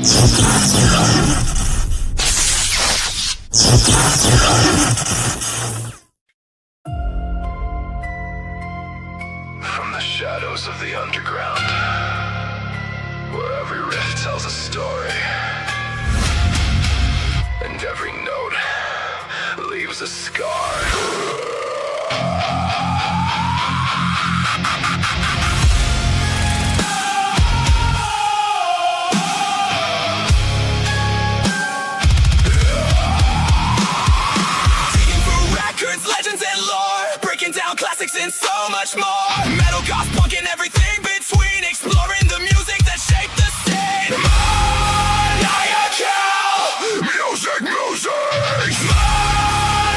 From the shadows of the underground, where every riff tells a story, and every note leaves a scar. Legends and lore, breaking down classics and so much more. Metal, goth, punk, and everything between, exploring the music that shaped the scene. Maniacal, music.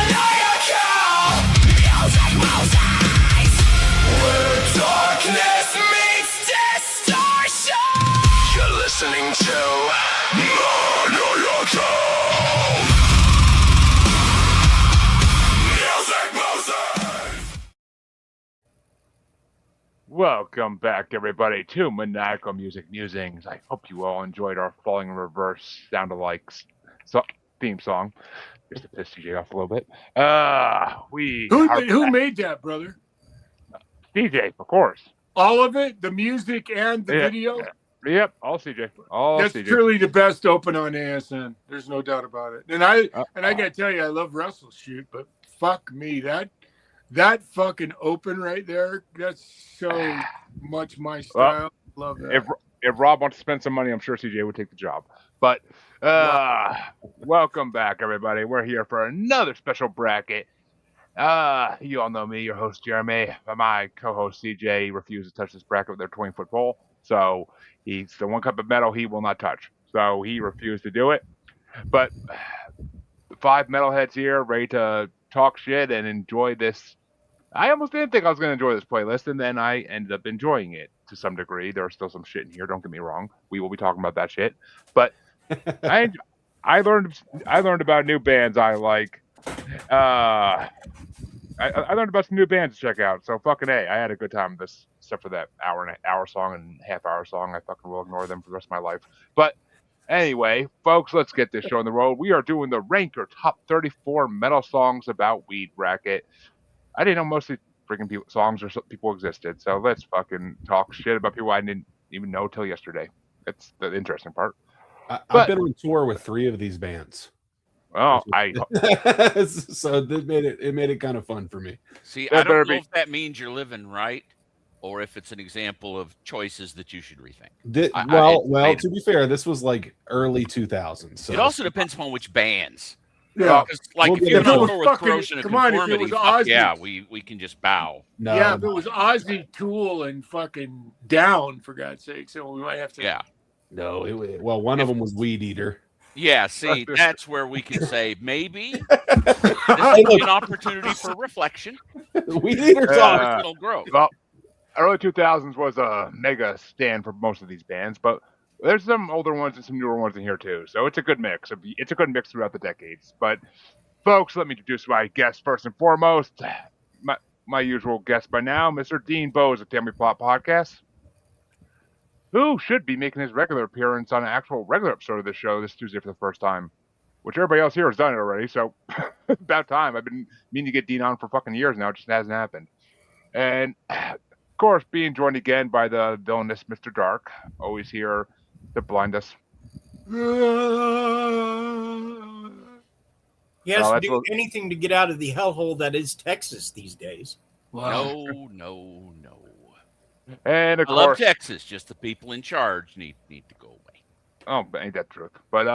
Maniacal, music. Where darkness meets distortion. You're listening to Maniacal. Welcome back, everybody, to Maniacal Music Musings. I hope you all enjoyed our Falling in Reverse sound-alike theme song. Just to piss CJ off a little bit. Who made that, brother? CJ, of course. All of it? The music and the video? Yep, all CJ. That's CJ. truly the best open on ASN. There's no doubt about it. And I gotta tell you, I love Russell's shoot, but fuck me, that fucking open right there, that's so much my style. Love that. If Rob wants to spend some money, I'm sure CJ would take the job. But welcome back, everybody. We're here for another special bracket. You all know me, your host Jeremy. My co-host CJ refused to touch this bracket with their 20-foot pole. So he's the one cup of metal he will not touch. So he refused to do it. But 5 metalheads here ready to talk shit and enjoy this. I almost didn't think I was going to enjoy this playlist, and then I ended up enjoying it to some degree. There's still some shit in here. Don't get me wrong. We will be talking about that shit. But I learned about new bands I like. I learned about some new bands to check out. So fucking A, I had a good time with this, except for that hour song and half-hour song. I fucking will ignore them for the rest of my life. But anyway, folks, let's get this show on the road. We are doing the Ranker Top 34 Metal Songs About Weed bracket. I didn't know most of these freaking songs or people existed, so let's fucking talk shit about people I didn't even know till yesterday. That's the interesting part. I've been on tour with 3 of these bands. Oh, so it made it kind of fun for me. See, I don't know if that means you're living right, or if it's an example of choices that you should rethink. To be fair, this was like early 2000s. So it also depends upon which bands. Yeah, like if you're on tour with Corrosion and Conformity, we can just bow. No, yeah, if it was Ozzy, Tool, and fucking Down, for God's sake, so we might have to. Yeah. No, one of them was Weed Eater. Yeah, see, that's where we can say maybe this would be an opportunity for reflection. Weed Eater's personal growth. Well, early 2000s was a mega stand for most of these bands, but there's some older ones and some newer ones in here too. So it's a good mix. It's a good mix throughout the decades. But folks, let me introduce my guest first and foremost. My usual guest by now, Mr. Dean Bowes of Family Plot Podcast, who should be making his regular appearance on an actual regular episode of the show this Tuesday for the first time, which everybody else here has done it already. So about time. I've been meaning to get Dean on for fucking years now. It just hasn't happened. And of course, being joined again by the villainous Mr. Dark, always here to blind us. He has to do anything to get out of the hellhole that is Texas these days. Wow. No. And of I course, love Texas. Just the people in charge need to go away. Oh, ain't that truth? But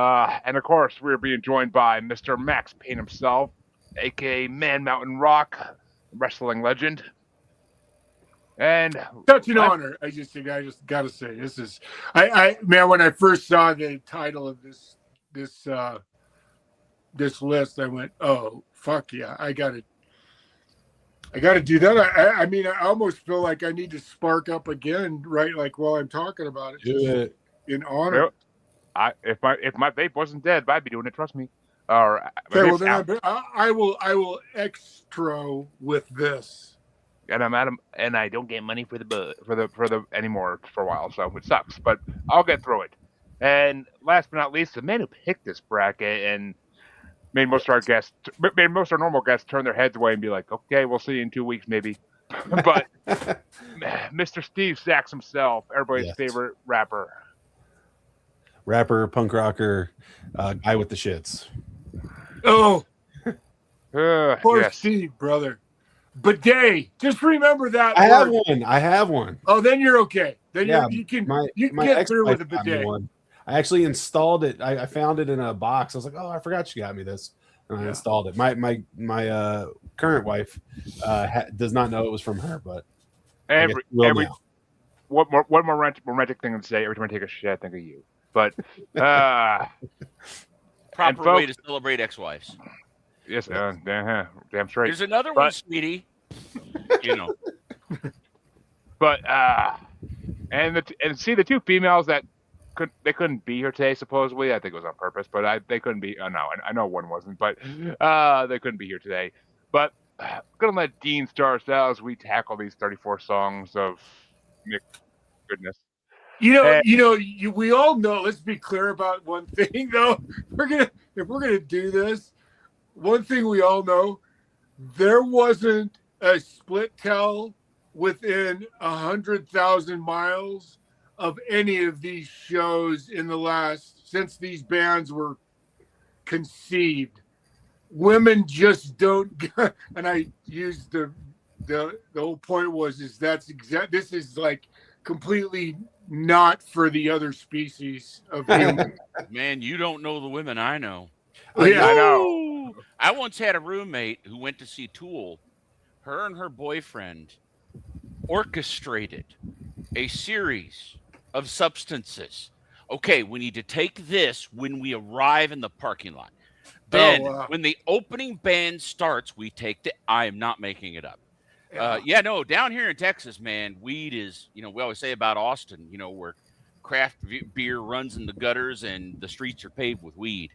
and of course, we're being joined by Mr. Max Payne himself, aka Man Mountain Rock, wrestling legend. And such an honor. I just gotta say, this is man, when I first saw the title of this list, I went, oh fuck yeah, I gotta do that. I mean, I almost feel like I need to spark up again, right? Like while I'm talking about it. Do it. In honor. If my vape wasn't dead, I'd be doing it, trust me. Okay, well, then I will extra with this. And I'm at him, and I don't get money for the anymore for a while, so it sucks. But I'll get through it. And last but not least, the man who picked this bracket and made most of our guests, made most of our normal guests turn their heads away and be like, "Okay, we'll see you in 2 weeks, maybe." But Mr. Steve Sachs himself, everybody's Yes. favorite rapper, Rapper, punk rocker, guy with the shits. Oh, poor yes. Steve, brother. Bidet. Just remember that. I have word. one. I have one. Oh, then you're okay. Then Yeah, you can my get through with a ex-wife got me bidet. one. I actually installed it. I found it in a box. I was like, oh, I forgot she got me this, and I installed it. My current wife does not know it was from her, but Every now. what more romantic thing to say? Every time I take a shit, I think of you. But Proper folks, way to celebrate ex-wives. yes, damn straight. There's another one, sweetie. You know. But and see the two females that couldn't be here today. Supposedly, I think it was on purpose, but they couldn't be. Oh no, I know one wasn't, but they couldn't be here today. But I'm gonna let Dean start us out as we tackle these 34 songs of goodness. We all know. Let's be clear about one thing, though. If we're gonna do this, one thing we all know: there wasn't a split tell within 100,000 miles of any of these shows in the last since these bands were conceived. Women just don't, and I used the whole point was that's exact. This is like completely not for the other species of human. Man, you don't know the women I know. Yeah, I know. I once had a roommate who went to see Tool. Her and her boyfriend orchestrated a series of substances. Okay, we need to take this when we arrive in the parking lot. Then, when the opening band starts, we take the. I am not making it up. Down here in Texas, man, weed is, we always say about Austin, where craft beer runs in the gutters and the streets are paved with weed.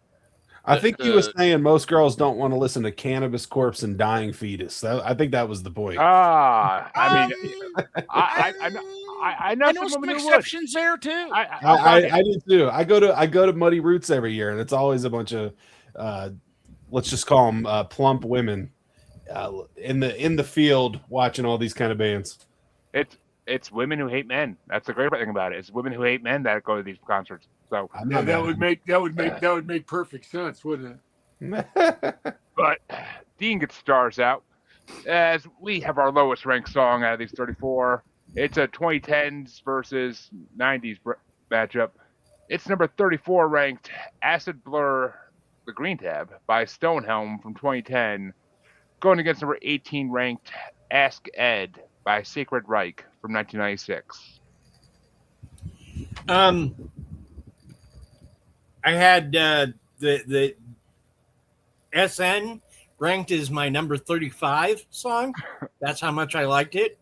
I think he was saying most girls don't want to listen to Cannabis Corpse and Dying Fetus. I think that was the point. I mean, I know some exceptions there too. I do too. I go to Muddy Roots every year, and it's always a bunch of let's just call them plump women in the field watching all these kind of bands. It's women who hate men. That's the great thing about it. It's women who hate men that go to these concerts. So that would make perfect sense, wouldn't it? But Dean gets stars out as we have our lowest ranked song out of these 34. It's a 2010s versus 90s matchup. It's number 34 ranked Acid Blur, the Green Tab by Stonehelm from 2010, going against number 18 ranked Ask Ed by Sacred Reich from 1996. I had the SN ranked as my number 35 song. That's how much I liked it.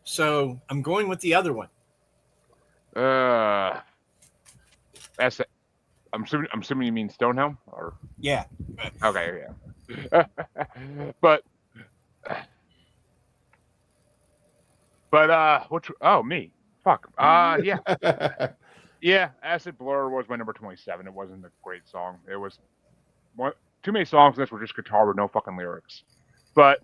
So I'm going with the other one. That's I'm assuming you mean Stonehelm, or yeah. Okay, yeah. but which? Oh, me. Fuck. Yeah. Yeah, Acid Blur was my number 27. It wasn't a great song. It was too many songs in this were just guitar with no fucking lyrics. But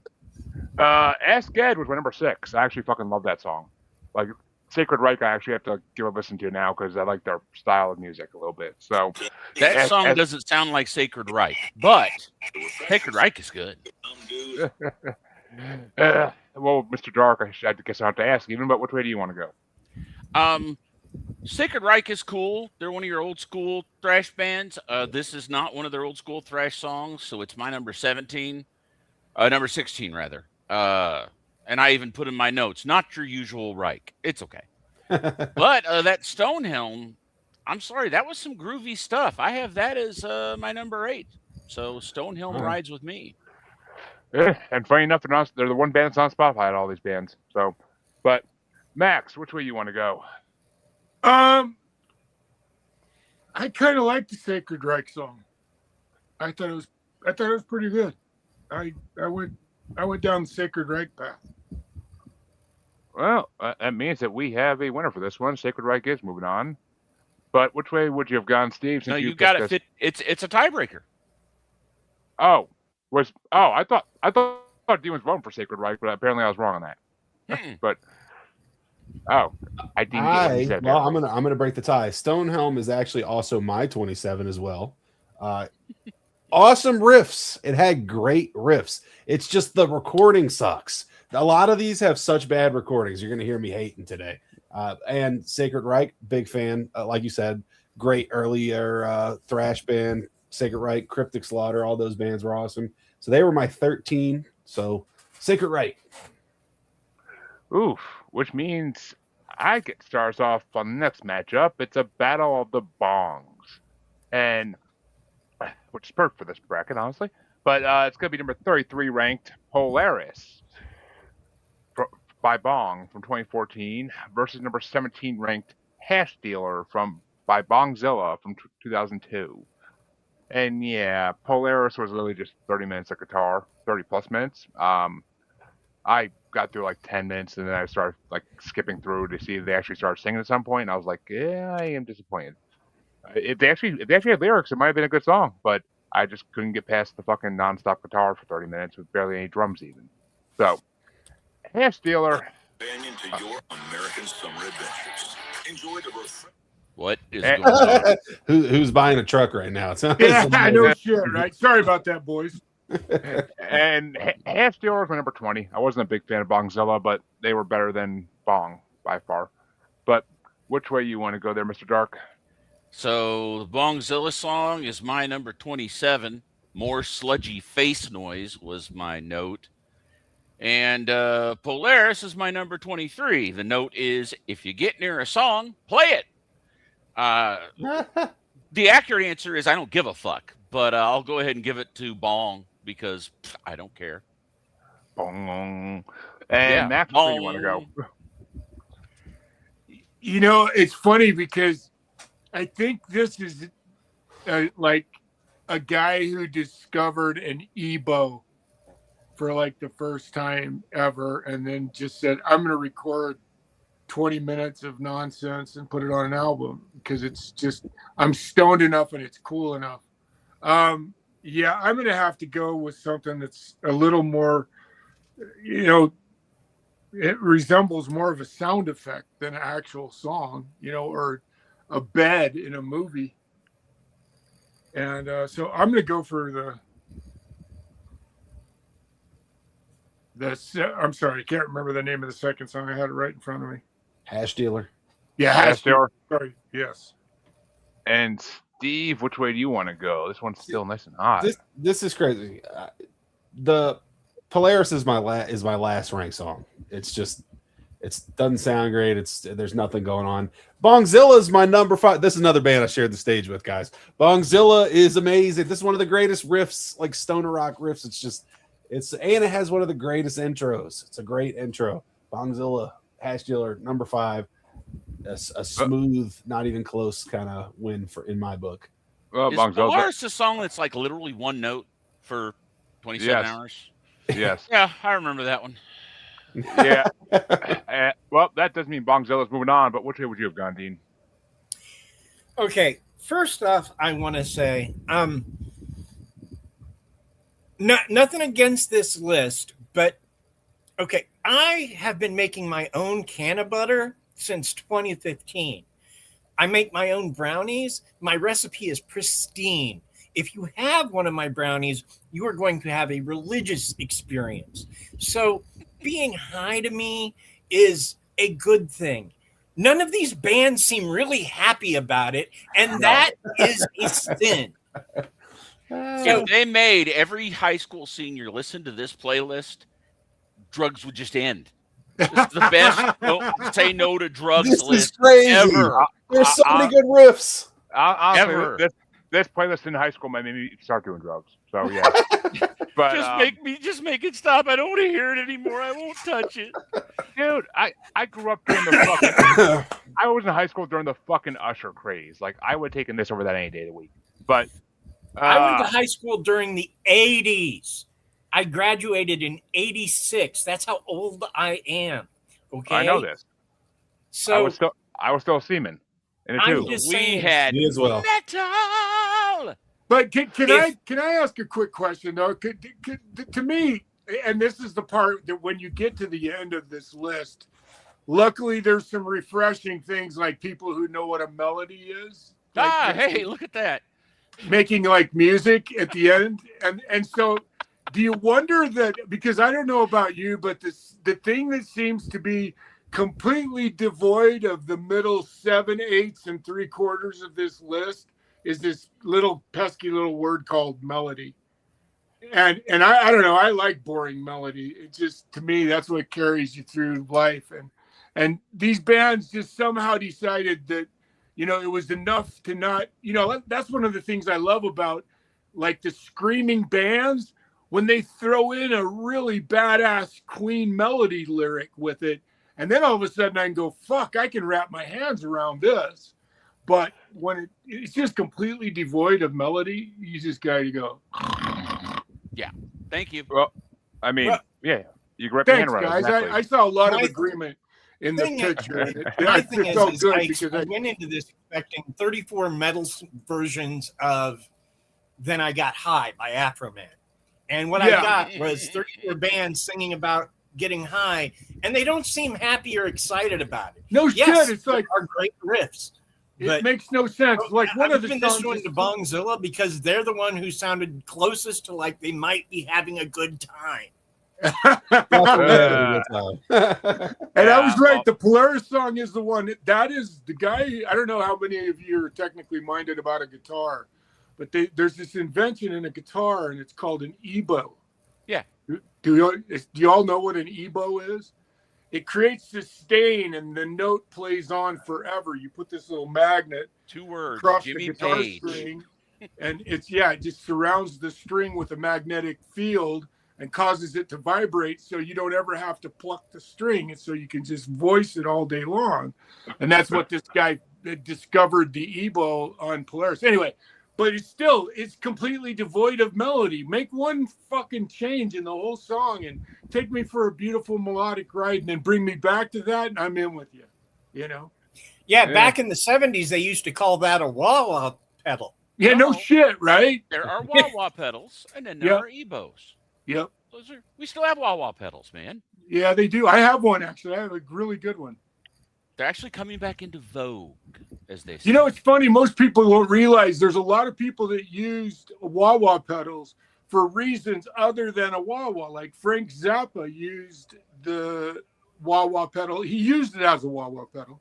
Ask Ed was my number 6. I actually fucking love that song. Like Sacred Reich, I actually have to give a listen to now because I like their style of music a little bit. So that song doesn't sound like Sacred Reich, but Sacred Reich is good. Well, Mr. Dark, I guess I have to ask even, but which way do you want to go? Sacred Reich is cool. They're one of your old school thrash bands. This is not one of their old school thrash songs, so it's my number 17. Number 16, rather. And I even put in my notes, not your usual Reich. It's okay. But that Stonehelm, I'm sorry, that was some groovy stuff. I have that as my number 8. So Stonehelm rides with me. Yeah, and funny enough, they're the one band that's on Spotify at all these bands. So, but Max, which way you want to go? I kind of like the Sacred Reich song. I thought it was pretty good. I went down the Sacred Reich path. Well, that means that we have a winner for this one. Sacred Reich is moving on. But which way would you have gone, Steve? No, Since you you got picked it. this? It's a tiebreaker. I thought Dean was voting for Sacred Reich, but apparently I was wrong on that. Mm-mm. But I didn't get what he said. I'm gonna break the tie. Stonehelm is actually also my 27 as well. Awesome riffs. It had great riffs. It's just the recording sucks. A lot of these have such bad recordings. You're gonna hear me hating today. And Sacred Reich, big fan. Like you said, great earlier thrash band. Sacred Reich, Cryptic Slaughter, all those bands were awesome. So they were my 13. So Sacred Reich. Oof, which means I get stars off on the next matchup. It's a battle of the bongs, and which is perfect for this bracket, honestly. But it's going to be number 33 ranked Polaris by Bong from 2014 versus number 17 ranked Hash Dealer by Bongzilla from 2002. And yeah, Polaris was literally just 30 minutes of guitar, 30 plus minutes. I got through like 10 minutes and then I started like skipping through to see if they actually started singing at some point. And I was like, yeah, I am disappointed. If they actually had lyrics, it might have been a good song, but I just couldn't get past the fucking nonstop guitar for 30 minutes with barely any drums even. So, Hash Dealer. Companion to your American summer adventures. Enjoy the What is Eh. going on? Who's buying a truck right now? Yeah, no shit, right? Sorry about that, boys. And Hash Dealer was my number 20. I wasn't a big fan of Bongzilla, but they were better than Bong by far. But which way you want to go there, Mr. Dark? So the Bongzilla song is my number 27. More sludgy face noise was my note. And Polaris is my number 23. The note is, if you get near a song, play it. The accurate answer is I don't give a fuck, but I'll go ahead and give it to Bong because I don't care. Bong. And Max, where you want to go? You know, it's funny because I think this is like a guy who discovered an EBO for like the first time ever and then just said, I'm going to record 20 minutes of nonsense and put it on an album because it's just, I'm stoned enough and it's cool enough. Yeah, I'm going to have to go with something that's a little more, you know, it resembles more of a sound effect than an actual song, you know, or a bed in a movie. And so I'm going to go for I'm sorry, I can't remember the name of the second song. I had it right in front of me. Hash Dealer. Yeah, Hash Dealer. Sorry, yes. And Steve, which way do you want to go? This one's still nice and hot. This is crazy. The Polaris is my last ranked song. It's just it doesn't sound great. There's nothing going on. Bongzilla is my number 5. This is another band I shared the stage with, guys. Bongzilla is amazing. This is one of the greatest riffs, like stoner rock riffs. And it has one of the greatest intros. It's a great intro. Bongzilla, Hash Dealer, number 5. A smooth, not even close kind of win in my book. Well, Is Bongzilla. Polaris a song that's like literally one note for 27 hours? Yes. Yeah, I remember that one. Yeah. Well, that doesn't mean Bongzilla's moving on, but which way would you have gone, Dean? Okay, first off, I want to say, nothing against this list, but okay, I have been making my own can of butter since 2015. I make my own brownies. My recipe is pristine. If you have one of my brownies, you are going to have a religious experience. So being high to me is a good thing. None of these bands seem really happy about it, and that is a sin. If they made every high school senior listen to this playlist, drugs would just end. This is the best say no to drugs This list is crazy. ever. There's so many good riffs. Honestly, Ever. this playlist in high school made me start doing drugs. So yeah. But Just make it stop. I don't want to hear it anymore. I won't touch it. dude, I grew up during the fucking. I was in high school during the fucking Usher craze. Like I would have taken this over that any day of the week. But I went to high school during the 80s. I graduated in 86. That's how old I am. Okay. I know this. So I was still a seaman. And a I'm two. just We saying, had Me as well. metal. But can If- I ask a quick question though? To me, and this is the part that when you get to the end of this list, luckily there's some refreshing things like people who know what a melody is. Like Hey, look at that. making like music at the end, and so do you wonder that, because I don't know about you, but the thing that seems to be completely devoid of the middle 7/8 and 3/4 of this list is this little pesky little word called melody. And I don't know, I like boring melody. It just, to me, that's what carries you through life. And these bands just somehow decided that, it was enough to not, that's one of the things I love about like the screaming bands, when they throw in a really badass Queen melody lyric with it. And then all of a sudden I can go, fuck, I can wrap my hands around this. But when it's just completely devoid of melody, you just got to go. Thank you. Well, I mean, Well, yeah, you can wrap your hand Thanks, around it. guys. Exactly. I saw a lot of My- agreement in the thing is- picture. And it my thing felt is good I because I went into this expecting 34 metal versions of Then I Got High by Afroman. And what Yeah. I got was 34 bands singing about getting high, and they don't seem happy or excited about it. no Yes, shit. It's like are great riffs. it But makes no sense. Like one I'm of the giving songs. this one is- to Bongzilla because they're the one who sounded closest to like they might be having a good time. That's what we had a good time. And I Yeah, was right. well- The Polaris song is the one. That is the guy. I don't know how many of you are technically minded about a guitar, but there's this invention in a guitar, and it's called an EBow. Yeah. Do you all know what an EBow is? It creates this stain, and the note plays on forever. You put this little magnet 2 words. across Jimmy the guitar Page. string, and it just surrounds the string with a magnetic field and causes it to vibrate, so you don't ever have to pluck the string, and so you can just voice it all day long. And that's what this guy discovered, the EBow on Polaris. Anyway, but it's completely devoid of melody. Make one fucking change in the whole song and take me for a beautiful melodic ride, and then bring me back to that, and I'm in with you. Yeah, Yeah. back in the 70s, they used to call that a wah-wah pedal. Yeah, no No. shit, right? There are wah-wah pedals, and then there Yep. are EBows. Yep. We still have wah-wah pedals, man. Yeah, they do. I have one, actually. I have a really good one. They're actually coming back into vogue, as they say. You know, it's funny. Most people don't realize there's a lot of people that used wah-wah pedals for reasons other than a wah-wah. Like Frank Zappa used the wah-wah pedal. He used it as a wah-wah pedal,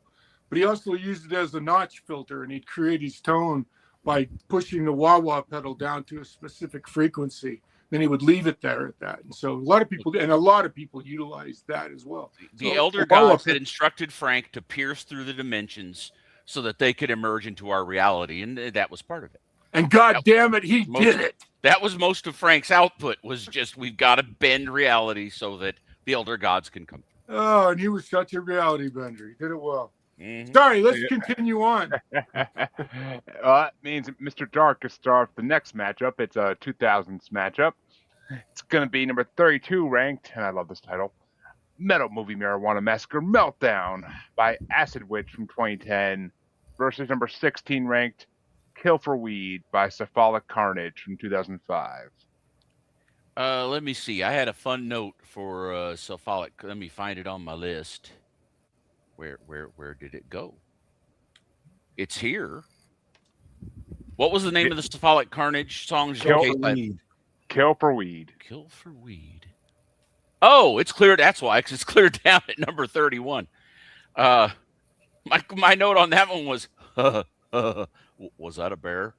but he also used it as a notch filter, and he'd create his tone by pushing the wah-wah pedal down to a specific frequency. Then he would leave it there at that. And so a lot of people utilize that as well. The So, elder wah-wah gods had instructed Frank to pierce through the dimensions so that they could emerge into our reality, and that was part of it. And God damn it, he Most- did it. That was most of Frank's output, was just we've got to bend reality so that the elder gods can come. Oh, and he was such a reality bender. He did it well. Mhm. Sorry, let's continue on. That means Mr. Dark is start the next matchup. It's a 2000s matchup. It's going to be number 32 ranked, and I love this title, Metal Movie Marijuana Massacre Meltdown by Acid Witch from 2010 versus number 16 ranked Kill for Weed by Cephalic Carnage from 2005. Let me see. I had a fun note for Cephalic. Let me find it on my list. Where did it go? It's here. What was the name of the Cephalic Carnage song? Kill Okay, for Weed. Kill for Weed. Kill for Weed. Oh, it's cleared. That's why, 'cause it's cleared down at number 31. My note on that one was, was that a bear?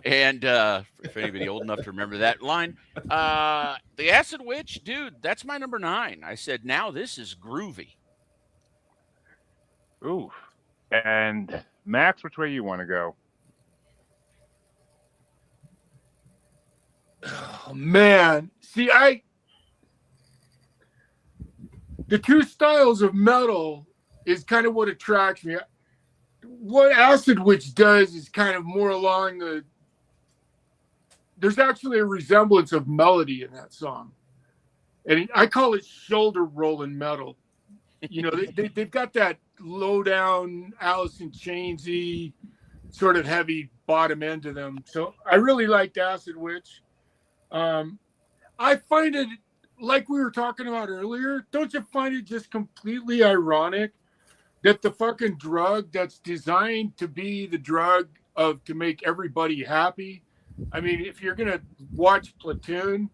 And if anybody old enough to remember that line, the Acid Witch, dude, that's my number 9. I said, now this is groovy. Ooh. And Max, which way you want to go? Oh, man. See, the two styles of metal is kind of what attracts me. What Acid Witch does is kind of more along there's actually a resemblance of melody in that song. And I call it shoulder rolling metal. You know, they've got that, low down Alice in Chainsy, sort of heavy bottom end to them. So I really liked Acid Witch. I find it, like we were talking about earlier, don't you find it just completely ironic that the fucking drug that's designed to be the drug of to make everybody happy? I mean, if you're gonna watch Platoon,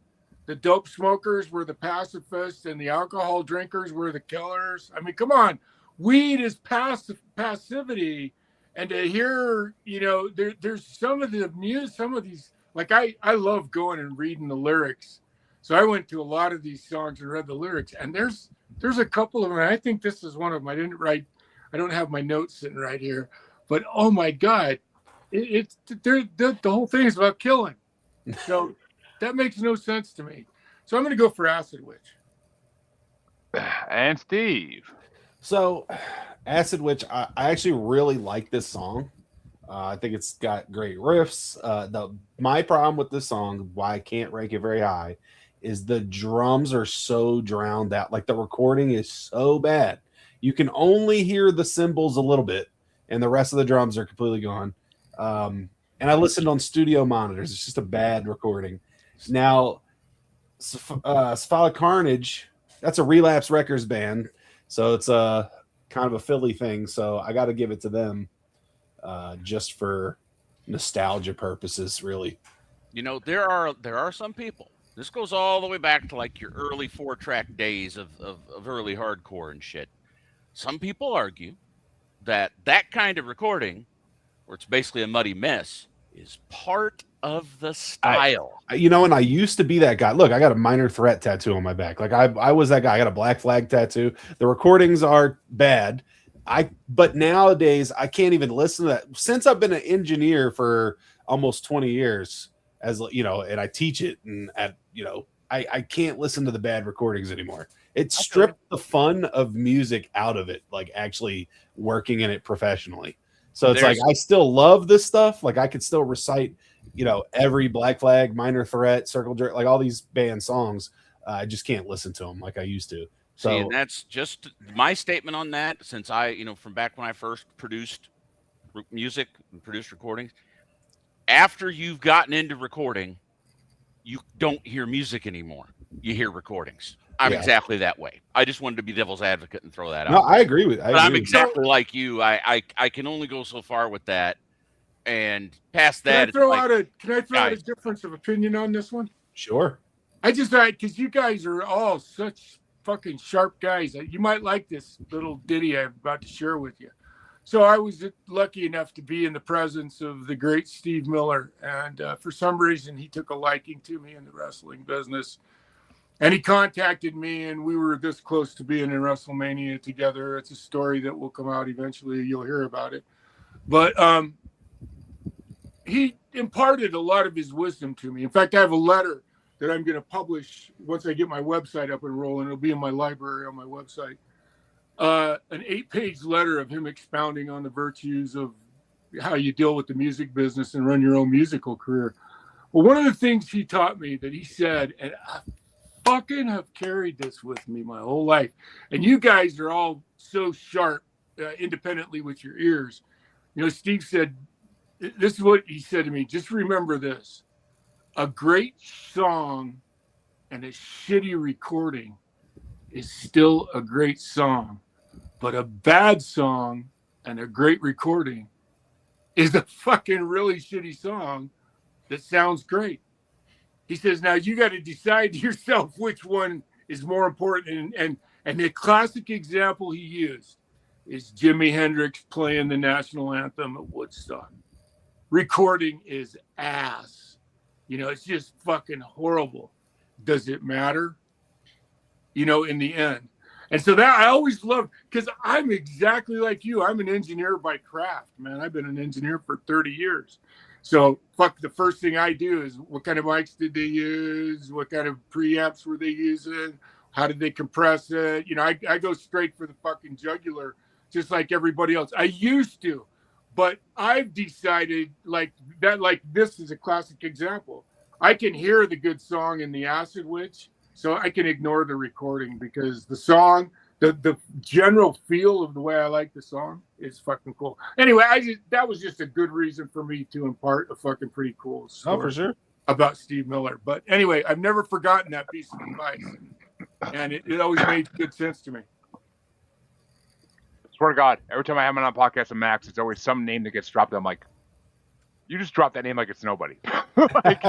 the dope smokers were the pacifists and the alcohol drinkers were the killers. I mean, come on, weed is passivity, and to hear, there's some of the music, some of these, like I love going and reading the lyrics. So I went to a lot of these songs and read the lyrics, and there's a couple of them. And I think this is one of them. I don't have my notes sitting right here, but oh my God, the whole thing is about killing. So that makes no sense to me. So I'm going to go for Acid Witch. And Steve. So, Acid Witch, I actually really like this song. I think it's got great riffs. My problem with this song, why I can't rank it very high, is the drums are so drowned out. Like the recording is so bad. You can only hear the cymbals a little bit, and the rest of the drums are completely gone. And I listened on studio monitors. It's just a bad recording. Now, Cephalic Carnage, that's a Relapse Records band, so it's a kind of a Philly thing. So I got to give it to them, just for nostalgia purposes, really. There are some people. This goes all the way back to like your early 4-track days of early hardcore and shit. Some people argue that kind of recording, where it's basically a muddy mess, is part of the style. And I used to be that guy. Look, I got a Minor Threat tattoo on my back. Like I was that guy. I got a Black Flag tattoo. The recordings are bad. But nowadays I can't even listen to that. Since I've been an engineer for almost 20 years, and I teach it, and I can't listen to the bad recordings anymore. It stripped the fun of music out of it, like actually working in it professionionally. So it's like I still love this stuff. Like I could still recite, every Black Flag, Minor Threat, Circle Jerk, like all these band songs. I just can't listen to them like I used to. So and that's just my statement on that. Since from back when I first produced music and produced recordings, after you've gotten into recording, you don't hear music anymore. You hear recordings. I'm exactly that way. I just wanted to be devil's advocate and throw that out. No, I agree with. I'm exactly like you. I can only go so far with that, and past that, Can I throw out a difference of opinion on this one? Sure. Because you guys are all such fucking sharp guys. You might like this little ditty I'm about to share with you. So I was lucky enough to be in the presence of the great Steve Miller, and for some reason he took a liking to me in the wrestling business. And he contacted me, and we were this close to being in WrestleMania together. It's a story that will come out eventually. You'll hear about it. But he imparted a lot of his wisdom to me. In fact, I have a letter that I'm going to publish once I get my website up and rolling. It'll be in my library on my website. An 8-page letter of him expounding on the virtues of how you deal with the music business and run your own musical career. Well, one of the things he taught me that he said, and I fucking have carried this with me my whole life, and you guys are all so sharp independently with your ears. Steve said, this is what he said to me: just remember this, a great song and a shitty recording is still a great song, but a bad song and a great recording is a fucking really shitty song that sounds great. He says, now you got to decide to yourself which one is more important. And the classic example he used is Jimi Hendrix playing the national anthem at Woodstock. Recording is ass. It's just fucking horrible. Does it matter? In the end. And so that I always loved, because I'm exactly like you. I'm an engineer by craft, man. I've been an engineer for 30 years. So the first thing I do is, what kind of mics did they use? What kind of preamps were they using? How did they compress it? I go straight for the fucking jugular, just like everybody else. I used to, but I've decided this is a classic example. I can hear the good song in the Acid Witch, so I can ignore the recording, because the song the general feel of the way I like the song is fucking cool. Anyway, that was just a good reason for me to impart a fucking pretty cool story Oh, for sure. about Steve Miller. But anyway, I've never forgotten that piece of advice, and it always made good sense to me. Swear to God, every time I have him on a podcast with Max, it's always some name that gets dropped. I'm like, you just dropped that name like it's nobody. Like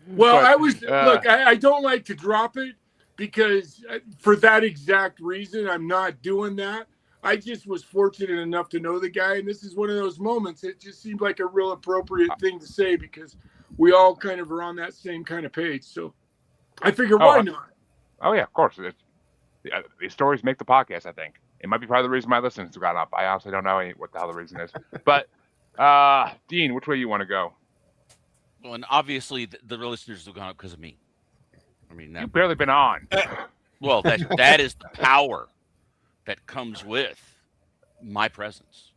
well, but, look, I don't like to drop it because for that exact reason, I'm not doing that. I just was fortunate enough to know the guy, and this is one of those moments. It just seemed like a real appropriate thing to say because we all kind of are on that same kind of page. So I figure, why not? Oh yeah, of course. These stories make the podcast. I think it might be part of the reason my listeners have gone up. I honestly don't know what the hell the reason is. But Dean, which way you want to go? Well, and obviously the listeners have gone up because of me. I mean, You've barely been on. Well, that is the power that comes with my presence.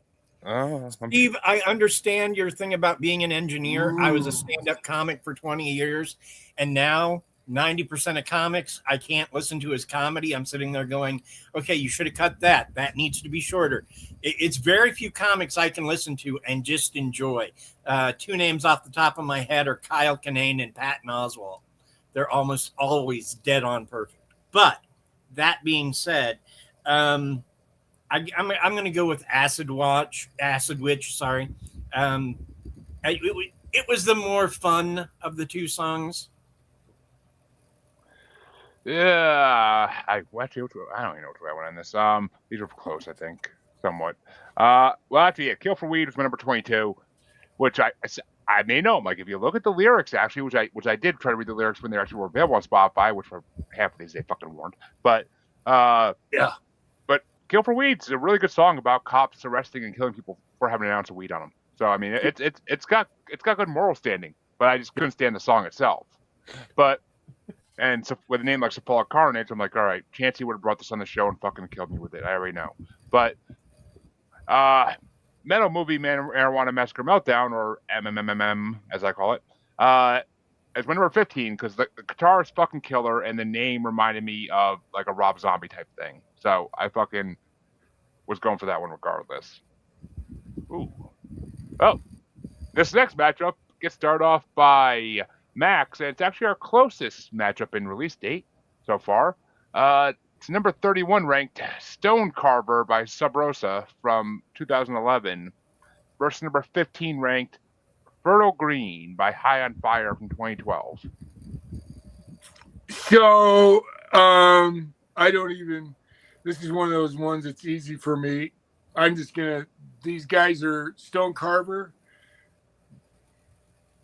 Steve, I understand your thing about being an engineer. I was a stand-up comic for 20 years, and now 90% of comics, I can't listen to his comedy. I'm sitting there going, okay, you should have cut that. That needs to be shorter. It's very few comics I can listen to and just enjoy. Two names off the top of my head are Kyle Kinane and Patton Oswalt. They're almost always dead on perfect. But that being said, I'm going to go with Acid Witch. Sorry. It was the more fun of the two songs. Yeah, I don't even know which way I went on this. These are close, I think, somewhat. Well, actually, Kill for Weed was my number 22, which I may know. Like, if you look at the lyrics, actually, which I did try to read the lyrics when they actually were available on Spotify, which for half of these they fucking weren't. But yeah. But Kill for Weed's a really good song about cops arresting and killing people for having an ounce of weed on them. So I mean, it's got good moral standing, but I just couldn't stand the song itself. But and so with a name like Sepulchre Carnage, I'm like, all right, Chancey would have brought this on the show and fucking killed me with it. I already know. But Metal Movie Marijuana Massacre Meltdown, or MMMM as I call it, is my number 15 because the guitar is fucking killer and the name reminded me of like a Rob Zombie type thing. So I fucking was going for that one regardless. Ooh. Oh, this next matchup gets started off by Max, and it's actually our closest matchup in release date so far. It's number 31 ranked Stone Carver by Sub Rosa from 2011 versus number 15 ranked Fertile Green by High on Fire from 2012. So I don't even. This is one of those ones that's easy for me. I'm just gonna. These guys are Stone Carver.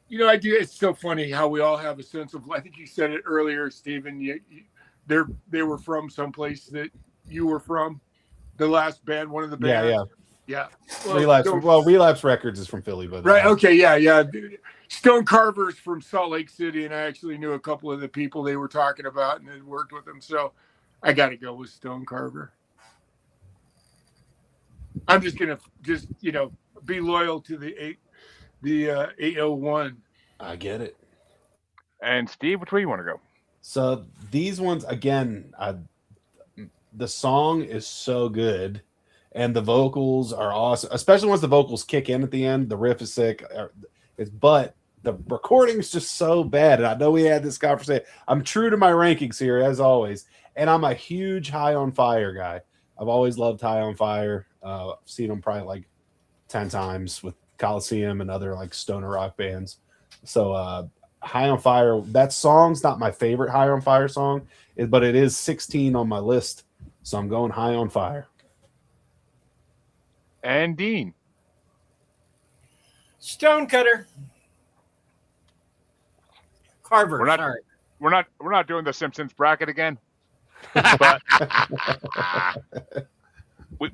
You know, it's so funny how we all have a sense of. I think you said it earlier, Stephen. They were from someplace that you were from. The last band, one of the bands. Yeah. Relapse Records is from Philly, but right. Okay. Yeah. Stone Carver's from Salt Lake City, and I actually knew a couple of the people they were talking about, and had worked with them. So I got to go with Stone Carver. I'm just gonna be loyal to the 801. I get it. And Steve, which way you want to go? So these ones again, the song is so good, and the vocals are awesome. Especially once the vocals kick in at the end, the riff is sick. But the recording is just so bad. And I know we had this conversation. I'm true to my rankings here as always, and I'm a huge High on Fire guy. I've always loved High on Fire. I've seen them probably like 10 times with Coliseum and other like stoner rock bands. So High on Fire, that song's not my favorite High on Fire song, but it is 16 on my list. So I'm going High on Fire. And Dean. Stonecutter. Carver. We're not doing the Simpsons bracket again. But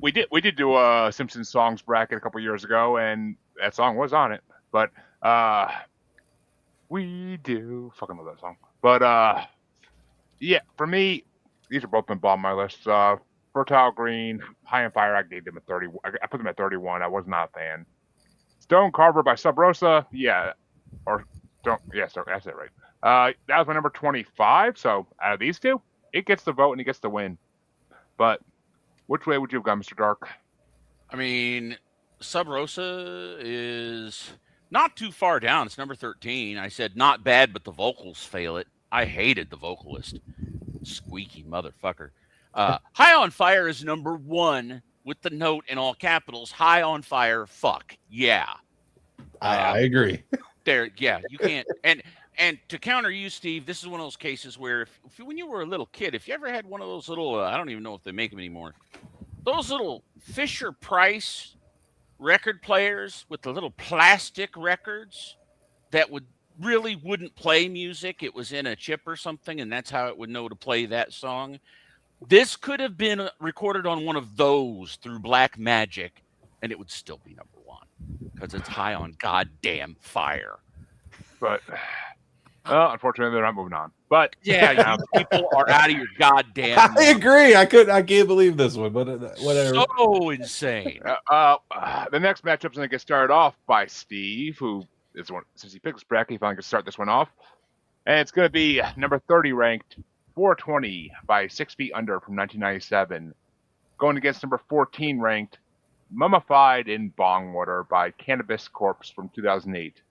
we did do a Simpsons songs bracket a couple years ago, and that song was on it. But we do fucking love that song. But yeah, for me, these are both been on my list. Fertile Green, High on Fire, I gave them a 30. I put them at 31. I was not a fan. Stone Carver by Sub Rosa, yeah, or don't, yeah, sorry, that's it, right. That was my number 25. So out of these two, it gets the vote and it gets the win. But which way would you have gone, Mr. Dark? I mean, Sub Rosa is not too far down. It's number 13. I said not bad, but the vocals fail it. I hated the vocalist. Squeaky motherfucker. High on Fire is number 1 with the note in all capitals. High on Fire, fuck. Yeah. I agree. There, yeah, you can't. And to counter you, Steve, this is one of those cases where if when you were a little kid, if you ever had one of those little, I don't even know if they make them anymore, those little Fisher Price record players with the little plastic records that wouldn't play music. It was in a chip or something, and that's how it would know to play that song. This could have been recorded on one of those through Black Magic, and it would still be number 1 because it's High on Goddamn Fire. But unfortunately, they're not moving on. But yeah, you people are out of your goddamn. I agree. I can't believe this one, but whatever. So insane. The next matchup's going to get started off by Steve, who is one since he picked this bracket, he finally can start this one off, and it's going to be number 30 ranked 420 by 6 Feet Under from 1997, going against number 14 ranked Mummified in Bong Water by Cannabis Corpse from 2008.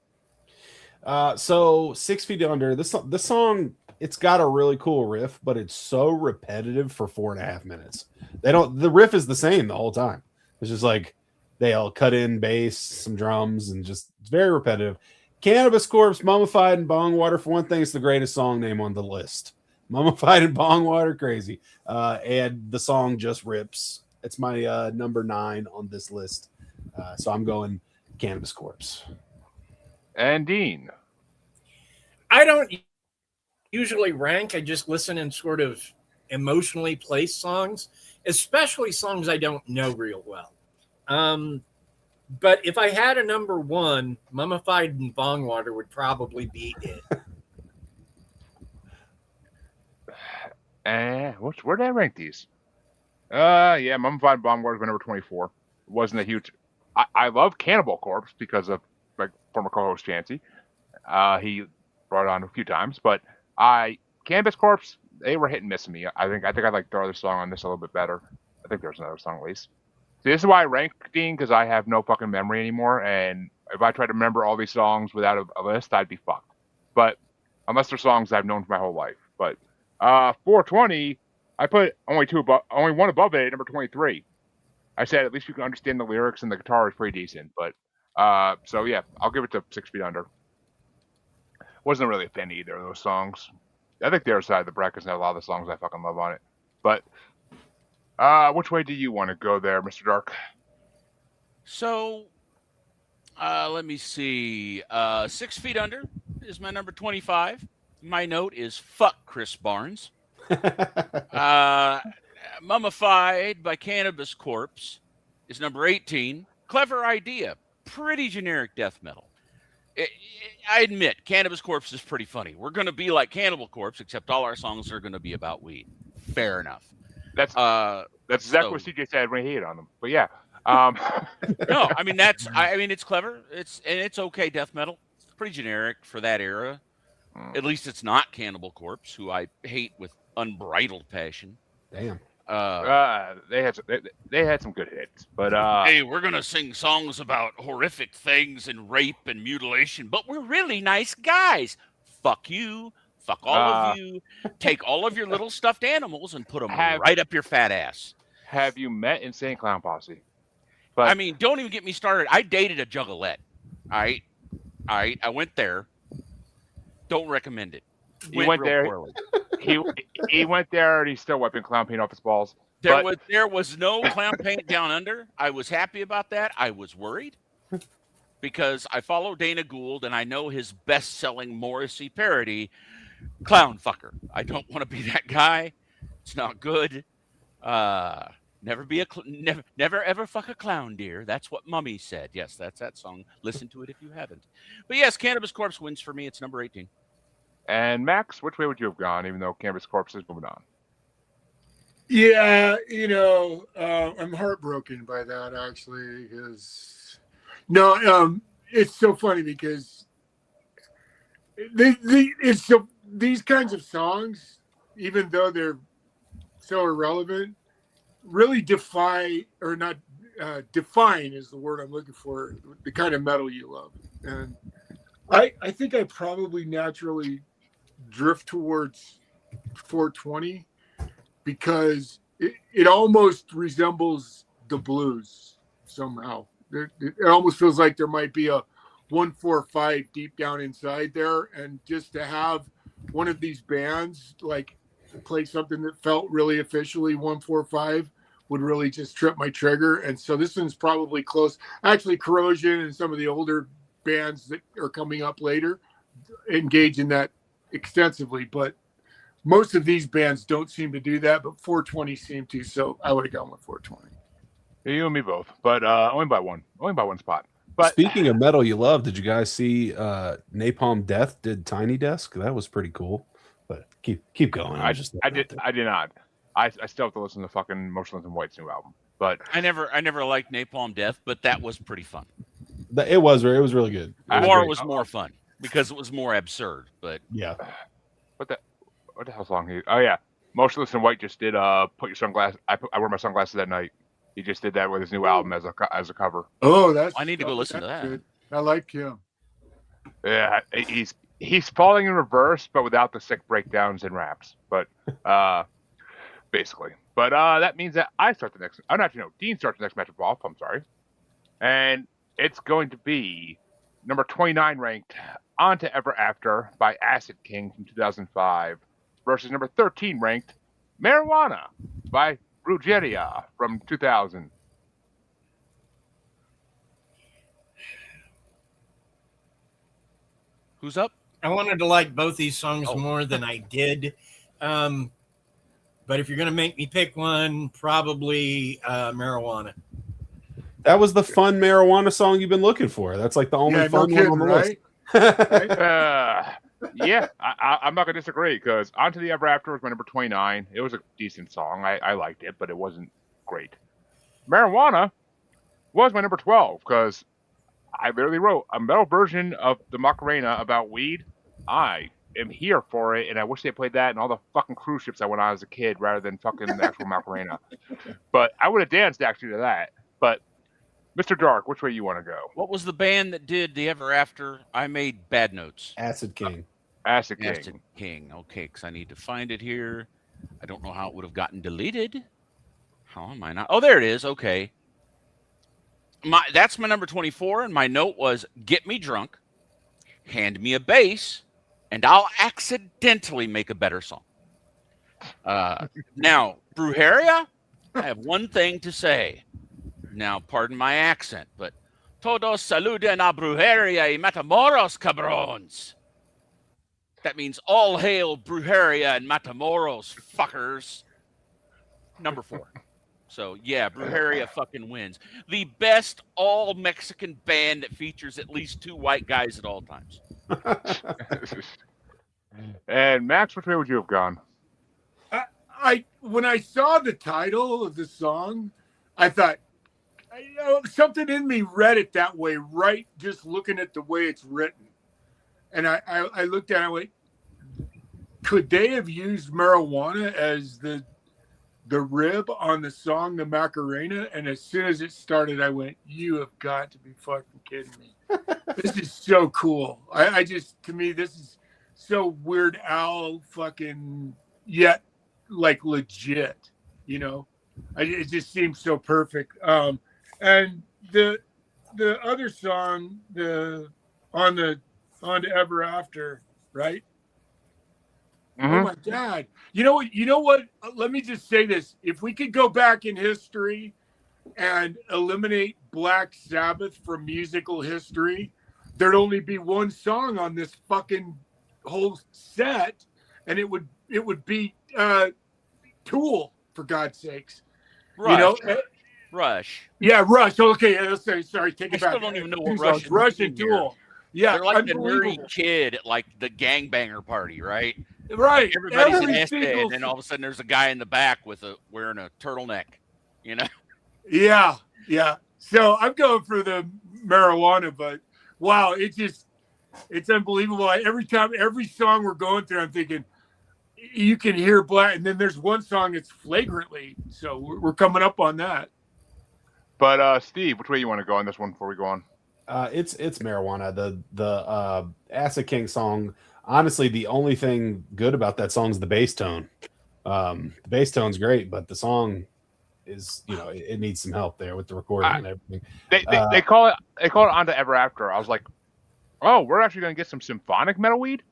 So 6 Feet Under, this song, it's got a really cool riff, but it's so repetitive for 4.5 minutes. The riff is the same the whole time. It's just like they'll cut in bass, some drums, and just it's very repetitive. Cannabis Corpse, Mummified in Bong Water, for one thing, it's the greatest song name on the list. Mummified in Bong Water, crazy. And the song just rips. It's my number 9 on this list. So I'm going Cannabis Corpse. And Dean. I don't usually rank. I just listen and sort of emotionally place songs, especially songs I don't know real well. But if I had a number 1, Mummified in Bong Water would probably be it. Where did I rank these? Yeah, Mummified in Bong Water was number 24. It wasn't a huge. I love Cannibal Corpse because of my former co-host Chancey. He brought it on a few times, but Cannabis Corpse, they were hit and miss me. I think I like the other song on this a little bit better. I think there's another song at least. See, this is why I rank Dean, because I have no fucking memory anymore, and if I tried to remember all these songs without a list, I'd be fucked. But unless they're songs I've known for my whole life. But 420, I put only one above it, number 23. I said at least you can understand the lyrics and the guitar is pretty decent. But so yeah, I'll give it to 6 Feet Under. Wasn't really a fan of either of those songs. I think the other side of the brackets had a lot of the songs I fucking love on it. But which way do you want to go there, Mr. Dark? So let me see. 6 Feet Under is my number 25. My note is fuck Chris Barnes. Mummified by Cannabis Corpse is number 18. Clever idea. Pretty generic death metal. I admit, Cannabis Corpse is pretty funny. We're going to be like Cannibal Corpse, except all our songs are going to be about weed. Fair enough. That's exactly what CJ said when he hated on them. But yeah. No, I mean it's clever. It's okay death metal. It's pretty generic for that era. At least it's not Cannibal Corpse, who I hate with unbridled passion. Damn. They had some good hits, but hey, we're gonna sing songs about horrific things and rape and mutilation, but we're really nice guys. Fuck you. Fuck all of you. Take all of your little stuffed animals and put them right up your fat ass. Have you met Insane Clown Posse? But I mean, don't even get me started. I dated a juggalette. All right. I went there. Don't recommend it. He went there. He went there, and he's still wiping clown paint off his balls. There was no clown paint down under. I was happy about that. I was worried because I follow Dana Gould, and I know his best-selling Morrissey parody, Clown Fucker. I don't want to be that guy. It's not good. Never ever fuck a clown, dear. That's what Mummy said. Yes, that's that song. Listen to it if you haven't. But yes, Cannabis Corpse wins for me. It's number 18. And Max, which way would you have gone, even though Cannabis Corpse is moving on? Yeah, I'm heartbroken by that actually, because it's so funny because these kinds of songs, even though they're so irrelevant, really define is the word I'm looking for, the kind of metal you love. And I think I probably naturally drift towards 420 because it almost resembles the blues somehow. It almost feels like there might be a 145 deep down inside there, and just to have one of these bands like play something that felt really officially 145 would really just trip my trigger. And so this one's probably close. Actually, Corrosion and some of the older bands that are coming up later engage in that extensively, but most of these bands don't seem to do that, but 420 seem to, so I would have gone with 420. You and me both, but only by one spot. But speaking of metal you love, did you guys see Napalm Death did Tiny Desk? That was pretty cool. But keep going. I did not. I still have to listen to fucking Motionless in White's new album. But I never liked Napalm Death, but that was pretty fun. It was really good. It was more fun because it was more absurd. But yeah. What the hell's song? Oh yeah, Motionless in White just did put your sunglasses. I wear my sunglasses at night. He just did that with his new album as a cover. Oh, I need to go listen to that. Good. I like him. Yeah, he's falling in reverse, but without the sick breakdowns and raps. But basically, but that means that I start the next. I'm not, Dean starts the next matchup off. I'm sorry, and it's going to be number 29 ranked On to Ever After by Acid King from 2005 versus number 13 ranked Marijuana by Brujeria from 2000. Who's up? I wanted to like both these songs more than I did. But if you're going to make me pick one, probably Marijuana. That was the fun Marijuana song you've been looking for. That's like the only fun one on the list. Yeah, I'm not going to disagree because On to the Ever After was my number 29. It was a decent song. I liked it, but it wasn't great. Marijuana was my number 12 because I literally wrote a metal version of the Macarena about weed. I am here for it, and I wish they played that in all the fucking cruise ships I went on as a kid rather than fucking the actual Macarena. But I would have danced actually to that. But Mr. Dark, which way you want to go? What was the band that did the Ever After? I made bad notes. Acid King. Acid King. Acid King. Okay, because I need to find it here. I don't know how it would have gotten deleted. How am I not? Oh, there it is. Okay. That's my number 24, and my note was, get me drunk, hand me a bass, and I'll accidentally make a better song. Now, Brujeria, I have one thing to say. Now, pardon my accent, but todos saluden a Brujeria y Matamoros, cabrons. That means all hail Brujeria and Matamoros, fuckers. Number 4. So, yeah, Brujeria fucking wins. The best all-Mexican band that features at least 2 white guys at all times. And Max, which way would you have gone? When I saw the title of the song, I thought, something in me read it that way, right? Just looking at the way it's written. And I looked at it and went, could they have used marijuana as the rib on the song, the Macarena? And as soon as it started, I went, you have got to be fucking kidding me. This is so cool. To me, this is so Weird Al fucking, yet like legit, it just seems so perfect. And the other song, On to Ever After, right? Mm-hmm. Oh my God. You know what? Let me just say this. If we could go back in history and eliminate Black Sabbath from musical history, there'd only be one song on this fucking whole set, and it would be Tool, for God's sakes. Rush. Rush. Yeah, Rush. Okay, sorry, take it back. I still don't even know what Rush is. Rush and Tool. Yeah, they're like the nerdy kid at like the gangbanger party, right? Right. Everybody's an Esta, and then all of a sudden there's a guy in the back wearing a turtleneck, Yeah. So I'm going for the marijuana, but wow, it's unbelievable. Every song we're going through, I'm thinking, you can hear Black, and then there's one song that's flagrantly. So we're coming up on that. But Steve, which way you want to go on this one before we go on? It's marijuana. The Acid King song. Honestly, the only thing good about that song is the bass tone. The bass tone's great, but the song is, it needs some help there with the recording and everything. They call it On to Ever After. I was like, oh, we're actually gonna get some symphonic metal weed?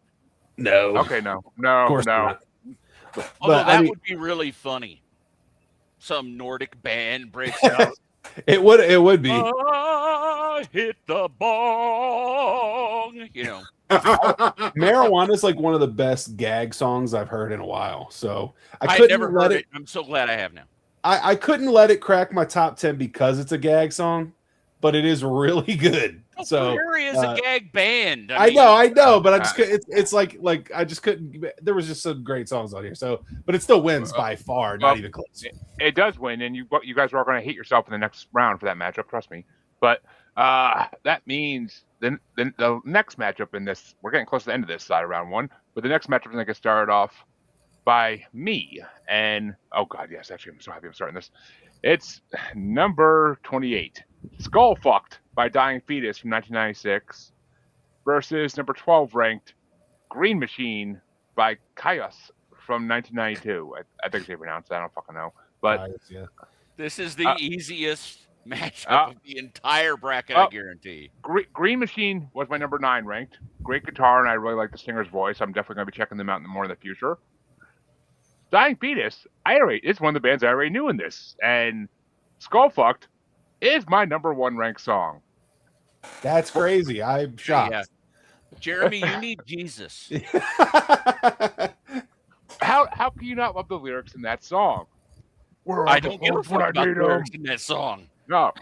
No. Okay, no. Of course not. Although that would be really funny. Some Nordic band breaks out. It would be. I hit the bong. Marijuana is like one of the best gag songs I've heard in a while. So I never heard it. I'm so glad I have now. I couldn't let it crack my top 10 because it's a gag song, but it is really good. So Fury is a gag band. I know, but I just it's like I just couldn't. There was just some great songs on here. So, but it still wins by far, not even close. It does win, and you guys are going to hate yourself in the next round for that matchup. Trust me. But that means the next matchup in this, we're getting close to the end of this side of round one. But the next matchup is going to get started off by me, and oh god, yes, actually, I'm so happy I'm starting this. It's number 28, Skull Fucked by Dying Fetus from 1996 versus number 12 ranked Green Machine by Chaos from 1992. I think they pronounced that. I don't fucking know. But this is the easiest matchup of the entire bracket, I guarantee. Green Machine was my number 9 ranked. Great guitar, and I really like the singer's voice. I'm definitely going to be checking them out more in the future. Dying Fetus, it's one of the bands I already knew in this. And Skullfucked is my number 1 ranked song. That's crazy. I'm shocked. Yeah. Jeremy, you need Jesus. How can you not love the lyrics in that song? I don't give a fuck about the lyrics in that song. No.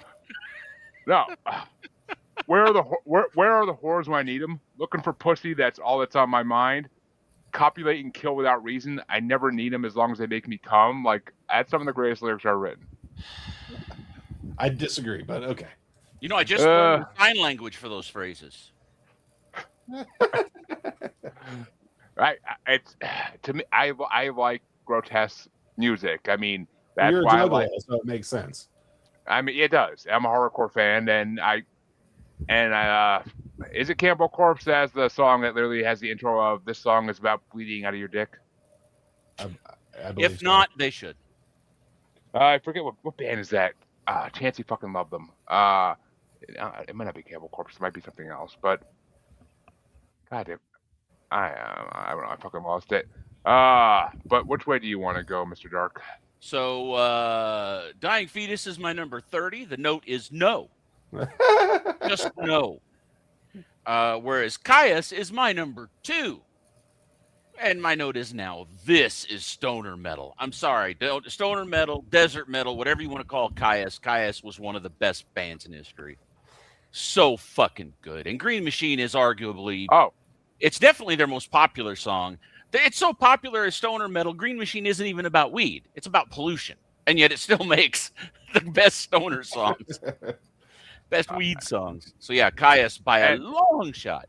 Where are the whores when I need them? Looking for pussy. That's all that's on my mind. Copulate and kill without reason. I never need them as long as they make me come. Like, that's some of the greatest lyrics I've written. I disagree, but okay. I just learned sign language for those phrases. It's to me. I like grotesque music. I mean, that's You're why a I like. So it makes sense. I mean, it does. I'm a horrorcore fan, and is it Cannibal Corpse that has the song that literally has the intro of this song is about bleeding out of your dick? I If not, they should. I forget what band is that. Chancey fucking loved them. It might not be Cannibal Corpse. It might be something else. But God damn, I don't know. I fucking lost it. But which way do you want to go, Mr. Dark? So, Dying Fetus is my number 30. The note is no. Just no. Whereas Caius is my number 2. And my note is now, this is stoner metal. I'm sorry. Stoner metal, desert metal, whatever you want to call Caius. Caius was one of the best bands in history. So fucking good. And Green Machine is arguably... it's definitely their most popular song. It's so popular as stoner metal, Green Machine isn't even about weed. It's about pollution. And yet it still makes the best stoner songs. Best weed songs. So yeah, Caius by a long shot.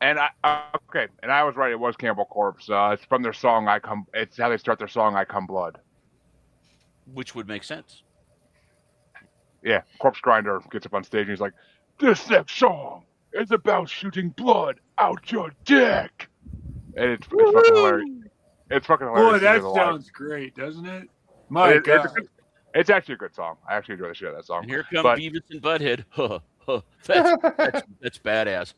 And I was right. It was Cannibal Corpse. It's from their song "I Come." It's how they start their song "I Come Blood," which would make sense. Yeah, Corpse Grinder gets up on stage and he's like, "This next song is about shooting blood out your dick," and it's fucking hilarious. It's fucking hilarious. Boy, that sounds great, doesn't it? My God. It's actually a good song. I actually enjoy the shit of that song. And here come Beavis and Butthead. That's badass.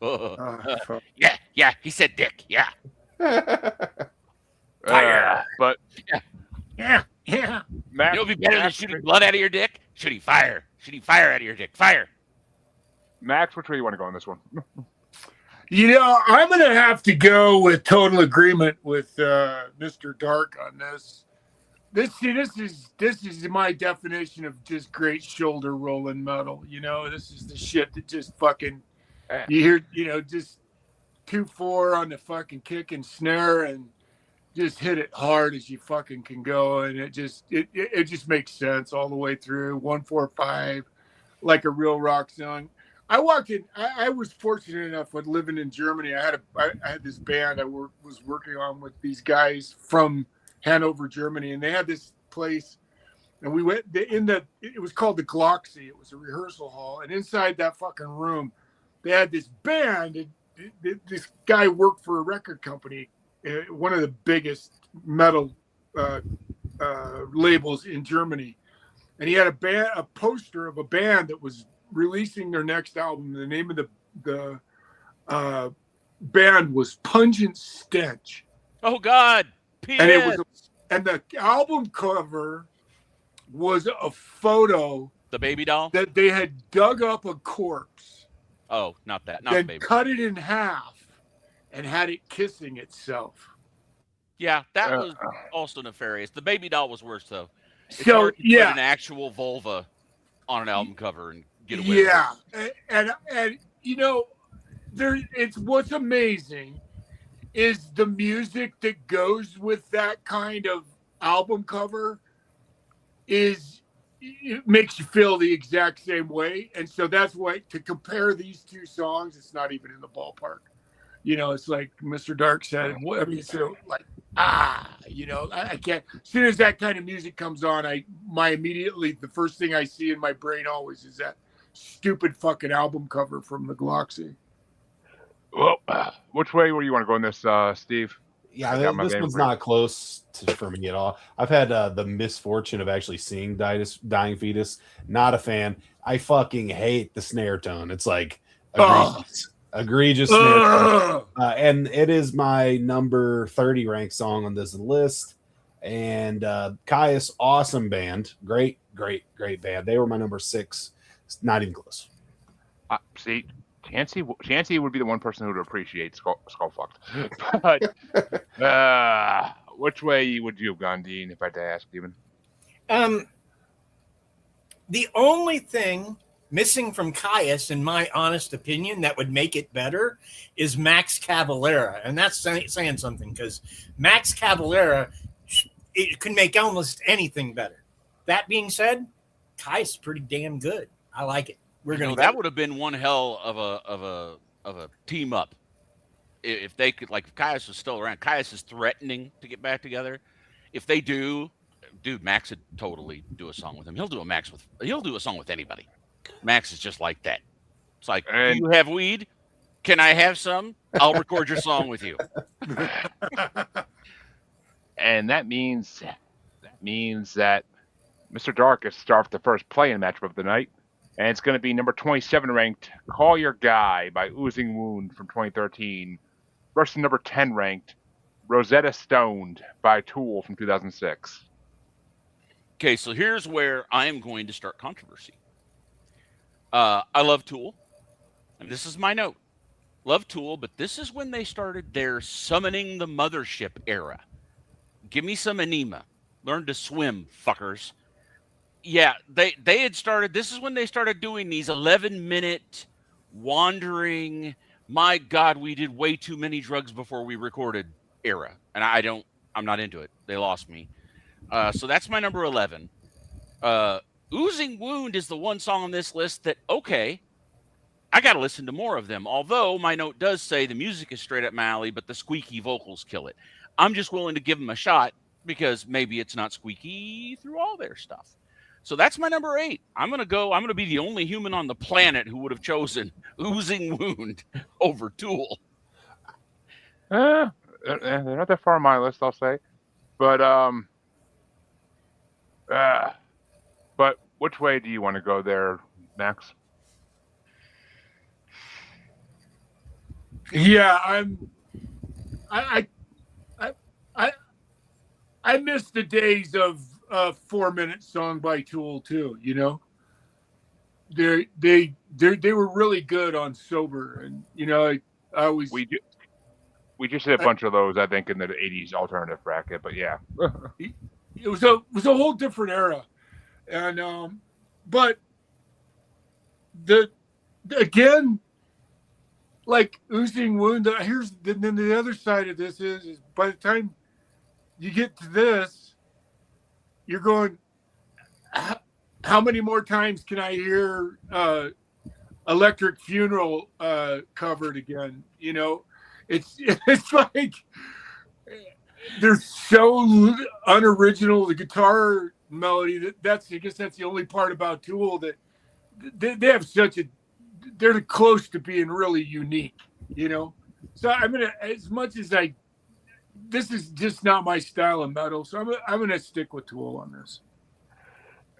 Yeah, he said dick. Yeah. But yeah. Max, it'll be better than shooting blood out of your dick. Shooting fire out of your dick. Fire. Max, which way you want to go on this one? I'm gonna have to go with total agreement with Mr. Dark on this. This is my definition of just great shoulder rolling metal. This is the shit that just fucking you hear. Just 2/4 on the fucking kick and snare, and just hit it hard as you fucking can go, and it just makes sense all the way through. 1-4-5, like a real rock song. I walked in. I was fortunate enough with living in Germany. I had this band was working on with these guys from Hanover, Germany, and they had this place. And we went it was called the Glocksy. It was a rehearsal hall, and inside that fucking room, they had this band. This guy worked for a record company, one of the biggest metal labels in Germany, and he had a poster of a band that was releasing their next album. The name of the band was Pungent Stench. Oh God. And it was the album cover was a photo, the baby doll, that they had dug up a corpse. Oh, not that. Not then the baby. Cut it in half and had it kissing itself. Yeah, that was also nefarious. The baby doll was worse though. It's So hard to put an actual vulva on an album cover and get away with it. And you know, it's what's amazing is the music that goes with that kind of album cover it makes you feel the exact same way. And so that's why, to compare these two songs, it's not even in the ballpark. You know, it's like Mr. Dark said, and what I mean, so like, you know, I can't. As soon as that kind of music comes on, the first thing I see in my brain always is that stupid fucking album cover from the Glocksy. Well, which way were you want to go in this, Steve? Yeah, this one's not close for me at all. I've had the misfortune of actually seeing Dying Fetus. Not a fan. I fucking hate the snare tone. It's like egregious snare tone. And it is my number 30 ranked song on this list. And Caius, awesome band. Great band. They were my number 6. It's not even close. See, Chancey would be the one person who would appreciate Skull Fucked. But which way would you have gone, Dean, if I had to ask, Steven? The only thing missing from Caius, in my honest opinion, that would make it better is Max Cavalera. And that's saying something, because Max Cavalera, it could make almost anything better. That being said, Caius is pretty damn good. I like it. That would have been one hell of a team up if they could. Like, if Caius was still around. Caius is threatening to get back together. If they do, dude, Max would totally do a song with him. He'll do a song with anybody. Max is just like that. It's like, do you have weed? Can I have some? I'll record your song with you. And that means that Mr. Dark has started the first play-in matchup of the night. And it's going to be number 27 ranked Call Your Guy by Oozing Wound from 2013 versus number 10 ranked Rosetta Stoned by Tool from 2006. Okay, so here's where I am going to start controversy. I love Tool, and this is my note. Love Tool, but this is when they started their Summoning the Mothership era. Give me some enema. Learn to swim, fuckers. Yeah, they had started. This is when they started doing these 11-minute wandering. My God, we did way too many drugs before we recorded era, and I'm not into it. They lost me. So that's my number 11. Oozing Wound is the one song on this list that, okay, I got to listen to more of them. Although my note does say the music is straight up my alley, but the squeaky vocals kill it. I'm just willing to give them a shot because maybe it's not squeaky through all their stuff. So that's my number 8. I'm going to be the only human on the planet who would have chosen Oozing Wound over Tool. They're not that far on my list, I'll say. But which way do you want to go there, Max? Yeah, I miss the days of 4-minute song by Tool too. You know, they were really good on Sober, and you know, I always we just did a bunch of those, I think, in the '80s alternative bracket. But yeah, it was a whole different era, and but again, like Oozing Wound. Then the other side of this is by the time you get to this, you're going, how many more times can I hear Electric Funeral covered again. You know, it's like they're so unoriginal. The guitar melody that's I guess that's the only part about Tool that they have such a they're close to being really unique. You know, so I'm gonna as much as this is just not my style of metal, so I'm gonna stick with Tool on this.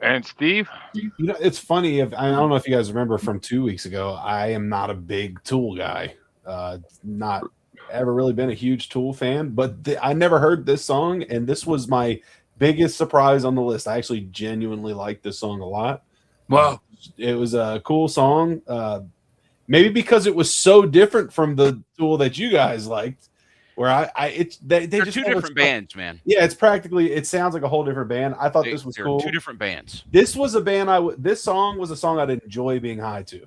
And Steve, You know, it's funny. I don't know if you guys remember from 2 weeks ago. I am not a big Tool guy. Not ever really been a huge Tool fan, but I never heard this song, and this was my biggest surprise on the list. I actually genuinely like this song a lot. Wow. It was a cool song. Maybe because it was so different from the Tool that you guys liked. Where they're just two different bands, man. Yeah, it sounds like a whole different band. I thought this was cool. Two different bands. This was a band this song was a song I'd enjoy being high to.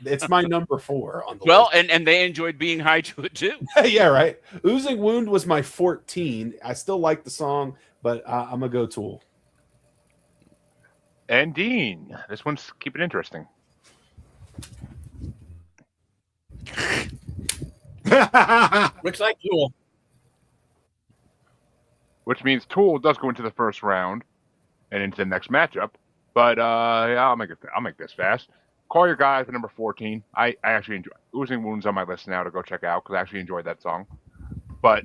It's my number 4 on the list. And they enjoyed being high to it too. Yeah, right. Oozing Wound was my 14. I still like the song, but I'm gonna go Tool. and Dean. This one's keep it interesting. Looks like Tool. Which means Tool does go into the first round and into the next matchup. But yeah, I'll make this fast. Call Your Guy for number 14. I actually enjoy Oozing Wounds on my list now to go check out because I actually enjoyed that song. But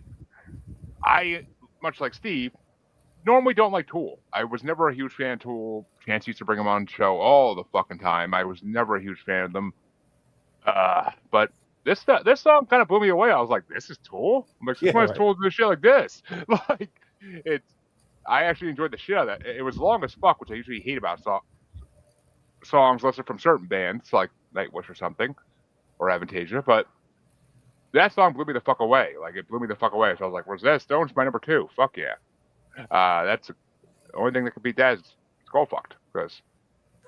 I, much like Steve, normally don't like Tool. I was never a huge fan of Tool. Chance used to bring them on the show all the fucking time. I was never a huge fan of them. But this song kind of blew me away. I was like, "This is Tool." I'm like, "Why is Tool doing shit like this?" Like, I actually enjoyed the shit out of that. It was long as fuck, which I usually hate about songs listed from certain bands, like Nightwish or something, or Avantasia. But that song blew me the fuck away. Like, it blew me the fuck away. So I was like, Rosetta Stone's my number 2. Fuck yeah. That's the only thing that could beat that is Skullfucked, because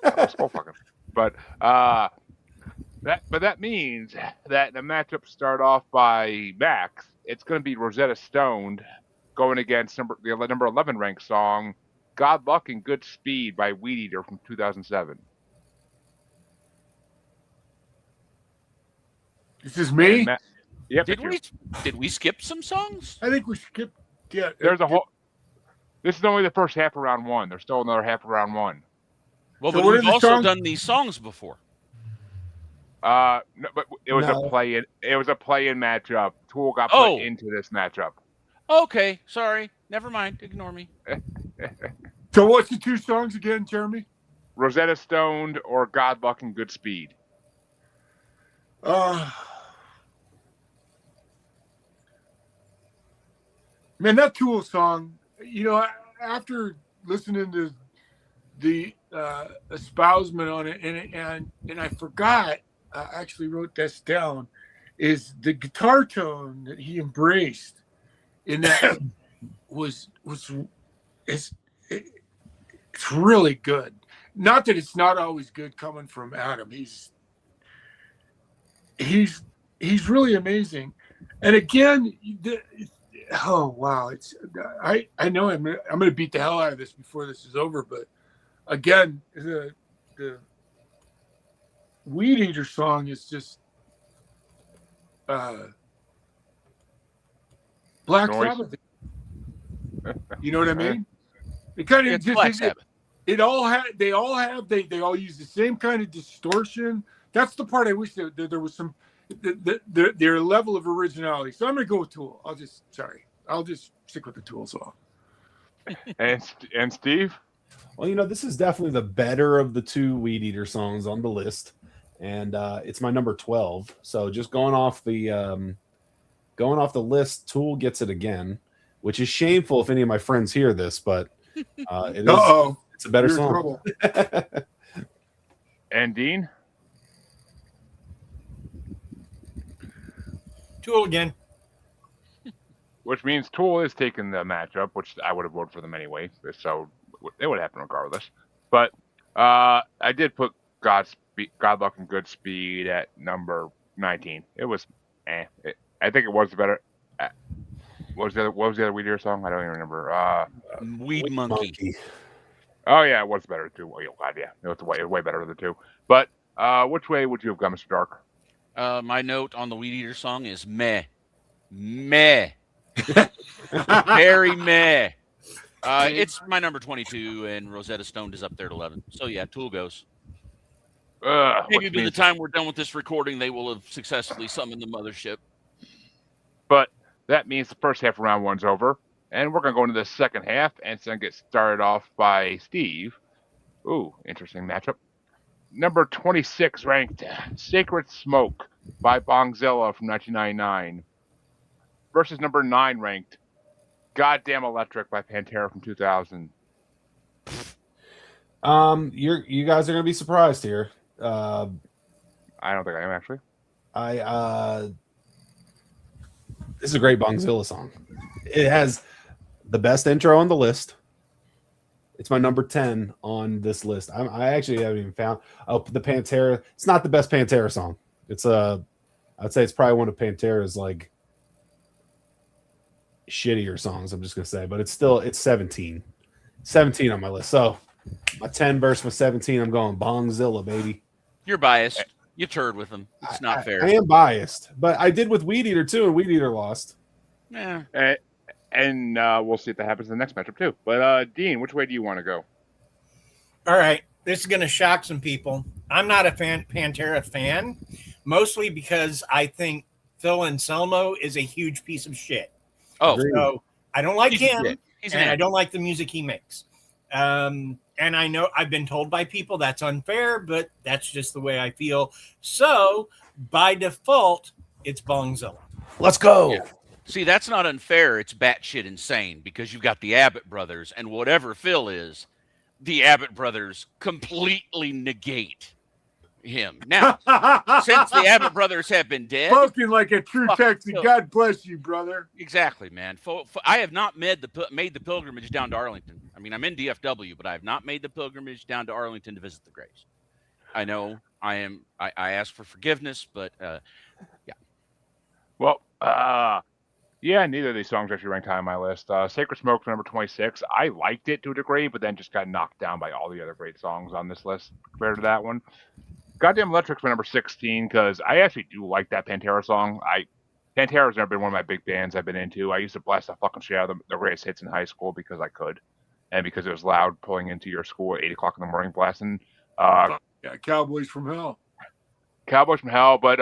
Skullfucking. But that means that the matchup start off by Max. It's going to be Rosetta Stone going against the number 11 ranked song, "God Luck and Good Speed" by Weed Eater from 2007. This is me. Yep. Did we skip some songs? I think we skipped. Yeah, There's a whole. This is only the first half of round 1. There's still another half of round 1. Well, So but what are we've the also songs? done these songs before. No, but it was No. a play-in. It was a play-in matchup. Tool got put into this matchup. Okay, sorry. Never mind. Ignore me. So what's the 2 songs again, Jeremy? Rosetta Stoned or God Luck and Good Speed. Man, that Tool song, you know, after listening to the espousement on it, and I forgot, I actually wrote this down, is the guitar tone that he embraced in that it's really good. Not that it's not always good coming from Adam. He's really amazing. And again, oh wow, I know I'm gonna beat the hell out of this before this is over, but again, the Weed Eater song is just Black Noise. Sabbath. You know what I mean? It kind of It's Black Sabbath. they all use the same kind of distortion. That's the part I wish that there was some their level of originality. So I'm gonna go with Tool. I'll just stick with the Tool song. And Steve? Well, you know, this is definitely the better of the 2 Weed Eater songs on the list, and it's my number 12. So just going off the list, Tool gets it again, which is shameful if any of my friends hear this, but it's a better You're in song. trouble. And Dean? Tool again. Which means Tool is taking the matchup, which I would have voted for them anyway, so it would happen regardless. But I did put God Luck and Good Speed at number 19. It was I think it was the better. What was the other Weed Eater song? I don't even remember. Weed Monkey. Oh yeah, it was better too. Oh God, yeah, it was way better of the 2. But Which way would you have gone, Mr. Dark? My note on the Weed Eater song is meh. Meh. Very meh. It's my number 22, and Rosetta Stone is up there at 11. So, yeah, Tool goes. Maybe Which by the means- time we're done with this recording, they will have successfully summoned the mothership. But that means the first half of round one's over, and we're going to go into the second half, and it's going to get started off by Steve. Ooh, interesting matchup. Number 26 ranked Sacred Smoke by Bongzilla from 1999 versus number 9 ranked Goddamn Electric by Pantera from 2000. You guys are gonna be surprised here. I don't think I am actually. This is a great Bongzilla song. It has the best intro on the list. It's my number 10 on this list. I actually haven't even found the Pantera. It's not the best Pantera song. It's I'd say it's probably one of Pantera's like shittier songs. I'm just gonna say, but it's 17 on my list. So my 10 versus my 17. I'm going Bongzilla, baby. You're biased. You turd with them. It's not fair. I am biased, but I did with Weed Eater too, and Weed Eater lost. Yeah. And we'll see if that happens in the next matchup too. But Dean, which way do you want to go? All right. This is going to shock some people. I'm not a Pantera fan, mostly because I think Phil Anselmo is a huge piece of shit. Oh, So I don't like He's him, shit. He's an and I animal. don't like the music he makes. And I know I've been told by people that's unfair, but that's just the way I feel. So by default, it's Bongzilla. Let's go. Yeah. See, that's not unfair. It's batshit insane because you've got the Abbott brothers, and whatever Phil is, the Abbott brothers completely negate him. Now, since the Abbott brothers have been dead, Spoken like a true Fuck Texan. Phil. God bless you, brother. exactly, man. I have not made the pilgrimage down to Arlington. I mean, I'm in DFW, but I have not made the pilgrimage down to Arlington to visit the graves. I know I ask for forgiveness, but yeah. Well, yeah, neither of these songs actually ranked high on my list. Sacred Smoke, number 26. I liked it to a degree, but then just got knocked down by all the other great songs on this list compared to that one. Goddamn Electric's my number 16 because I actually do like that Pantera song. Pantera's never been one of my big bands I've been into. I used to blast the fucking shit out of the greatest hits in high school because I could, and because it was loud pulling into your school at 8 o'clock in the morning blasting. Yeah, Cowboys from Hell. Cowboys from Hell, but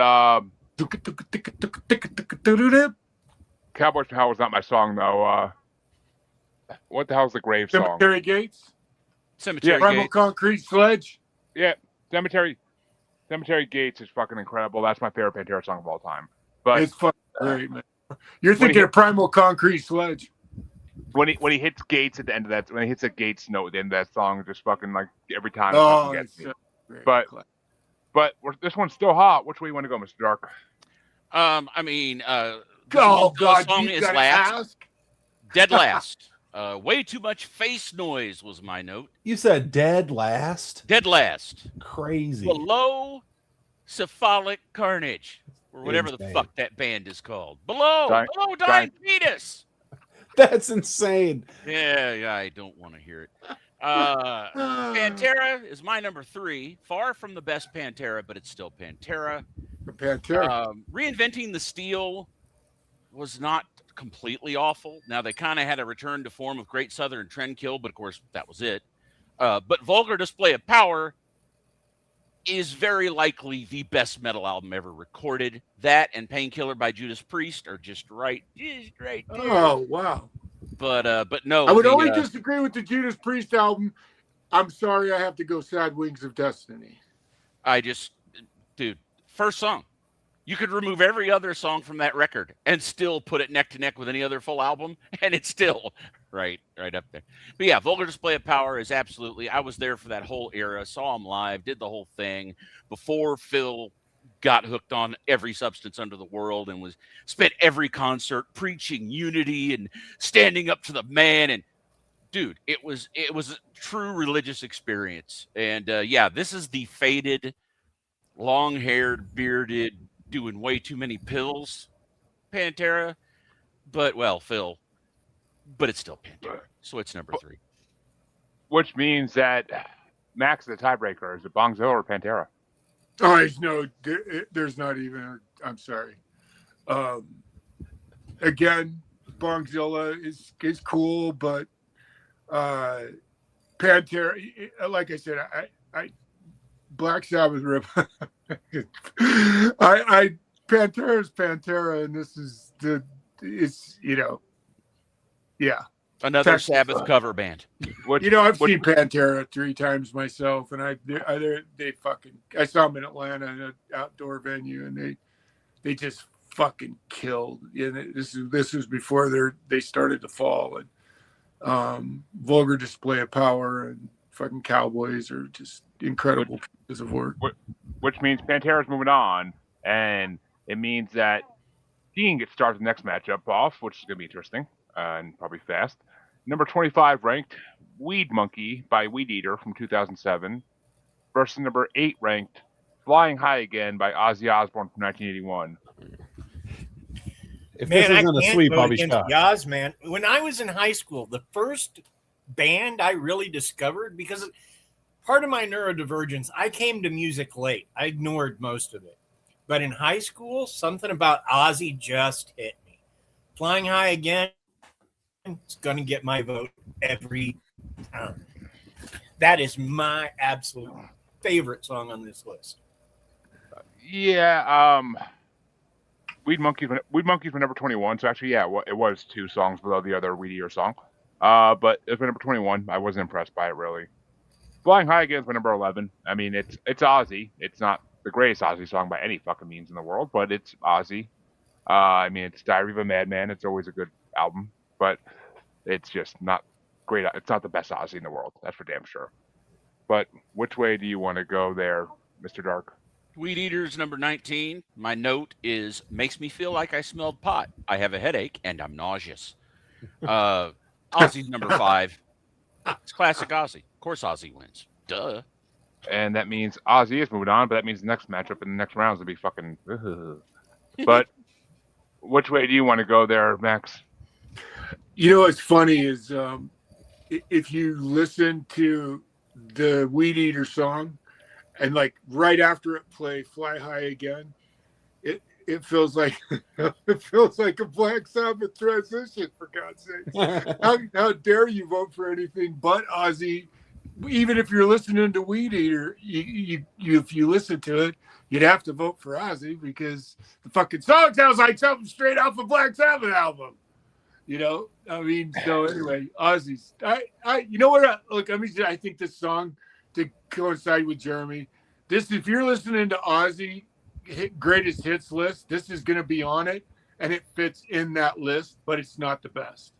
Cowboys from Hell was not my song though. What the hell's the grave song? Cemetery Gates. Cemetery Primal Gates. Concrete Sledge. Yeah, Cemetery Gates is fucking incredible. That's my favorite Pantera song of all time. But It's fucking great, man. You're thinking of Primal Concrete Sledge. when he hits Gates at the end of that, when he hits a Gates note at the end of that song, just fucking like every time. it Oh, fucking it's gets me. so great. But this one's still hot. Which way you want to go, Mr. Dark? I mean, Oh, the God, song you is gotta last. ask. Dead last. Way too much face noise was my note. You said dead last. Dead last. Crazy. Below cephalic carnage, or whatever the Insane. fuck that band is called. Below dying dying- fetus. That's insane. Yeah, I don't want to hear it. Pantera is my number 3. Far from the best Pantera, but it's still Pantera. Pantera. Reinventing the Steel was not completely awful. Now they kind of had a return to form of Great Southern Trendkill, but of course that was it. But Vulgar Display of Power is very likely the best metal album ever recorded. That and Painkiller by Judas Priest are just right there. Oh, wow. But no, I would the, only disagree with the Judas Priest album. I'm sorry, I have to go Sad Wings of Destiny. Dude, first song. You could remove every other song from that record and still put it neck to neck with any other full album, and it's still right up there. But yeah, Vulgar Display of Power is absolutely. I was there for that whole era, saw him live, did the whole thing before Phil got hooked on every substance under the world and spent every concert preaching unity and standing up to the man. And dude, it was a true religious experience. And yeah, this is the faded, long-haired, bearded, doing way too many pills Pantera. But Phil, but it's still Pantera, so it's number 3. Which means that Max is the tiebreaker. Is it Bongzilla or Pantera? Oh, there's not even. I'm sorry. Again, Bongzilla is cool, but Pantera, like I said, I Black Sabbath rip. I Pantera is Pantera, and this is it's yeah. Another Sabbath cover band. I've seen Pantera 3 times myself, and they fucking. I saw them in Atlanta in an outdoor venue, and they just fucking killed. And this was before they started to fall, and Vulgar Display of Power and fucking Cowboys are just incredible pieces of work. Which means Pantera's moving on, and it means that Dean gets started the next matchup off, which is going to be interesting and probably fast. Number 25 ranked Weed Monkey by Weed Eater from 2007 versus number 8 ranked Flying High Again by Ozzy Osbourne from 1981. If Man, this I isn't a can't sweep, go I'll be against shocked. Yaz, man. When I was in high school, the first band I really discovered, because part of my neurodivergence, I came to music late. I ignored most of it. But in high school, something about Ozzy just hit me. Flying High Again, it's going to get my vote every time. That is my absolute favorite song on this list. Yeah, Weed Monkeys were number 21, so actually, yeah, it was 2 songs below the other Weed Eater song. But it was number 21. I wasn't impressed by it, really. Flying High Again is my number 11. I mean, it's Ozzy. It's not the greatest Ozzy song by any fucking means in the world, but it's Ozzy. I mean, it's Diary of a Madman. It's always a good album, but it's just not great. It's not the best Ozzy in the world. That's for damn sure. But which way do you want to go there, Mr. Dark? Weed Eater's number 19. My note is, makes me feel like I smelled pot. I have a headache and I'm nauseous. Ozzy's number 5. It's classic Ozzy. Of course Ozzy wins. Duh. And that means Ozzy is moving on, but that means the next matchup in the next round is going to be fucking... But which way do you want to go there, Max? What's funny is if you listen to the Weed Eater song and like right after it play Fly High Again, it feels like a Black Sabbath transition, for God's sake. How dare you vote for anything but Ozzy? Even if you're listening to Weed Eater, if you listen to it, you'd have to vote for Ozzy because the fucking song sounds like something straight off a Black Sabbath album. I mean, so anyway, Ozzy's. You know what? Look, I think this song, to coincide with Jeremy, if you're listening to Ozzy greatest hits list, this is going to be on it, and it fits in that list, but it's not the best.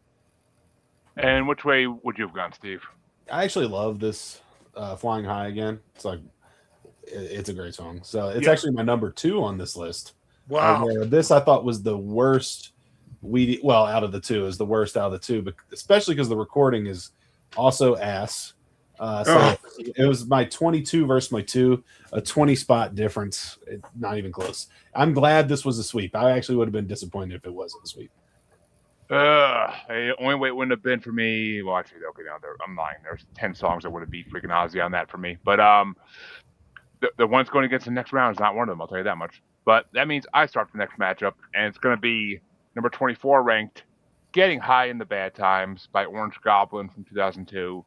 And which way would you have gone, Steve? I actually love this Flying High Again. It's like it's a great song. So it's actually my number 2 on this list. Wow. This I thought was the worst out of the 2 is the worst out of the 2, but especially because the recording is also ass. It was my 22 versus my 2, a 20 spot difference. Not even close. I'm glad this was a sweep. I actually would have been disappointed if it wasn't a sweep. The only way it wouldn't have been for me. Well, actually, okay, now I'm lying. There's 10 songs that would have beat freaking Ozzy on that for me. But the one's going against the next round is not one of them. I'll tell you that much. But that means I start the next matchup, and it's going to be number 24 ranked, Getting High in the Bad Times by Orange Goblin from 2002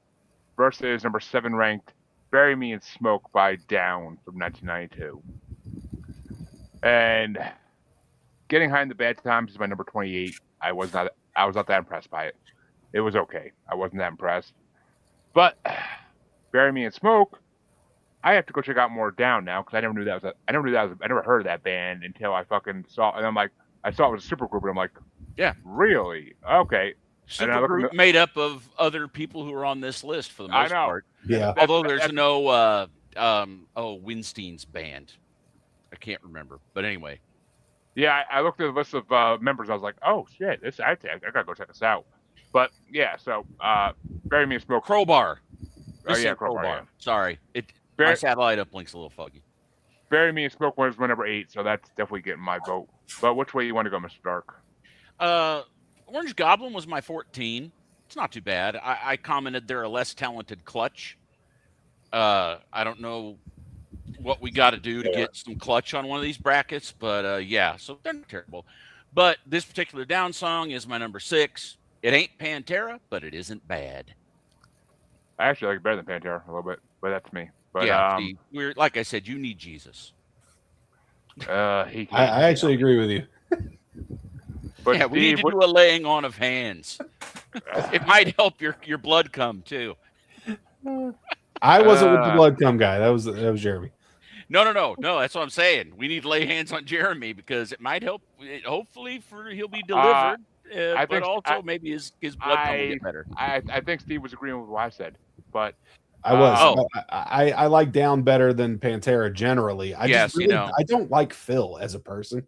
versus number 7 ranked, Bury Me in Smoke by Down from 1992. And Getting High in the Bad Times is my number 28. I was not that impressed by it. It was okay. I wasn't that impressed. But Bury Me in Smoke, I have to go check out more Down now because I never heard of that band until I fucking saw, and I'm like, I saw it was a supergroup, and I'm like, yeah, really? Okay. Supergroup made up of other people who are on this list for the most part. Yeah. Although there's no Winstein's band. I can't remember. But anyway. Yeah, I looked at the list of members. I was like, oh shit, I gotta go check this out. But yeah, so Bury Me in Smoke. Crowbar. Crowbar. Yeah. Sorry, my satellite uplink's a little foggy. Bury Me in Smoke was my number 8, so that's definitely getting my vote. But which way you want to go, Mr. Dark? Orange Goblin was my 14. It's not too bad. I commented they're a less talented Clutch. I don't know what we got to do to get some clutch on one of these brackets. But yeah, so they're not terrible. But this particular Down song is my number 6. It ain't Pantera, but it isn't bad. I actually like it better than Pantera a little bit, but that's me. But Yeah, see, we're like I said, you need Jesus. he can't. I actually agree with you. But Yeah, we need Steve, to do a laying on of hands. It might help your blood come too. I wasn't with the blood cum guy. That was Jeremy. No. That's what I'm saying. We need to lay hands on Jeremy because it might help. Hopefully, he'll be delivered, but also maybe his blood come will get better. I think Steve was agreeing with what I said, but I was. Oh. I like Down better than Pantera generally. I Yes, just really, I don't like Phil as a person.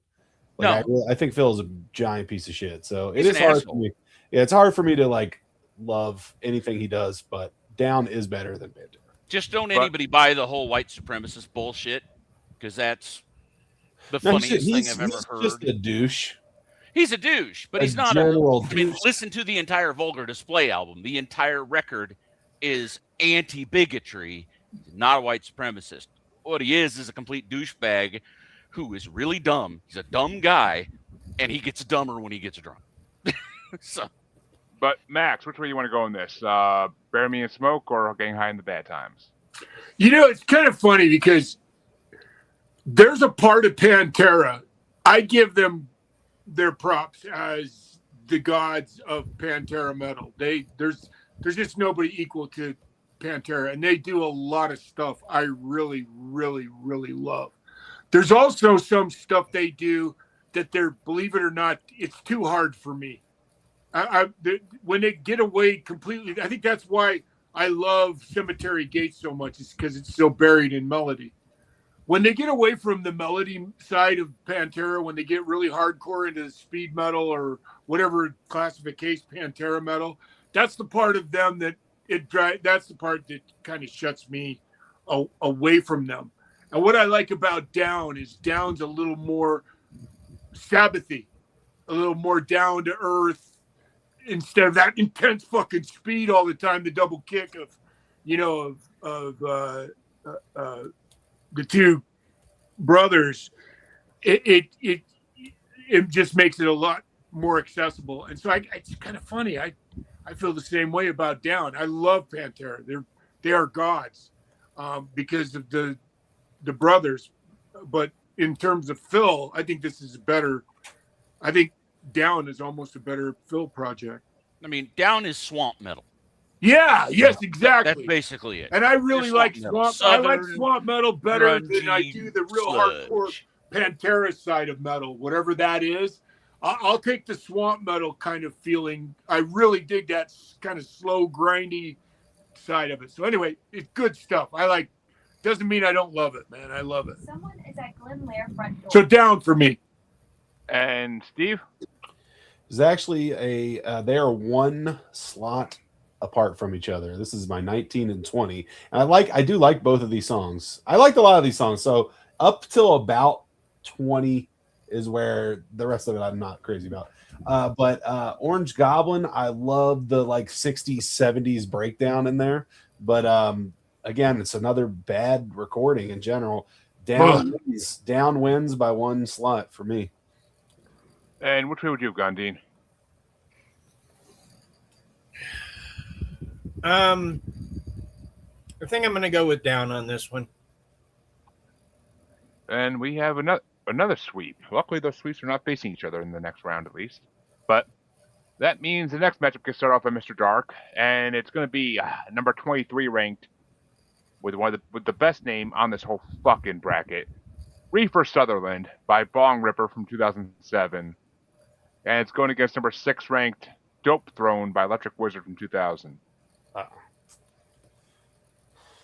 Like, I think Phil is a giant piece of shit. So He's it is an hard asshole. for me. Yeah, it's hard for me to like love anything he does, but Down is better than Pantera. Just don't anybody buy the whole white supremacist bullshit because that's the No, funniest thing I've ever heard. Just a douche. He's a douche, but he's not general I mean, douche. listen to the entire Vulgar Display album. The entire record is anti-bigotry, not a white supremacist. What he is a complete douchebag who is really dumb. He's a dumb guy, and he gets dumber when he gets drunk. So, But Max, which way you want to go in this? Bury Me in Smoke or Getting High in the Bad Times? You know, it's kind of funny because there's a part of Pantera. I give them their props as the gods of Pantera metal. There's just nobody equal to Pantera, and they do a lot of stuff I really, really, really love. There's also some stuff they do that they're, believe it or not, it's too hard for me. When they get away completely, I think that's why I love Cemetery Gates so much, is because it's so buried in melody. When they get away from the melody side of Pantera, when they get really hardcore into speed metal or whatever classification Pantera metal, that's the part of them that's the part that kind of shuts me away from them. And what I like about Down is Down's a little more Sabbathy, a little more down to earth, instead of that intense fucking speed all the time, the double kick of the two brothers, it just makes it a lot more accessible. And so it's kind of funny. I feel the same way about Down. I love Pantera. They are gods because of the brothers. But in terms of Phil, I think this is better. I think Down is almost a better Phil project. I mean, Down is swamp metal. Yeah, yes, exactly. That's basically it. And I really like swamp. I like swamp metal better than I grungy do the real sludge. hardcore Pantera side of metal, whatever that is. I'll take the swamp metal kind of feeling. I really dig that kind of slow, grindy side of it. So anyway, it's good stuff. I like. Doesn't mean I don't love it, man. I love it. Someone is at Glen Lair front door. So Down for me. And Steve? Is actually they are one slot apart from each other. This is my 19 and 20. And I do like both of these songs. I liked a lot of these songs. So up till about 20 is where the rest of it I'm not crazy about. But Orange Goblin, I love the like 60s, 70s breakdown in there. But again, it's another bad recording in general. Down wins by one slot for me. And which way would you have gone, Dean? I think I'm going to go with Down on this one. And we have another sweep. Luckily, those sweeps are not facing each other in the next round, at least. But that means the next matchup can start off by Mr. Dark, and it's going to be number 23 ranked with with the best name on this whole fucking bracket, Reefer Sutherland by Bong Ripper from 2007. And it's going against number 6 ranked Dope Throne by Electric Wizard from 2000.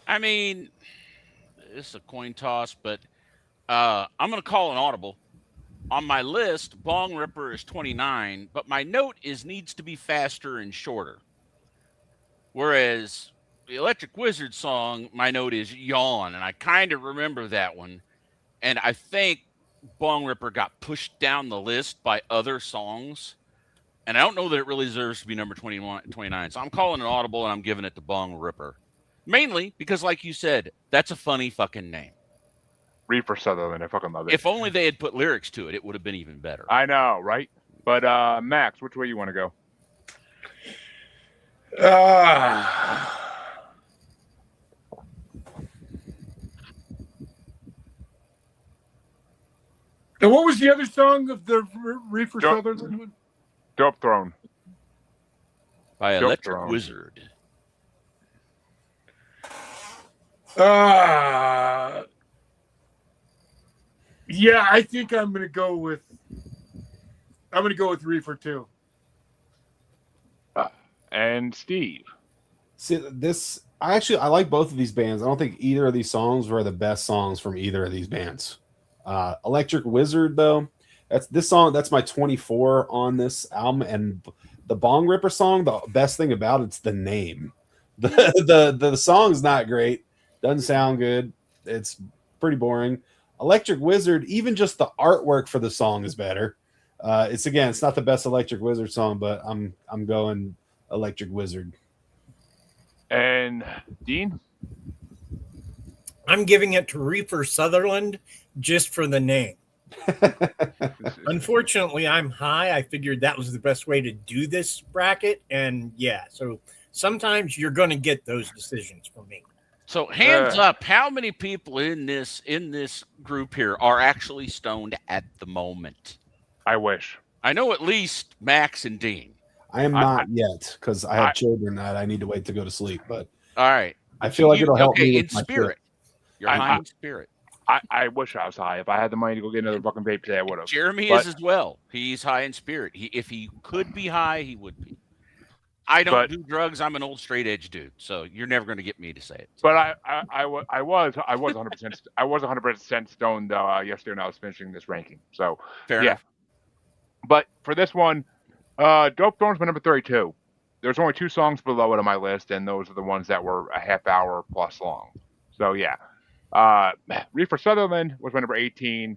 I mean, it's a coin toss, but I'm going to call an audible. On my list, Bong Ripper is 29, but my note needs to be faster and shorter. Whereas the Electric Wizard song, my note is yawn, and I kind of remember that one. And I think Bong Ripper got pushed down the list by other songs. And I don't know that it really deserves to be number 29. So I'm calling an audible, and I'm giving it to Bong Ripper. Mainly because, like you said, that's a funny fucking name. Reefer Sutherland. I fucking love it. If only they had put lyrics to it, it would have been even better. I know, right? But Max, which way you want to go? And what was the other song of the Reefer Dope. Sutherland one? Dope Throne. By Dope Electric Throne. Wizard. Yeah, I think I'm gonna go with Reefer too. And Steve. See, I like both of these bands. I don't think either of these songs were the best songs from either of these bands. Electric Wizard, though, that's my 24 on this album. And the Bong Ripper song, the best thing about it's the name. The song's not great, doesn't sound good. It's pretty boring. Electric Wizard, even just the artwork for the song is better. It's not the best Electric Wizard song, but I'm going Electric Wizard. And Dean? I'm giving it to Reefer Sutherland just for the name. Unfortunately, I'm high. I figured that was the best way to do this bracket. And yeah, so sometimes you're going to get those decisions from me. So hands up, how many people in this group here are actually stoned at the moment? I wish. I know at least Max and Dean. I am not yet because I have children that I need to wait to go to sleep. But all right, I feel like it'll help me in with my spirit. trip. You're high in spirit. I wish I was high. If I had the money to go get another fucking vape today, I would have. Jeremy is as well. He's high in spirit. If he could be high, he would be. I don't do drugs. I'm an old straight edge dude, so you're never going to get me to say it. But I was 100%. I was 100% stoned yesterday when I was finishing this ranking. So fair enough. But for this one, Dope Throne's my number 32. There's only 2 songs below it on my list, and those are the ones that were a half hour plus long. So yeah, Reefer Sutherland was my number 18,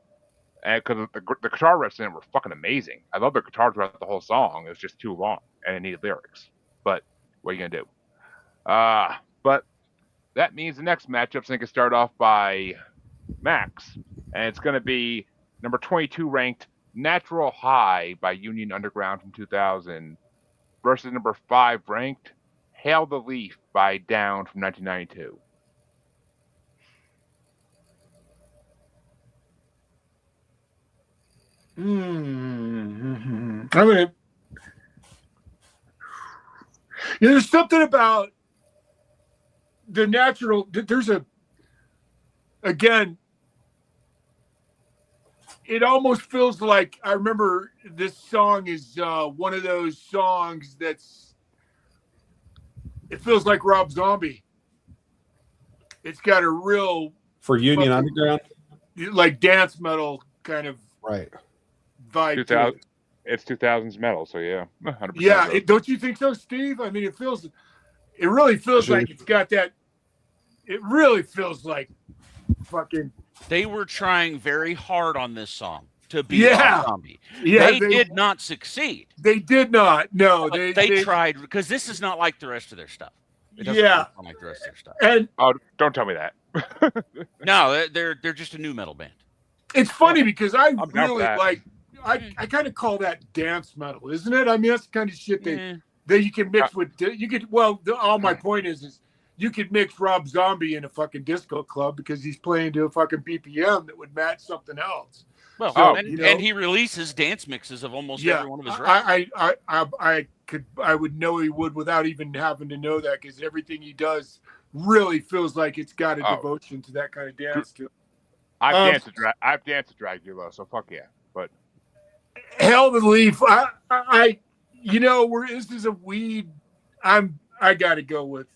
and because the guitar riffs in it were fucking amazing. I love the guitar throughout the whole song. It was just too long and it needed lyrics. But what are you gonna do? But that means the next matchup's going to start off by Max, and it's going to be number 22 ranked Natural High by Union Underground from 2000 versus number 5 ranked Hail the Leaf by Down from 1992. I'm gonna. There's something about the natural. There's again. It almost feels like I remember this song is one of those songs that's. It feels like Rob Zombie. It's got a real for Union Underground, like dance metal kind of right vibe. 2000, it's 2000s metal, so yeah, 100%. Yeah, don't you think so, Steve? I mean, it really feels like it's got that. It really feels like fucking. They were trying very hard on this song to be Rob Zombie. Yeah, they did not succeed. They did not. No, they tried because this is not like the rest of their stuff. It doesn't sound like the rest of their stuff. And don't tell me that. No, they're just a new metal band. It's funny because I really like. I kind of call that dance metal, isn't it? I mean, that's the kind of shit that you can mix with. You could. Well, all my point is you could mix Rob Zombie in a fucking disco club because he's playing to a fucking BPM that would match something else. Well, so, and he releases dance mixes of almost every one of his records. I would know he would without even having to know that because everything he does really feels like it's got a devotion to that kind of dance too. I've danced to Dracula, so fuck yeah. But Hell the Leaf, where this is a weed. I gotta go with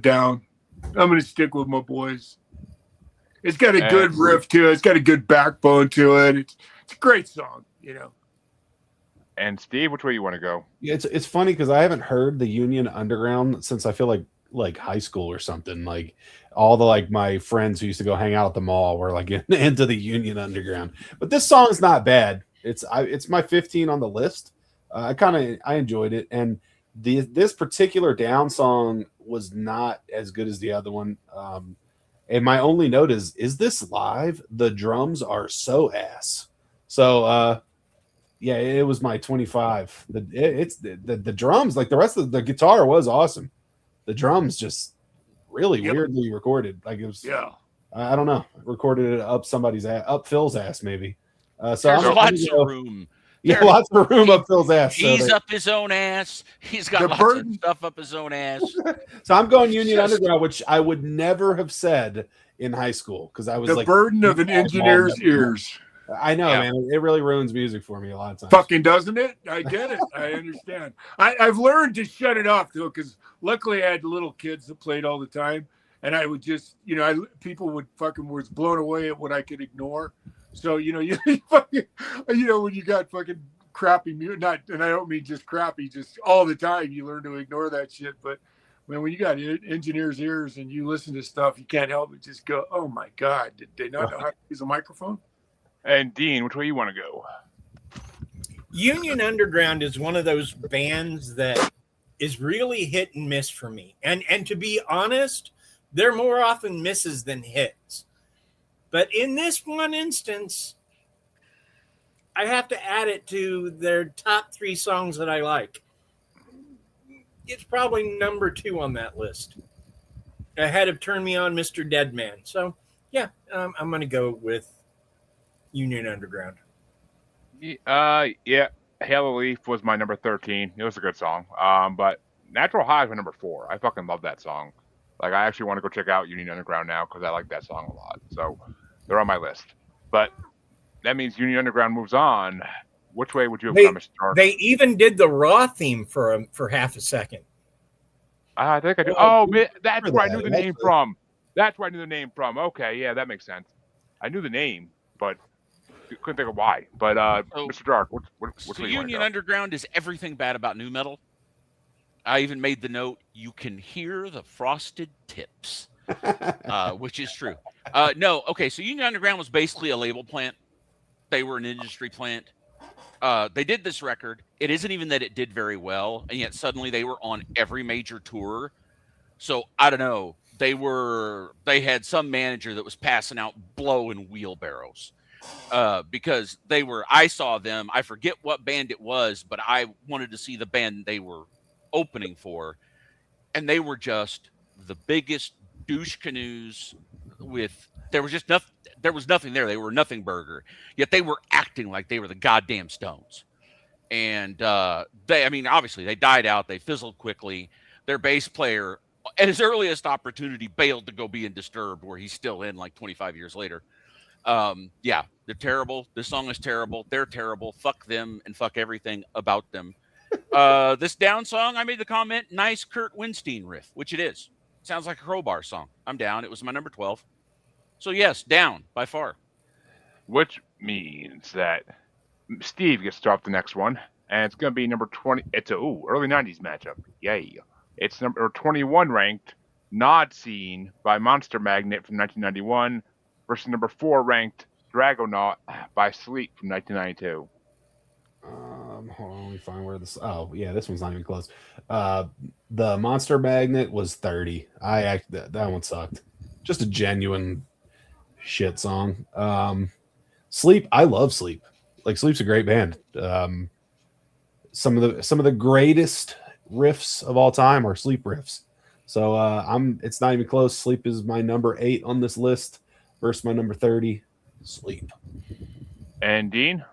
Down. I'm gonna stick with my boys. It's got a good riff to it. It's got a good backbone to it. It's a great song, And Steve, which way you want to go? Yeah, it's funny because I haven't heard the Union Underground since I feel like high school or something. Like all the my friends who used to go hang out at the mall were like into the Union Underground. But this song's not bad. It's my 15 on the list. I enjoyed it, and this particular Down song was not as good as the other one. And my only note is this live? The drums are so ass. So yeah, it was my 25. The drums, like the rest of the guitar was awesome. The drums just really Yep. weirdly recorded. Like it was, Yeah. I don't know, recorded it up somebody's ass, up Phil's ass maybe. So There's I'm lots gonna of go- room. Yeah, There- lots of room up Phil's ass. So, He's up his own ass. He's got The lots burden- of stuff up his own ass. so I'm going Union Just- Underground, which I would never have said in high school because I was The like, burden of an engineer's ears. I know, Yeah. man. It really ruins music for me a lot of times. Fucking doesn't it? I get it. I understand. I've learned to shut it off though, because luckily I had little kids that played all the time, and I would just, people would fucking was blown away at what I could ignore. So you fucking, when you got fucking crappy music, and I don't mean just crappy, just all the time, you learn to ignore that shit. But man, when you got engineers' ears and you listen to stuff, you can't help but just go, "Oh my god, did they not know how to use a microphone?" And Dean, which way you want to go? Union Underground is one of those bands that is really hit and miss for me. And to be honest, they're more often misses than hits. But in this one instance, I have to add it to their top 3 songs that I like. It's probably number 2 on that list, ahead of Turn Me On, Mr. Deadman. So, yeah, I'm going to go with Union Underground. Yeah. Hail a Leaf was my number 13. It was a good song. But Natural High is my number 4. I fucking love that song. Like, I actually want to go check out Union Underground now because I like that song a lot. So they're on my list. But that means Union Underground moves on. Which way would you have gone, Mr. Stark? They even did the Raw theme for half a second. I think I do. Well, That's for where I that, knew the name actually. from. That's where I knew the name from. Okay, yeah, that makes sense. I knew the name, but couldn't think of why. But So- Mr. Dark, which So way you wanna Union go? Underground is everything bad about new metal. I even made the note, you can hear the frosted tips, which is true. No, okay, so Union Underground was basically a label plant. They were an industry plant. They did this record. It isn't even that it did very well, and yet suddenly they were on every major tour. So I don't know. They had some manager that was passing out blow in wheelbarrows. Because I saw them. I forget what band it was, but I wanted to see the band they were opening for, and they were just the biggest douche canoes. There was nothing there. They were nothing burger, yet they were acting like they were the goddamn Stones. And obviously they died out. They fizzled quickly. Their bass player, at his earliest opportunity, bailed to go be in Disturbed, where he's still in like 25 years later. Yeah, they're terrible. This song is terrible. They're terrible. Fuck them and fuck everything about them. This Down song, I made the comment, nice Kurt Winstein riff, which it is. Sounds like a Crowbar song. I'm down. It was my number 12. So yes, Down by far. Which means that Steve gets to start the next one, and it's going to be number 20. It's a early 90s matchup. Yay. It's number 21 ranked, Nod Scene by Monster Magnet from 1991 versus number 4 ranked, Dragonaut by Sleep from 1992. Hold on, let me find where this. Oh, yeah, this one's not even close. The Monster Magnet was 30. That one sucked. Just a genuine shit song. Sleep, I love Sleep. Like Sleep's a great band. Some of the greatest riffs of all time are Sleep riffs. So it's not even close. Sleep is my number 8 on this list versus my number 30. Sleep. And Dean?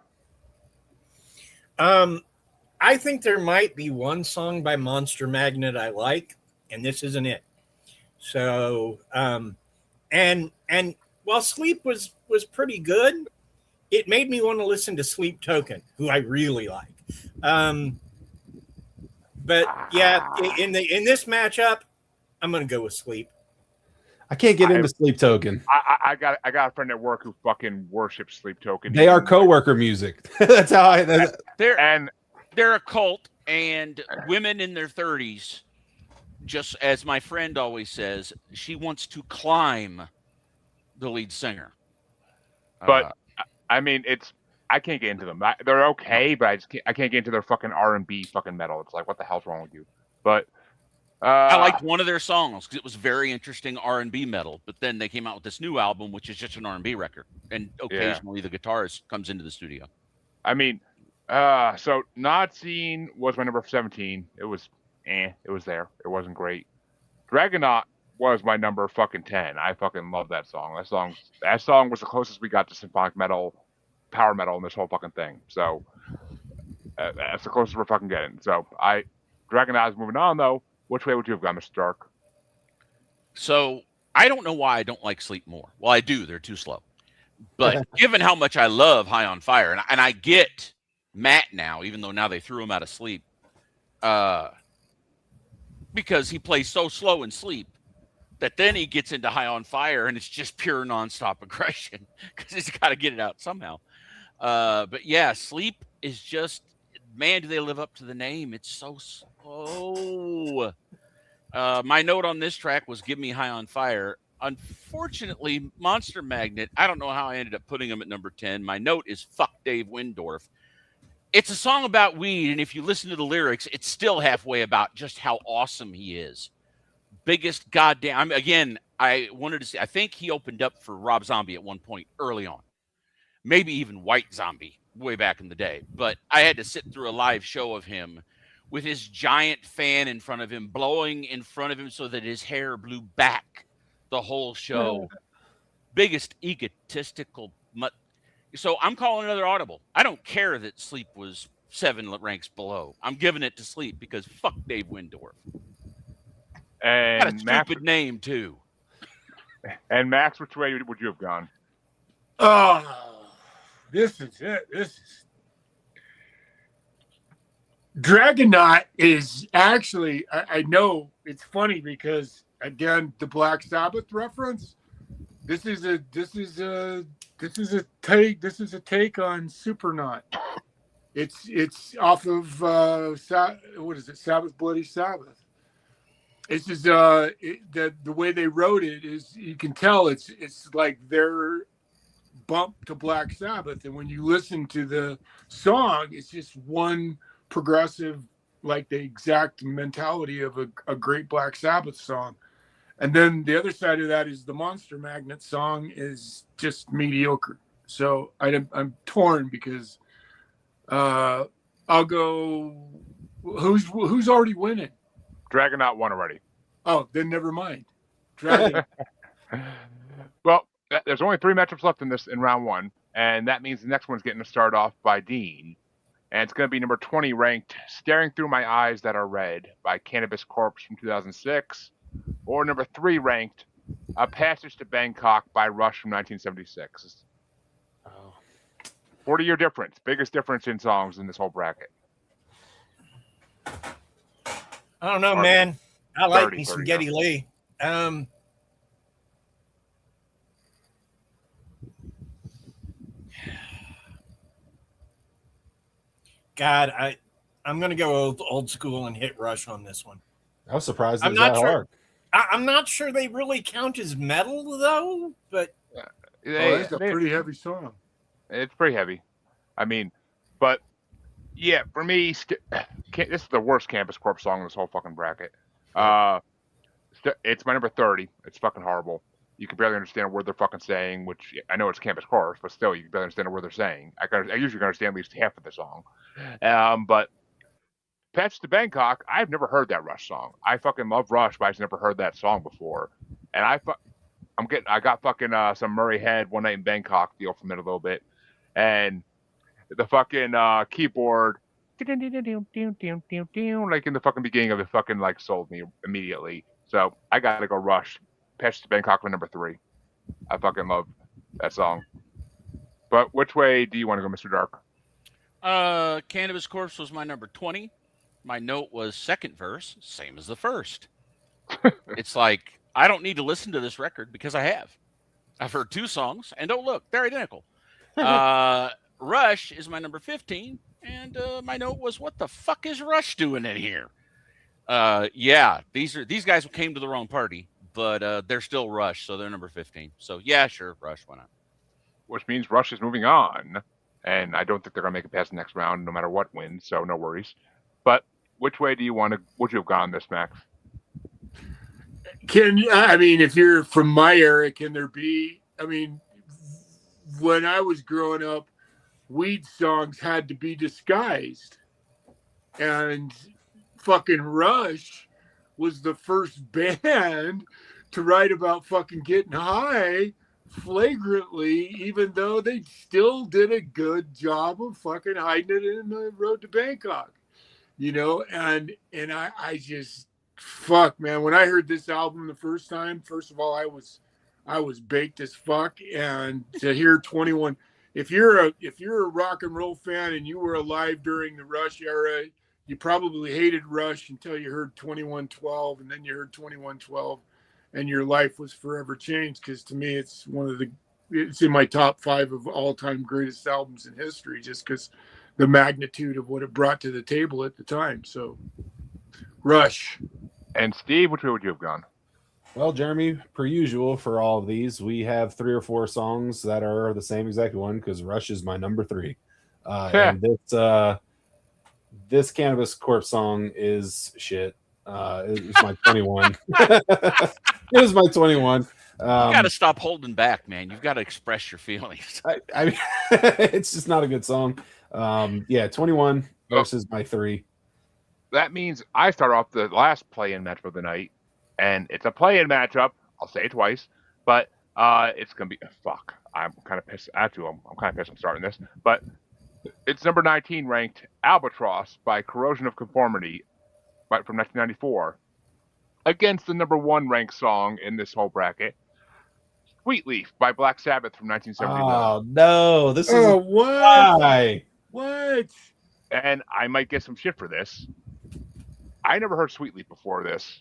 I think there might be one song by Monster Magnet I like, and this isn't it. So, and while Sleep was pretty good, it made me want to listen to Sleep Token, who I really like. But yeah, in this matchup, I'm going to go with Sleep. I can't get into Sleep Token. I got a friend at work who fucking worships Sleep Token. They are coworker music. That's how They're a cult, and women in their 30s, just as my friend always says, she wants to climb the lead singer. But I mean, I can't get into them. They're okay, but I can't get into their fucking R&B fucking metal. It's like, what the hell's wrong with you? But I liked one of their songs because it was very interesting R&B metal. But then they came out with this new album, which is just an R&B record, and occasionally the guitarist comes into the studio. I mean, so Not Seen was my number 17. It was It was there. It wasn't great. Dragonaut was my number fucking 10. I fucking love that song. That song was the closest we got to symphonic metal, power metal in this whole fucking thing. So that's the closest we're fucking getting. So Dragonaut is moving on though. Which way would you have gone, Mr. Dark? So I don't know why I don't like Sleep more. Well, I do. They're too slow. But given how much I love High on Fire, and I get Matt now, even though now they threw him out of Sleep, because he plays so slow in Sleep that then he gets into High on Fire and it's just pure nonstop aggression because he's got to get it out somehow. But yeah, Sleep is just, man, do they live up to the name? It's so slow. My note on this track was Give Me High on Fire. Unfortunately, Monster Magnet, I don't know how I ended up putting him at number 10. My note is fuck Dave Windorf. It's a song about weed, and if you listen to the lyrics, it's still halfway about just how awesome he is. Biggest goddamn, I wanted to see, I think he opened up for Rob Zombie at one point early on. Maybe even White Zombie way back in the day. But I had to sit through a live show of him with his giant fan in front of him, blowing in front of him so that his hair blew back the whole show. Biggest egotistical So I'm calling another audible. I don't care that Sleep was 7 ranks below. I'm giving it to Sleep because fuck Dave Windorf. And Got a stupid name too. And Max, which way would you have gone? Oh, this is it. Dragonaut is actually, I know it's funny because again, the Black Sabbath reference. This is a take on Supernaut. It's off of what is it? Sabbath, Bloody Sabbath. It's just the way they wrote it is you can tell it's like their bump to Black Sabbath, and when you listen to the song, it's just one progressive, like the exact mentality of a great Black Sabbath song. And then the other side of that is the Monster Magnet song is just mediocre. So I'm torn because I'll go. Who's already winning? Dragonaut won already. Oh, then never mind. Dragon. Well, there's only 3 matchups left in round 1, and that means the next one's getting to start off by Dean. And it's going to be number 20 ranked Staring Through My Eyes That Are Red by Cannabis Corpse from 2006. Or number 3 ranked A Passage to Bangkok by Rush from 1976. 40-year difference. Biggest difference in songs in this whole bracket. I don't know, man. I like me some Geddy Lee. God, I'm going to go old school and hit Rush on this one. I was surprised it was that hard. I'm not sure they really count as metal, though, but... It's a pretty heavy song. It's pretty heavy. I mean, but, yeah, for me, this is the worst Campus Corpse song in this whole fucking bracket. It's my number 30. It's fucking horrible. You can barely understand a word they're fucking saying, which I know it's Campus Corpse, but still, you can barely understand a word they're saying. I usually can understand at least half of the song. But Patch to Bangkok, I've never heard that Rush song. I fucking love Rush, but I've never heard that song before. And I got fucking some Murray Head One Night in Bangkok deal from it a little bit. And the fucking keyboard, like in the fucking beginning of it, fucking like sold me immediately. So I gotta go Rush. Patch to Bangkok for number 3. I fucking love that song. But which way do you want to go, Mr. Dark? Cannabis Corpse was my number 20. My note was second verse, same as the first. It's like, I don't need to listen to this record because I have. I've heard 2 songs, and oh, look, they're identical. Rush is my number 15, and my note was, what the fuck is Rush doing in here? Yeah, these guys came to the wrong party, but they're still Rush, so they're number 15. So, yeah, sure, Rush, why not? Which means Rush is moving on, and I don't think they're going to make it past the next round no matter what wins, so no worries. But which way would you have gone this, Max? I mean, if you're from my era, can there be? I mean, when I was growing up, weed songs had to be disguised, and fucking Rush was the first band to write about fucking getting high flagrantly, even though they still did a good job of fucking hiding it in the road to Bangkok, you know. And I just fuck, man, when I heard this album the first time, first of all, I was baked as fuck. And to hear 21, if you're a rock and roll fan and you were alive during the Rush era, you probably hated Rush until you heard 2112, and then you heard 2112 and your life was forever changed. Because to me, it's in my top 5 of all-time greatest albums in history, just because the magnitude of what it brought to the table at the time. So Rush. And Steve, which way would you have gone? Well, Jeremy, per usual for all of these, we have 3 or 4 songs that are the same exact one because Rush is my number 3. And this Cannabis Corpse song is shit. It was my 21. It was my 21. You got to stop holding back, man. You've got to express your feelings. I mean, it's just not a good song. 21 versus my 3. That means I start off the last play-in match of the night, and it's a play-in matchup. I'll say it twice, but it's gonna be fuck. I'm kind of pissed. Actually, I'm kind of pissed I'm starting this, but it's number 19 ranked Albatross by Corrosion of Conformity, from 1994, against the number 1 ranked song in this whole bracket, Sweet Leaf by Black Sabbath from 1971. Oh no, this is what? why. What? And I might get some shit for this. I never heard Sweet Leaf before this.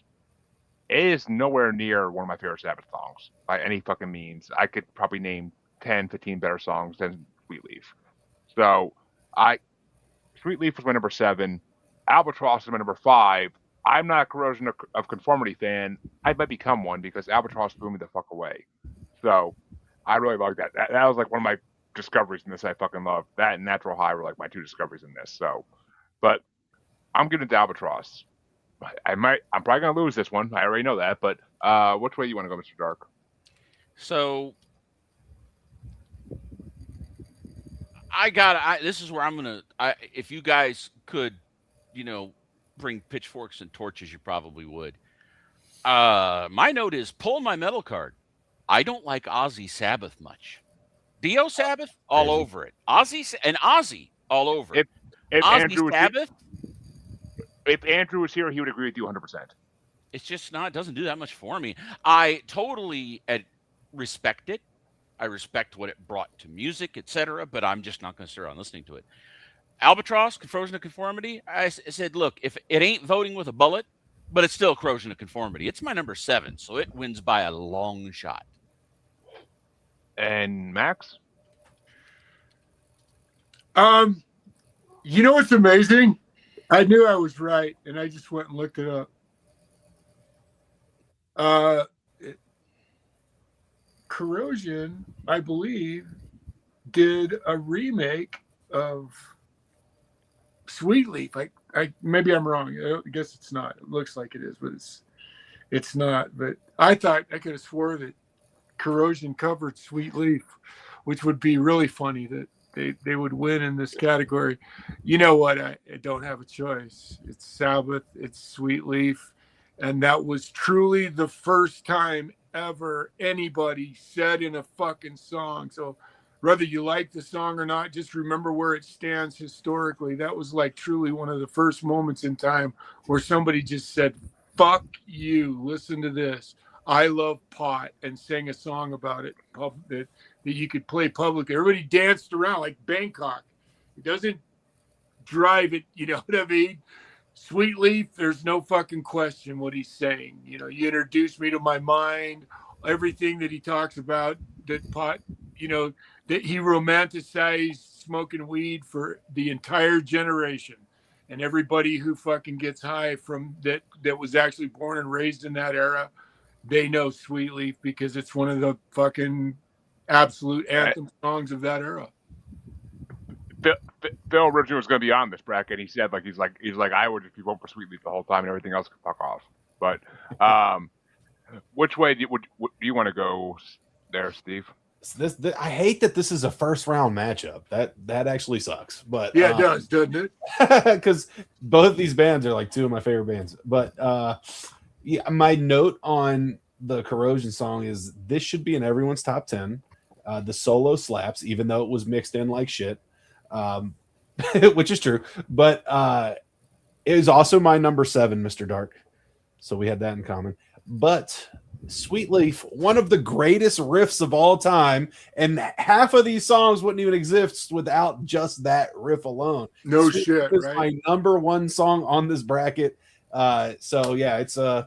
It is nowhere near one of my favorite Sabbath songs by any fucking means. I could probably name 10, 15 better songs than Sweet Leaf. So, Sweet Leaf was my number 7. Albatross is my number 5. I'm not a Corrosion of Conformity fan. I might become one because Albatross blew me the fuck away. So, I really like that. That was like one of my discoveries in this. I fucking love that, and Natural High were like my 2 discoveries in this. So, but I'm giving it to Albatross. I'm probably gonna lose this one. I already know that. But which way you want to go, Mr. Dark? So this is where I'm gonna. If you guys could, bring pitchforks and torches, you probably would. My note is pull my metal card. I don't like Ozzy Sabbath much. Dio Sabbath all over it. Ozzy all over it. If Ozzy Andrew Sabbath. If Andrew was here, he would agree with you 100%. It's just not. It doesn't do that much for me. I totally respect it. I respect what it brought to music, etc. But I'm just not going to start on listening to it. Albatross, Corrosion of Conformity. I said, look, if it ain't voting with a bullet, but it's still Corrosion of Conformity. It's my number 7, so it wins by a long shot. And Max? You know what's amazing? I knew I was right, and I just went and looked it up. Corrosion, I believe, did a remake of Sweet Leaf. Maybe I'm wrong. I guess it's not. It looks like it is, but it's not. But I thought I could have swore that Corrosion covered Sweet Leaf, which would be really funny that they would win in this category. You know what? I don't have a choice. It's Sabbath. It's Sweet Leaf. And that was truly the first time ever anybody said in a fucking song. So whether you like the song or not, just remember where it stands historically. That was like truly one of the first moments in time where somebody just said, fuck you, listen to this. I love pot, and sang a song about it that you could play publicly. Everybody danced around like Bangkok. It doesn't drive it, you know what I mean? Sweet Leaf, there's no fucking question what he's saying. You introduced me to my mind, everything that he talks about, that pot, that he romanticized smoking weed for the entire generation. And everybody who fucking gets high from that was actually born and raised in that era, they know Sweet Leaf because it's one of the fucking absolute anthem songs of that era. Phil originally was going to be on this bracket. He said, he's like, I would just be voting for Sweet Leaf the whole time and everything else could fuck off. But Which way do you want to go there, Steve? I hate that this is a first round matchup. That actually sucks. But Yeah, it does, doesn't it? because both these bands are like two of my favorite bands. But yeah, my note on the Corrosion song is this should be in everyone's top 10. The solo slaps, even though it was mixed in like shit, which is true. But it is also my number 7, Mr. Dark. So we had that in common. But Sweet Leaf, one of the greatest riffs of all time, and half of these songs wouldn't even exist without just that riff alone. No Sweet shit, Leaf is right? my number 1 song on this bracket. So yeah, it's I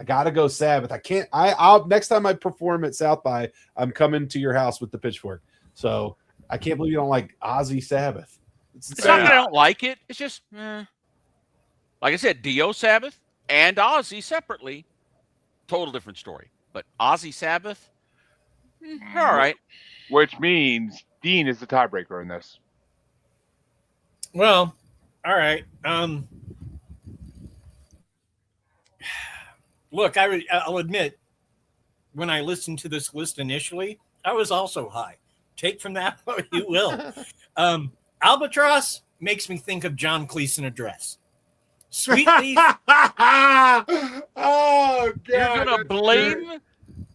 gotta go Sabbath. I'll next time I perform at South by, I'm coming to your house with the pitchfork. So I can't believe you don't like Ozzy Sabbath. It's not that I don't like it. It's just, like I said, Dio Sabbath and Ozzy separately, total different story. But Ozzy Sabbath, all right. Which means Dean is the tiebreaker in this. Well, all right. Look, I'll admit, when I listened to this list initially, I was also high. Take from that what you will. Albatross makes me think of John Cleese in a dress. Sweet Leaf. Oh God! You're gonna blame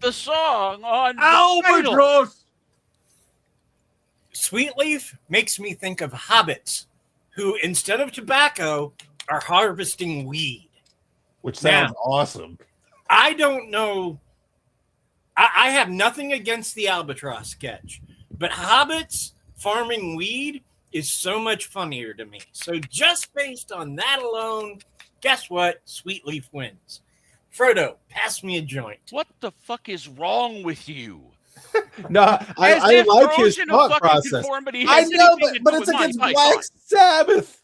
the song on Albatross. Sweet Leaf makes me think of hobbits who, instead of tobacco, are harvesting weed. Which sounds awesome. I don't know. I have nothing against the Albatross sketch, but hobbits farming weed is so much funnier to me. So just based on that alone, guess what? Sweet Leaf wins. Frodo, pass me a joint. What the fuck is wrong with you? No, I like his thought process. I know, but it's against Black Sabbath.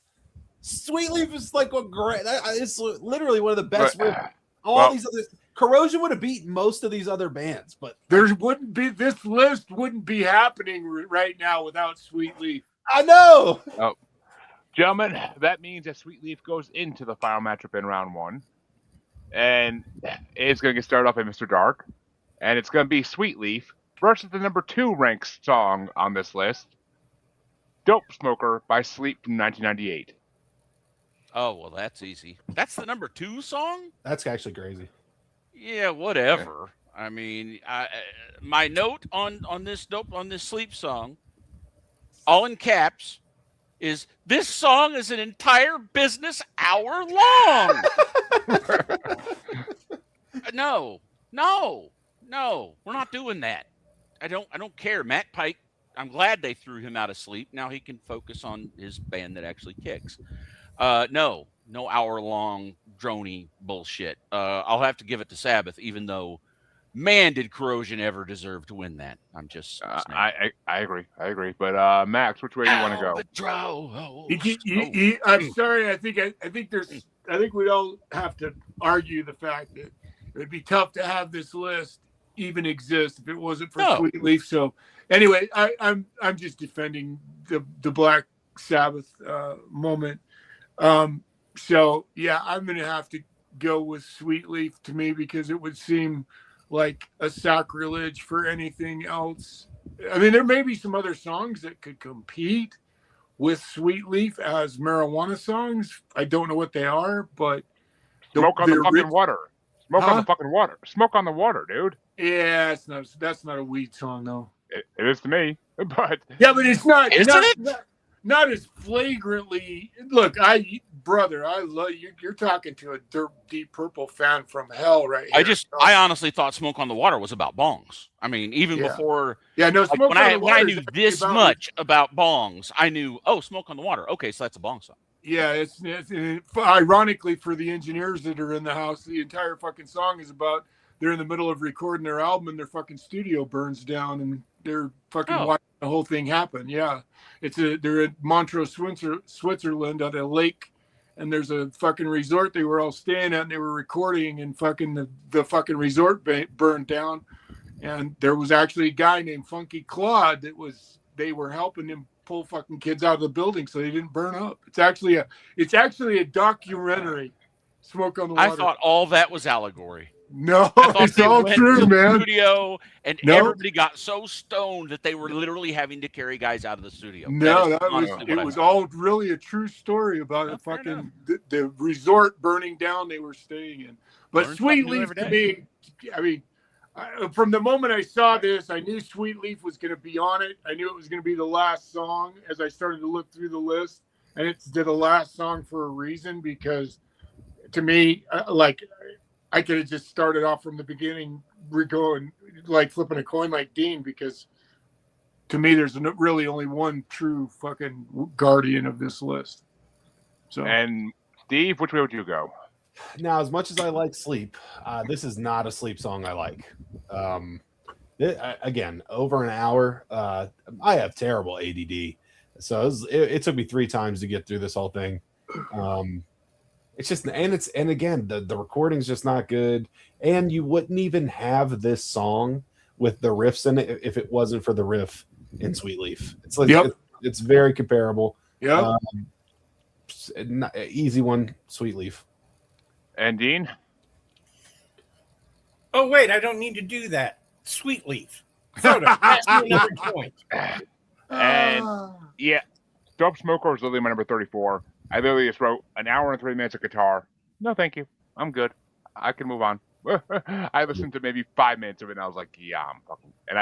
Sweet Leaf is like a great. It's literally one of the best. These other Corrosion would have beaten most of these other bands, but there wouldn't be this list wouldn't be happening right now without Sweet Leaf. I know. Oh, gentlemen, that means that Sweet Leaf goes into the final matchup in round 1, and it's going to get started off by Mr. Dark, and it's going to be Sweet Leaf versus the number 2 ranked song on this list, "Dope Smoker" by Sleep from 1998. Oh, well, that's easy. That's the number 2 song? That's actually crazy. Yeah, whatever. I mean, my note on this Sleep song, all in caps, is this song is an entire business hour long. No, we're not doing that. I don't care. Matt Pike, I'm glad they threw him out of Sleep. Now he can focus on his band that actually kicks. No hour-long drony bullshit. I'll have to give it to Sabbath, even though, man, did Corrosion ever deserve to win that. I'm just I agree. But Max, which way do you want to go? I'm sorry. I think we all have to argue the fact that it'd be tough to have this list even exist if it wasn't for Sweet Leaf. So anyway, I'm just defending the Black Sabbath moment. So yeah, I'm gonna have to go with Sweet Leaf to me because it would seem like a sacrilege for anything else. I mean, there may be some other songs that could compete with Sweet Leaf as marijuana songs. I don't know what they are, but Smoke on the fucking water. Smoke on the fucking water. Smoke on the water, dude. Yeah, that's not a weed song though. It is to me, but yeah, but it's not. Isn't it? Not as flagrantly. Look, brother, I love you. You're talking to a Deep Purple fan from hell, right here. I honestly thought Smoke on the Water was about bongs. I mean, even before. Yeah, no. When I knew this much about bongs, I knew. Oh, Smoke on the Water. Okay, so that's a bong song. Yeah, it's ironically for the engineers that are in the house, the entire fucking song is about they're in the middle of recording their album and their fucking studio burns down and they're fucking watching the whole thing happen. Yeah, they're at Montreux, Switzerland at a lake, and there's a fucking resort they were all staying at, and they were recording, and fucking the fucking resort burned down, and there was actually a guy named Funky Claude they were helping him pull fucking kids out of the building so they didn't burn up. It's actually a documentary. Smoke on the Water. I thought all that was allegory. No, I thought it's they all went true, to the man. studio and No. everybody got so stoned that they were literally having to carry guys out of the studio. No, that is that was honestly it. what I Was thought. all really a true story about Oh, a fair enough. fucking the resort burning down they were staying in. But Learn Sweet something new Leaf every to day. me, I mean, from the moment I saw this, I knew Sweet Leaf was going to be on it. I knew it was going to be the last song as I started to look through the list, and it's the last song for a reason because, to me, like I could have just started off from the beginning, going like flipping a coin like Dean because. To me, there's really only one true fucking guardian of this list. So, And Steve, which way would you go? Now, as much as I like Sleep, this is not a sleep song I like. Again, over an hour. I have terrible ADD, so it took me 3 times to get through this whole thing. It's just, and again, the recording's just not good, and you wouldn't even have this song with the riffs in it if it wasn't for the riff in Sweet Leaf. It's like it's very comparable. yeah. Easy one, Sweet Leaf. And Dean? Oh wait, I don't need to do that. Sweet Leaf. Photo. Pass me another point. And yeah, Dope Smoker was literally my number 34. I literally just wrote an hour and 3 minutes of guitar. No, thank you. I'm good. I can move on. I listened to maybe 5 minutes of it, and I was like, yeah, I'm fucking. And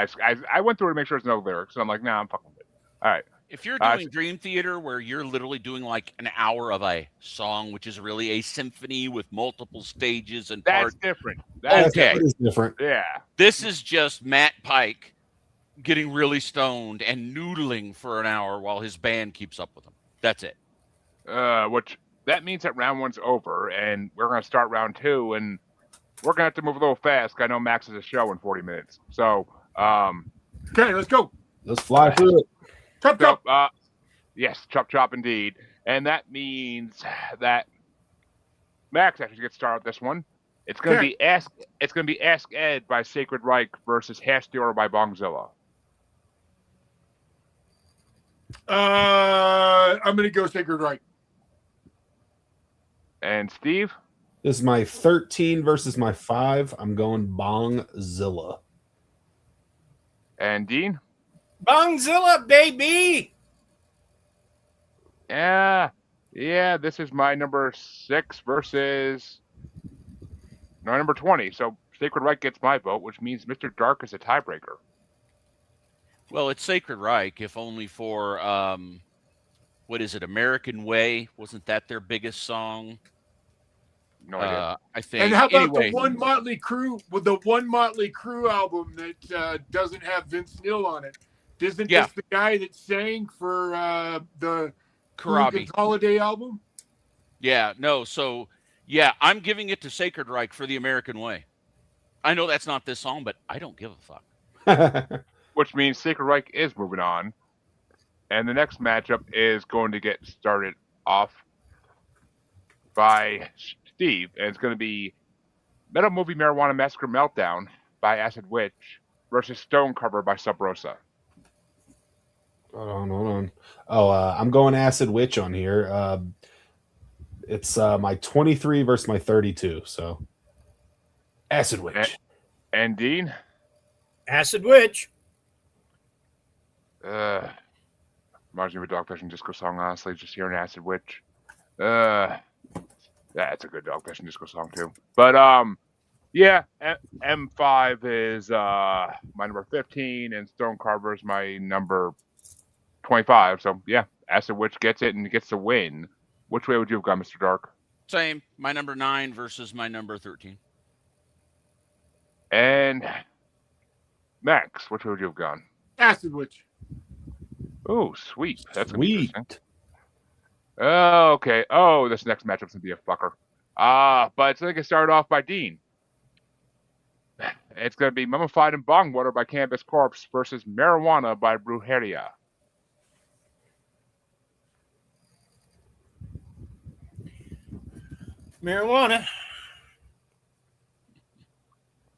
I went through it to make sure there's no lyrics, and I'm like, nah, I'm fucking good. All right. If you're doing Dream Theater where you're literally doing like an hour of a song, which is really a symphony with multiple stages and That's parts, different. Okay. That is different. Yeah. This is just Matt Pike getting really stoned and noodling for an hour while his band keeps up with him. That's it. Which that means that round 1's over, and we're going to start round 2, and we're going to have to move a little fast. I know Max has a show in 40 minutes. So, Okay, let's go. Let's fly through it. Chop, chop. yes, chop chop indeed. And that means that Max actually gets started with this one. It's going to be Ask Ed by Sacred Reich versus Hash by Bongzilla. I'm going to go Sacred Reich. And Steve? This is my 13 versus my 5. I'm going Bongzilla. And Dean? Bongzilla, baby. Yeah, this is my number 6 versus number 20. So Sacred Reich gets my vote, which means Mr. Dark is a tiebreaker. Well, it's Sacred Reich, if only for what is it, American Way? Wasn't that their biggest song? No idea. I think. And how about anyway, the one Motley Crue album that doesn't have Vince Neil on it? Isn't this the guy that sang for the Karabi Holiday album? Yeah, no. So, yeah, I'm giving it to Sacred Reich for the American Way. I know that's not this song, but I don't give a fuck. Which means Sacred Reich is moving on. And the next matchup is going to get started off by Steve. And it's going to be Metal Movie Marijuana Massacre Meltdown by Acid Witch versus Stone Cover by Sub Rosa. Hold on. Oh, I'm going Acid Witch on here. It's my 23 versus my 32. So Acid Witch. And Dean? Acid Witch. Reminds me of a Dog Fashion Disco song, honestly, just hearing Acid Witch. That's a good Dog Fashion Disco song, too. But, yeah, M5 is my number 15, and Stone Carver is my number 25. So, yeah, Acid Witch gets it and gets the win. Which way would you have gone, Mr. Dark? Same. My number 9 versus my number 13. And Max, which way would you have gone? Acid Witch. Oh, sweet. That's Sweet. gonna be interesting. Oh, okay. Oh, this next matchup's gonna be a fucker. But it's gonna get started off by Dean. It's gonna be Mummified in Bong Water by Cannabis Corpse versus Marijuana by Brujeria. Marijuana.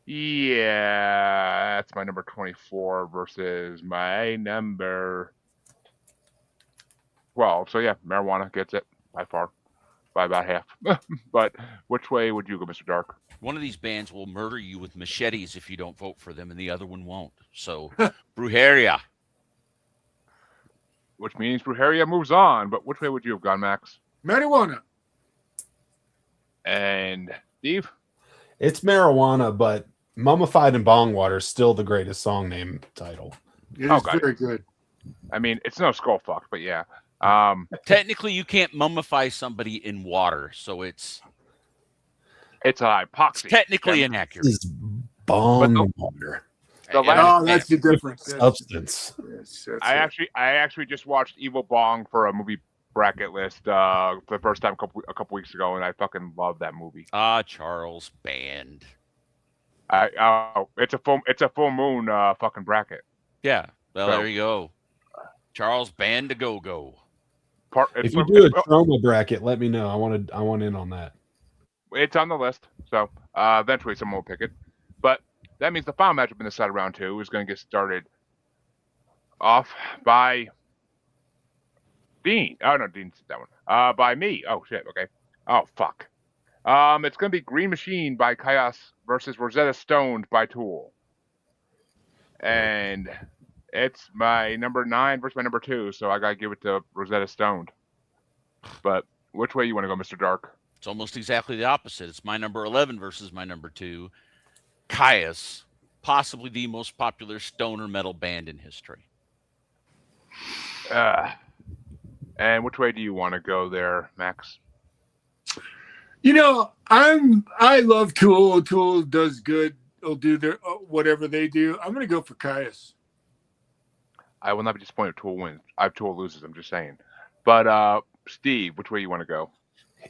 Yeah, that's my number 24 versus my number 12. So yeah, Marijuana gets it by far. by about half. But which way would you go, Mr. Dark? One of these bands will murder you with machetes if you don't vote for them, and the other one won't. So, Brujeria. Which means Brujeria moves on. But which way would you have gone, Max? Marijuana. And Steve? It's marijuana, but Mummified in Bong Water is still the greatest song name title. It is got very good. I mean, it's no skull fuck, but yeah. Technically, you can't mummify somebody in water, so it's It's a hypoxia. technically inaccurate. This is Bong But Water. The And- last- Oh, that's the difference. Substance. I actually just watched Evil Bong for a movie bracket list for the first time a couple weeks ago, and I fucking love that movie. Charles Band. It's a full moon fucking bracket. Yeah. Well, So- there you go. Charles Band to go. If you do a trauma bracket, let me know. I want in on that. It's on the list, so eventually someone will pick it. But that means the final matchup in the side of round 2 is going to get started off by Dean. Oh no, Dean's that one. By me. Oh shit. Okay. Oh fuck. It's going to be Green Machine by Chaos versus Rosetta Stoned by Tool, and it's my number 9 versus my number 2, so I gotta give it to Rosetta Stoned. But which way you want to go, Mr. Dark? It's almost exactly the opposite. It's my number 11 versus my number 2. Caius, possibly the most popular stoner metal band in history. And which way do you want to go there, Max? You know, I love Tool. Tool does good. They'll do their whatever they do. I'm gonna go for Caius. I will not be disappointed if Tool wins. If Tool loses, I'm just saying. But Steve, which way you want to go?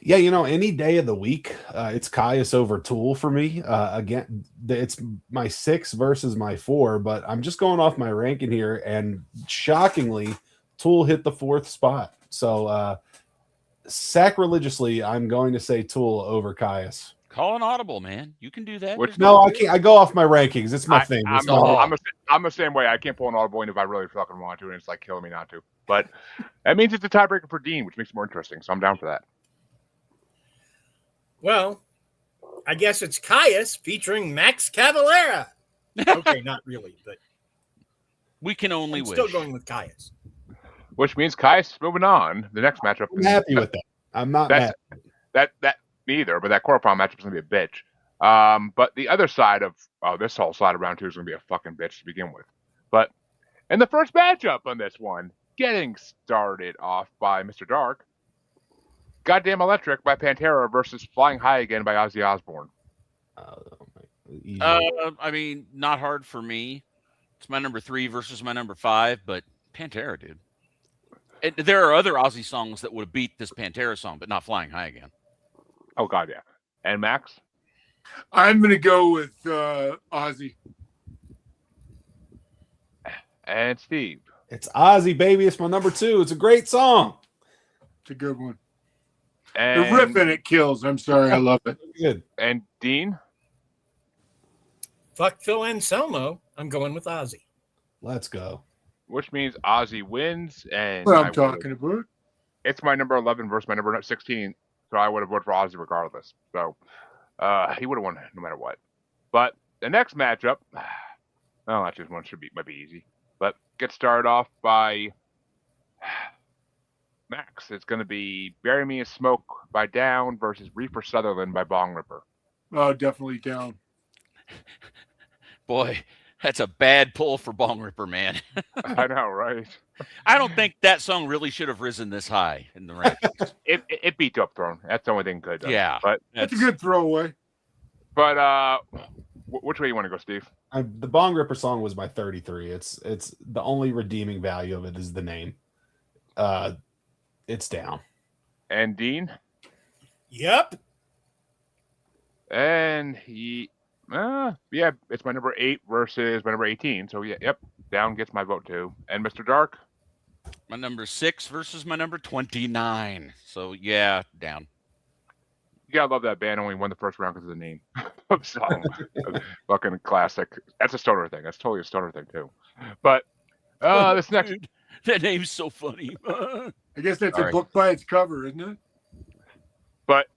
Yeah, any day of the week, it's Caius over Tool for me. Again, it's my 6 versus my 4, but I'm just going off my ranking here, and shockingly, Tool hit the 4th spot. So sacrilegiously, I'm going to say Tool over Caius. Call an audible, man. You can do that. Which- No, I can't. I go off my rankings. It's my thing. It's I'm the same way. I can't pull an audible if I really fucking want to, and it's like killing me not to. But that means it's a tiebreaker for Dean, which makes it more interesting. So I'm down for that. Well, I guess it's Caius featuring Max Cavalera. Okay, not really, but We can only I'm wish. still going with Caius. Which means Kai's is moving on. The next matchup. I'm happy with that. I'm not mad. That me either. But that quarterfinal matchup is gonna be a bitch. But the other side of this whole side of round 2 is gonna be a fucking bitch to begin with. But in the first matchup on this one, getting started off by Mr. Dark, Goddamn Electric by Pantera versus Flying High Again by Ozzy Osbourne. Easy. I mean, not hard for me. It's my number 3 versus my number 5, but Pantera, dude. There are other Ozzy songs that would beat this Pantera song, but not Flying High Again. Oh god, yeah. And Max? I'm gonna go with Ozzy. And Steve? It's Ozzy, baby. It's my number 2. It's a great song. It's a good one. And, The riff in it kills. I'm sorry, I love it. Good. And Dean? Fuck Phil Anselmo. I'm going with Ozzy. Let's go. Which means Ozzy wins. And What I I'm would've- talking about. It's my number 11 versus my number 16, so I would have voted for Ozzy regardless. So he would have won no matter what. But the next matchup, well, actually, one might be easy. But get started off by Max. It's going to be "Bury Me in Smoke" by Down versus "Reefer Sutherland" by Bong Ripper. Oh, definitely down. Boy, that's a bad pull for Bong Ripper, man. I know, right? I don't think that song really should have risen this high in the rankings. It beat Up Throne. That's the only thing good. Yeah. But That's a good throwaway. which way you want to go, Steve? The Bong Ripper song was my 33. It's the only redeeming value of it is the name. It's Down. And Dean? Yep. And yeah, it's my number 8 versus my number 18. So yeah, yep, Down gets my vote too. And Mr. Dark? My number 6 versus my number 29. So yeah, Down. You gotta love that band. Only won the first round because of the name of the song. Fucking classic. That's a stoner thing. That's totally a stoner thing too. But this next, Dude, that name's so funny. I guess that's All a right. book by its cover, isn't it? But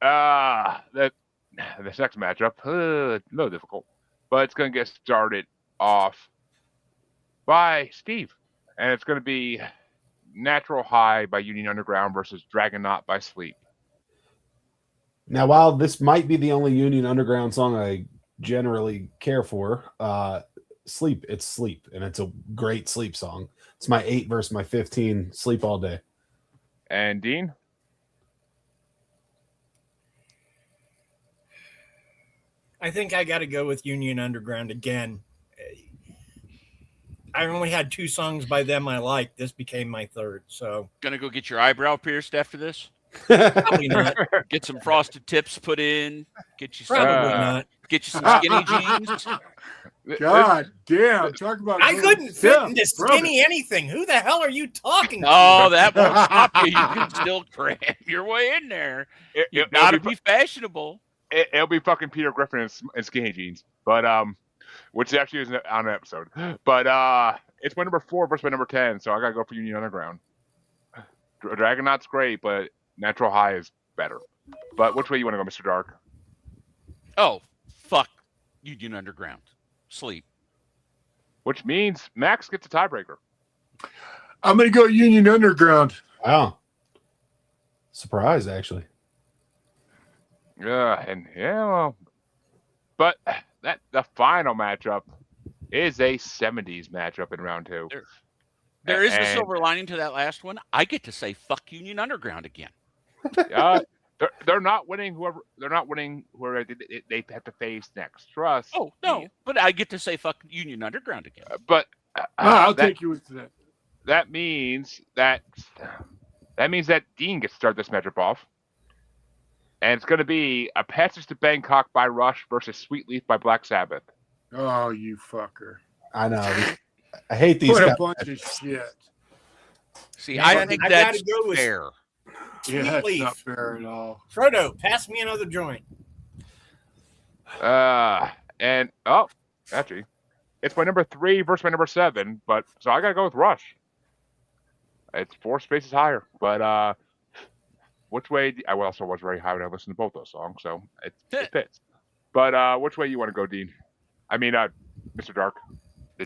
this next matchup, a little difficult, but it's going to get started off by Steve, and it's going to be Natural High by Union Underground versus Dragonaut by Sleep. Now, while this might be the only Union Underground song I generally care for, Sleep, it's Sleep, and it's a great sleep song. It's my 8 versus my 15, Sleep All Day. And Dean? I think I got to go with Union Underground again. I only had 2 songs by them I liked. This became my third. So Gonna go get your eyebrow pierced after this? probably not. Get some frosted tips put in. Get you some, Probably not. get you some skinny jeans. God damn! Talk about. I couldn't fit Yeah, into brother. skinny anything. Who the hell are you talking to? Oh, that won't stop you. You can still cram your way in there. You gotta be fashionable. It'll be fucking Peter Griffin and skinny jeans, but which actually isn't on an episode. But it's my number 4 versus my number 10, so I gotta go for Union Underground. Dragonaut's great, but Natural High is better. But which way you want to go, Mr. Dark? Oh, fuck Union Underground. Sleep. Which means Max gets a tiebreaker. I'm gonna go Union Underground. Wow. Surprise, actually. Well, but that the final matchup is a 70s matchup in round 2. There is the And- silver lining to that last one. I get to say fuck Union Underground again. They're not winning whoever they have to face next. Trust. Oh no, but I get to say fuck Union Underground again. But I'll take you with that. that means that Dean gets to start this matchup off. And it's going to be A Passage to Bangkok by Rush versus Sweet Leaf by Black Sabbath. Oh, you fucker! I know. I hate these What a guys. bunch of shit. See, Man, I think I that's gotta go with- fair. Yeah, Sweet that's Leaf. not fair at all. Frodo, pass me another joint. And actually, it's my number 3 versus my number 7. But so I got to go with Rush. It's 4 spaces higher. But which way? I also was very high when I listened to both those songs, so it fits. But which way you want to go, Dean? I mean, Mr. Dark.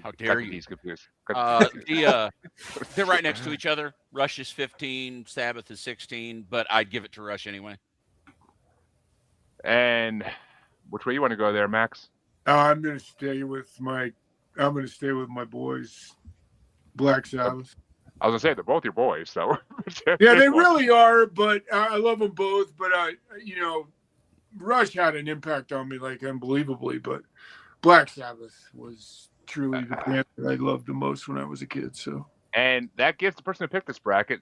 How dare you? He's confused. They're right next to each other. Rush is 15, Sabbath is 16, but I'd give it to Rush anyway. And which way you want to go there, Max? I'm gonna stay with my boys, Black Sabbath. I was gonna say they're both your boys, so Yeah, they really are, but I love them both. But Rush had an impact on me like unbelievably. But Black Sabbath was truly the band that I loved the most when I was a kid. So, And that gives the person who picked this bracket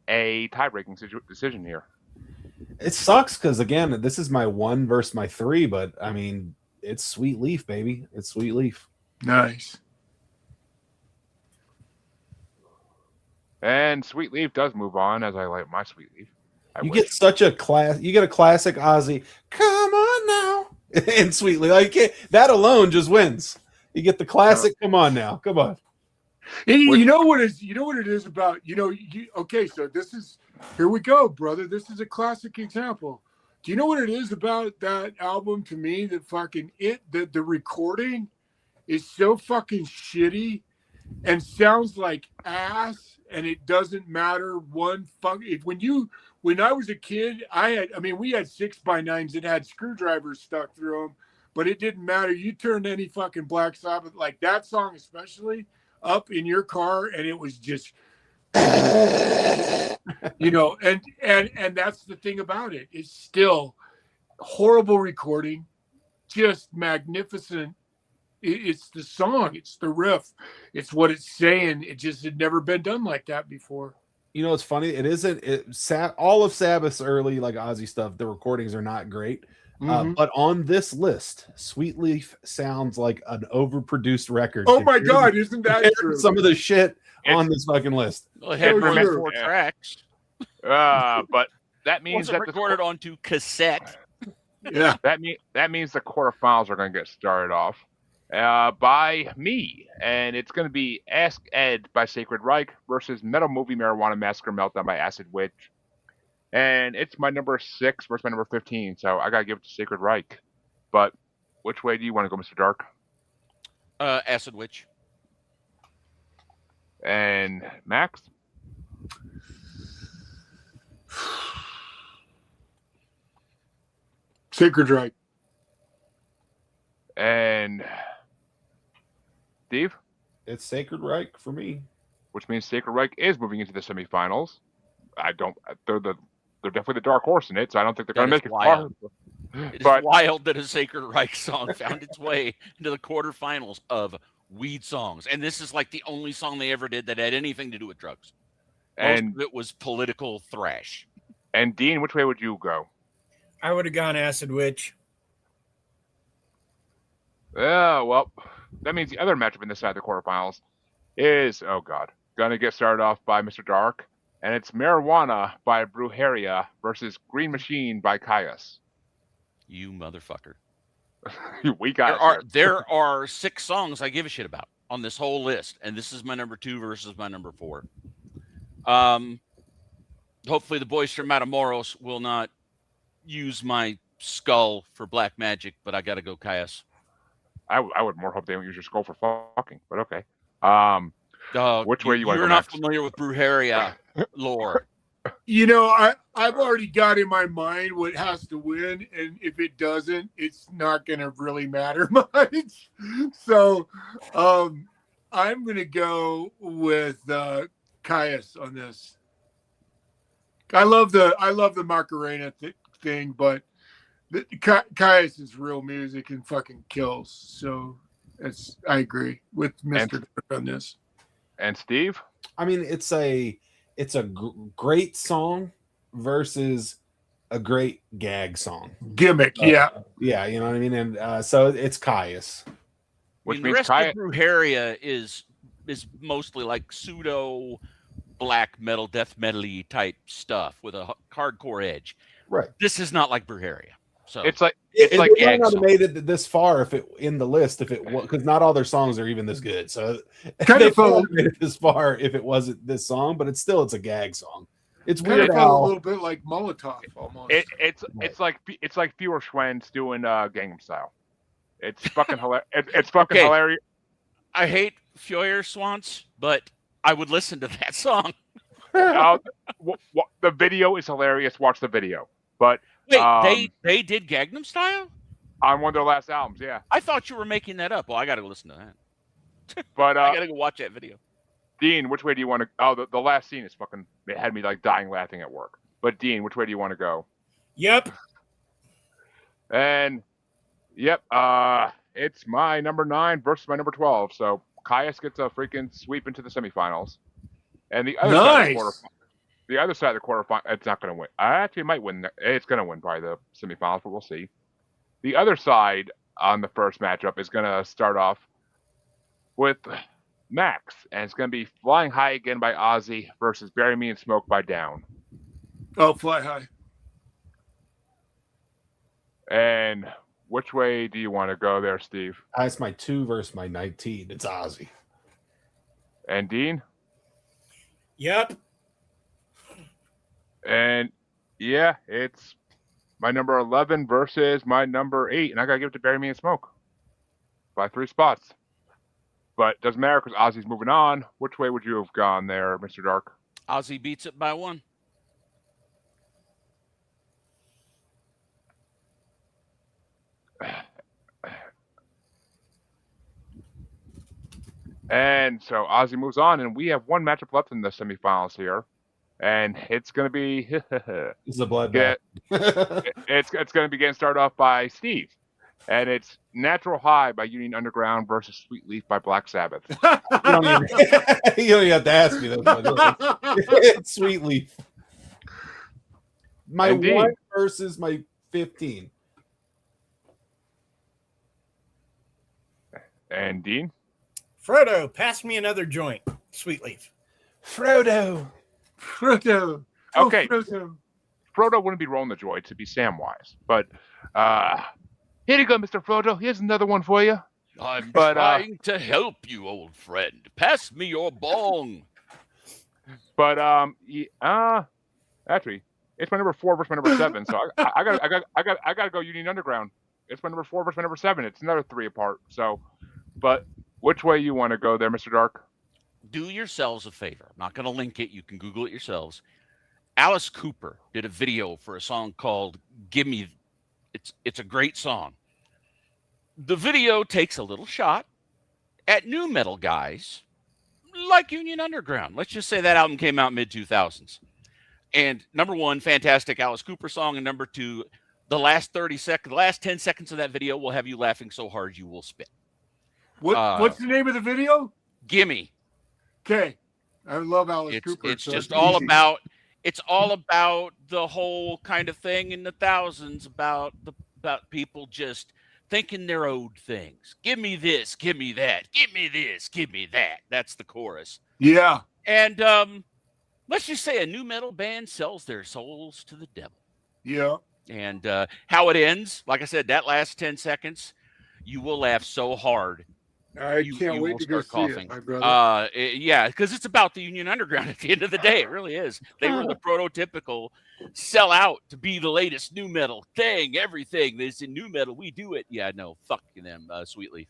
a tie-breaking decision here. It sucks because, again, this is my 1 versus my 3, but, I mean, it's Sweet Leaf, baby. It's Sweet Leaf. nice. And Sweet Leaf does move on, as I like my Sweet Leaf. You get such a class. You get a classic Ozzy. Come on now, and Sweet Leaf. Like that alone just wins. You get the classic. Come on now. Come on. And you know what it is about. Okay, so here we go, brother. This is a classic example. Do you know what it is about that album to me that the recording is so fucking shitty and sounds like ass, and it doesn't matter when I was a kid, we had 6x9s that had screwdrivers stuck through them, but it didn't matter. You turned any fucking Black Sabbath, like that song especially, up in your car, and it was just and that's the thing about it. It's still horrible recording, just magnificent. It's the song, it's the riff, it's what it's saying. It just had never been done like that before. You know, it's funny. It isn't. All of Sabbath's early like Ozzy stuff. The recordings are not great. But on this list, Sweet Leaf sounds like an overproduced record. Oh my God, isn't that true? Some of the shit on this fucking list. Well, it had So only true. 4 tracks. But that means Was that it recorded onto cassette? Yeah. that means the quarterfinals are going to get started off by me, and it's going to be Ask Ed by Sacred Reich versus Metal Movie Marijuana Massacre Meltdown by Acid Witch. And it's my number 6 versus my number 15, so I gotta give it to Sacred Reich. But which way do you want to go, Mr. Dark? Acid Witch. And Max? Sacred Reich. And Steve? It's Sacred Reich for me. Which means Sacred Reich is moving into the semifinals. They're definitely the dark horse in it, so I don't think they're going to make it far. It is But wild that a Sacred Reich song found its way into the quarterfinals of weed songs, and this is like the only song they ever did that had anything to do with drugs. Most of it was political thrash. And Dean, which way would you go? I would have gone Acid Witch. Yeah, well, that means the other matchup in this side of the quarterfinals is, oh God, going to get started off by Mr. Dark, and it's Marijuana by Brujeria versus Green Machine by Caius. You motherfucker. We got there are 6 songs I give a shit about on this whole list, and this is my number 2 versus my number 4. Hopefully the boys from Matamoros will not use my skull for black magic, but I gotta go Caius. I would more hope they don't use your skull for fucking, but okay. Which way you want to go? You're not familiar with Brujeria lore. You know, I've already got in my mind what has to win, and if it doesn't, it's not going to really matter much. So, I'm going to go with Caius on this. I love the Macarena thing, but Caius is real music and fucking kills. So I agree with Mr. Dirk on this. And Steve? I mean, it's a great song versus a great gag song. Gimmick, yeah. Yeah, you know what I mean? And so it's Caius. Which the means rest of Brujeria is mostly like pseudo black metal, death metal-y type stuff with a hardcore edge. Right. This is not like Brujeria. So it's like it might gag not have song. made it this far if it in the list if it was because not all their songs are even this good. So Kind they of felt wouldn't have made it this far if it wasn't this song, but it's a gag song. It's kind weird of felt a how little bit like Molotov almost. It's like fewer Schwens doing Gangnam Style. It's fucking hilarious. It's fucking hilarious. I hate Feuer Swans, but I would listen to that song. The video is hilarious. Watch the video. But wait, they did Gangnam Style on one of their last albums. Yeah, I thought you were making that up. Well, I got to listen to that. But I got to go watch that video. Dean, which way do you want to? Oh, the last scene is fucking. It had me like dying laughing at work. But Dean, which way do you want to go? Yep. And yep, it's my number 9 versus my number 12. So Caius gets a freaking sweep into the semifinals. And the other side of the quarterfinal, it's not going to win. I actually might win. It's going to win probably the semifinals, but we'll see. The other side on the first matchup is going to start off with Max, and it's going to be Flying High Again by Ozzy versus Bury Me in Smoke by Down. Oh, Fly High. And which way do you want to go there, Steve? That's my 2 versus my 19. It's Ozzy. And Dean? Yep. And yeah, it's my number 11 versus my number 8, and I gotta give it to Bury Me in Smoke by 3 spots. But it doesn't matter because Ozzy's moving on. Which way would you have gone there, Mr. Dark? Ozzy beats it by 1. And so Ozzy moves on, and we have one matchup left in the semifinals here, and it's going to be It's a bloodbath. it's going to be getting started off by Steve, and it's Natural High by Union Underground versus Sweet Leaf by Black Sabbath. You don't even have to ask me that. It's Sweet Leaf. My Indeed. 1 versus my 15. And Dean? Frodo, pass me another joint. Sweet Leaf. Frodo. Frodo. Okay. Frodo. Frodo wouldn't be rolling the joy to be Samwise, but here you go, Mr. Frodo. Here's another one for you. I'm trying to help you, old friend. Pass me your bong. But actually, It's my number 4 versus my number 7. So I gotta go Union Underground. It's my number 4 versus my number 7. It's another 3 apart. So, but which way you want to go there, Mr. Dark? Do yourselves a favor. I'm not going to link it. You can Google it yourselves. Alice Cooper did a video for a song called "Give Me." It's a great song. The video takes a little shot at new metal guys like Union Underground. Let's just say that album came out mid 2000s. And number one, fantastic Alice Cooper song, and number two, the last 10 seconds of that video will have you laughing so hard you will spit. What's the name of the video? Gimme. Okay, I love Alice Cooper. It's so just it's all easy. about. It's all about the whole kind of thing in the thousands about people just thinking they're owed things. Give me this, give me that, give me this, give me that. That's the chorus. Yeah. And let's just say a new metal band sells their souls to the devil. Yeah. And how it ends, like I said, that last 10 seconds, you will laugh so hard. I can't wait to go see it, my brother. Yeah, because it's about the Union Underground at the end of the day. It really is. They were the prototypical sell out to be the latest new metal thing, everything that's in new metal. We do it. Yeah, no, fuck them, Sweetleaf.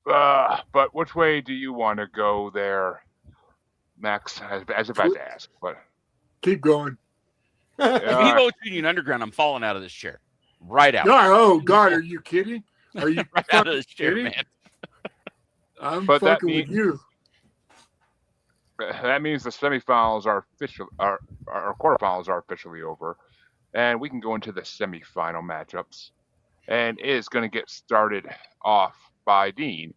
But which way do you want to go there, Max? As about to ask, but Keep going. If he votes Union Underground, I'm falling out of this chair. Right out. Oh God, are you kidding? Are you right out of this chair, kidding? man. I'm But that fucking with you. that means the semifinals are official. Our quarterfinals are officially over, and we can go into the semifinal matchups. And it is going to get started off by Dean,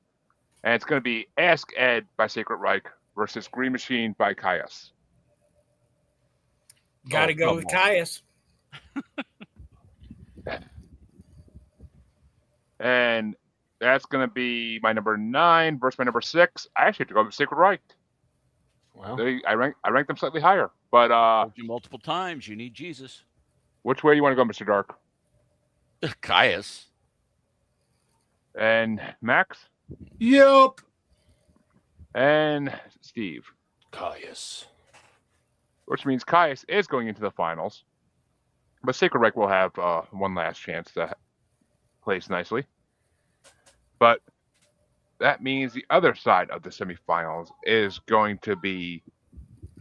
and it's going to be Ask Ed by Sacred Reich versus Green Machine by Caius. Got to go with Caius. And that's going to be my number 9 versus my number 6. I actually have to go with Sacred Reich. Wow. I rank them slightly higher. But Told you multiple times, you need Jesus. which way do you want to go, Mr. Dark? Caius. And Max? Yep. And Steve. Caius. Which means Caius is going into the finals. But Sacred Reich will have one last chance to place nicely. But that means the other side of the semifinals is going to be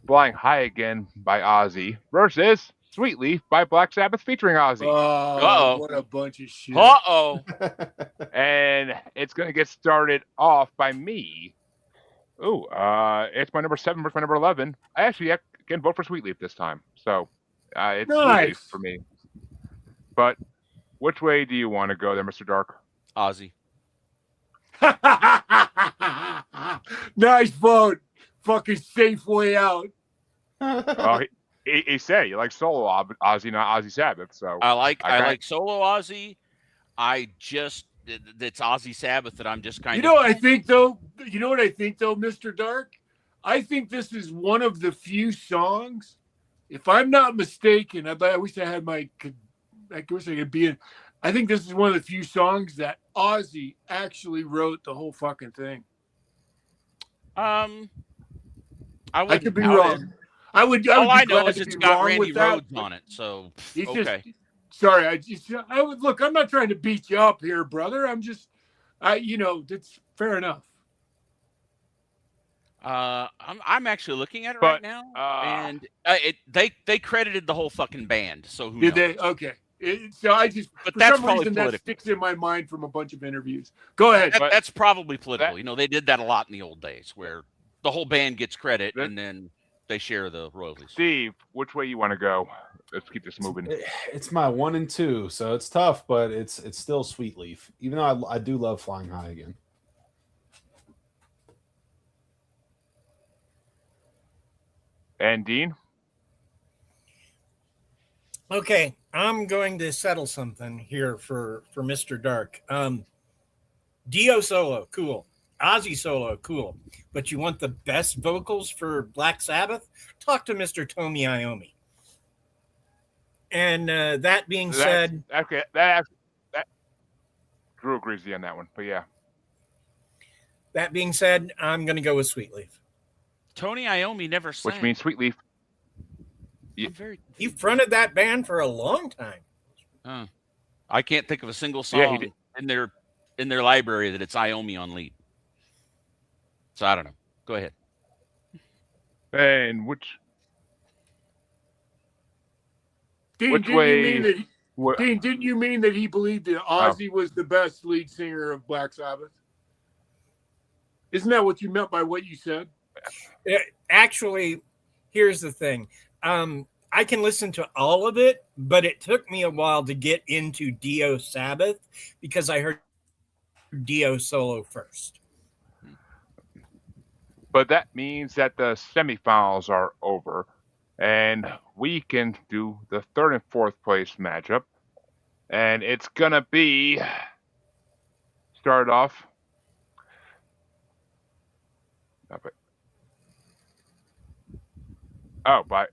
Flying High Again by Ozzy versus Sweetleaf by Black Sabbath featuring Ozzy. Uh-oh. What a bunch of shit. Uh-oh. And it's going to get started off by me. Ooh, it's my number 7 versus my number 11. I actually can vote for Sweetleaf this time. So it's Nice. Sweetleaf for me. But which way do you want to go there, Mr. Dark? Ozzy. Nice vote. Fucking safe way out. Well, he said he likes solo Ozzy, not Ozzy Sabbath. So I like solo Ozzy. It's Ozzy Sabbath that I'm just kind You know what I think though? Mr. Dark? I think this is one of the few songs, if I'm not mistaken, I wish I could be in. I think this is one of the few songs that Ozzy actually wrote the whole fucking thing. I could be wrong. I would All I be know glad is to it's be got wrong Randy with that, Rhodes but on it. So he's okay. Sorry, I would look. I'm not trying to beat you up here, brother. That's fair enough. I'm actually looking at it right now, and they credited the whole fucking band. So who Did knows? they? Okay. So I just, But for that's some probably reason, that political. sticks in my mind from a bunch of interviews. Go ahead. That's probably political. They did that a lot in the old days, where the whole band gets credit and then they share the royalties. Steve, which way you want to go? Let's keep this moving. It's my 1 and 2, so it's tough, but it's still Sweetleaf, even though I do love Flying High Again. And Dean? Okay, I'm going to settle something here for Mr. Dark. Dio solo, cool. Ozzy solo, cool. But you want the best vocals for Black Sabbath? Talk to Mr. Tomi Iommi. And that being said... Okay, Drew agrees with you on that one, but yeah. That being said, I'm going to go with Sweetleaf. Tony Iommi never sang. Which means Sweetleaf. I'm very You fronted that band for a long time. I can't think of a single Yeah, he song in their library that it's Iomi on lead. So I don't know. Go ahead. And Dean, which didn't you mean way? that? What? Dean, didn't you mean that he believed that Ozzy was the best lead singer of Black Sabbath? Isn't that what you meant by what you said? Actually, here's the thing. I can listen to all of it, but it took me a while to get into Dio Sabbath because I heard Dio solo first. But that means that the semifinals are over, and we can do the third and fourth place matchup, and it's gonna be start off. Oh, by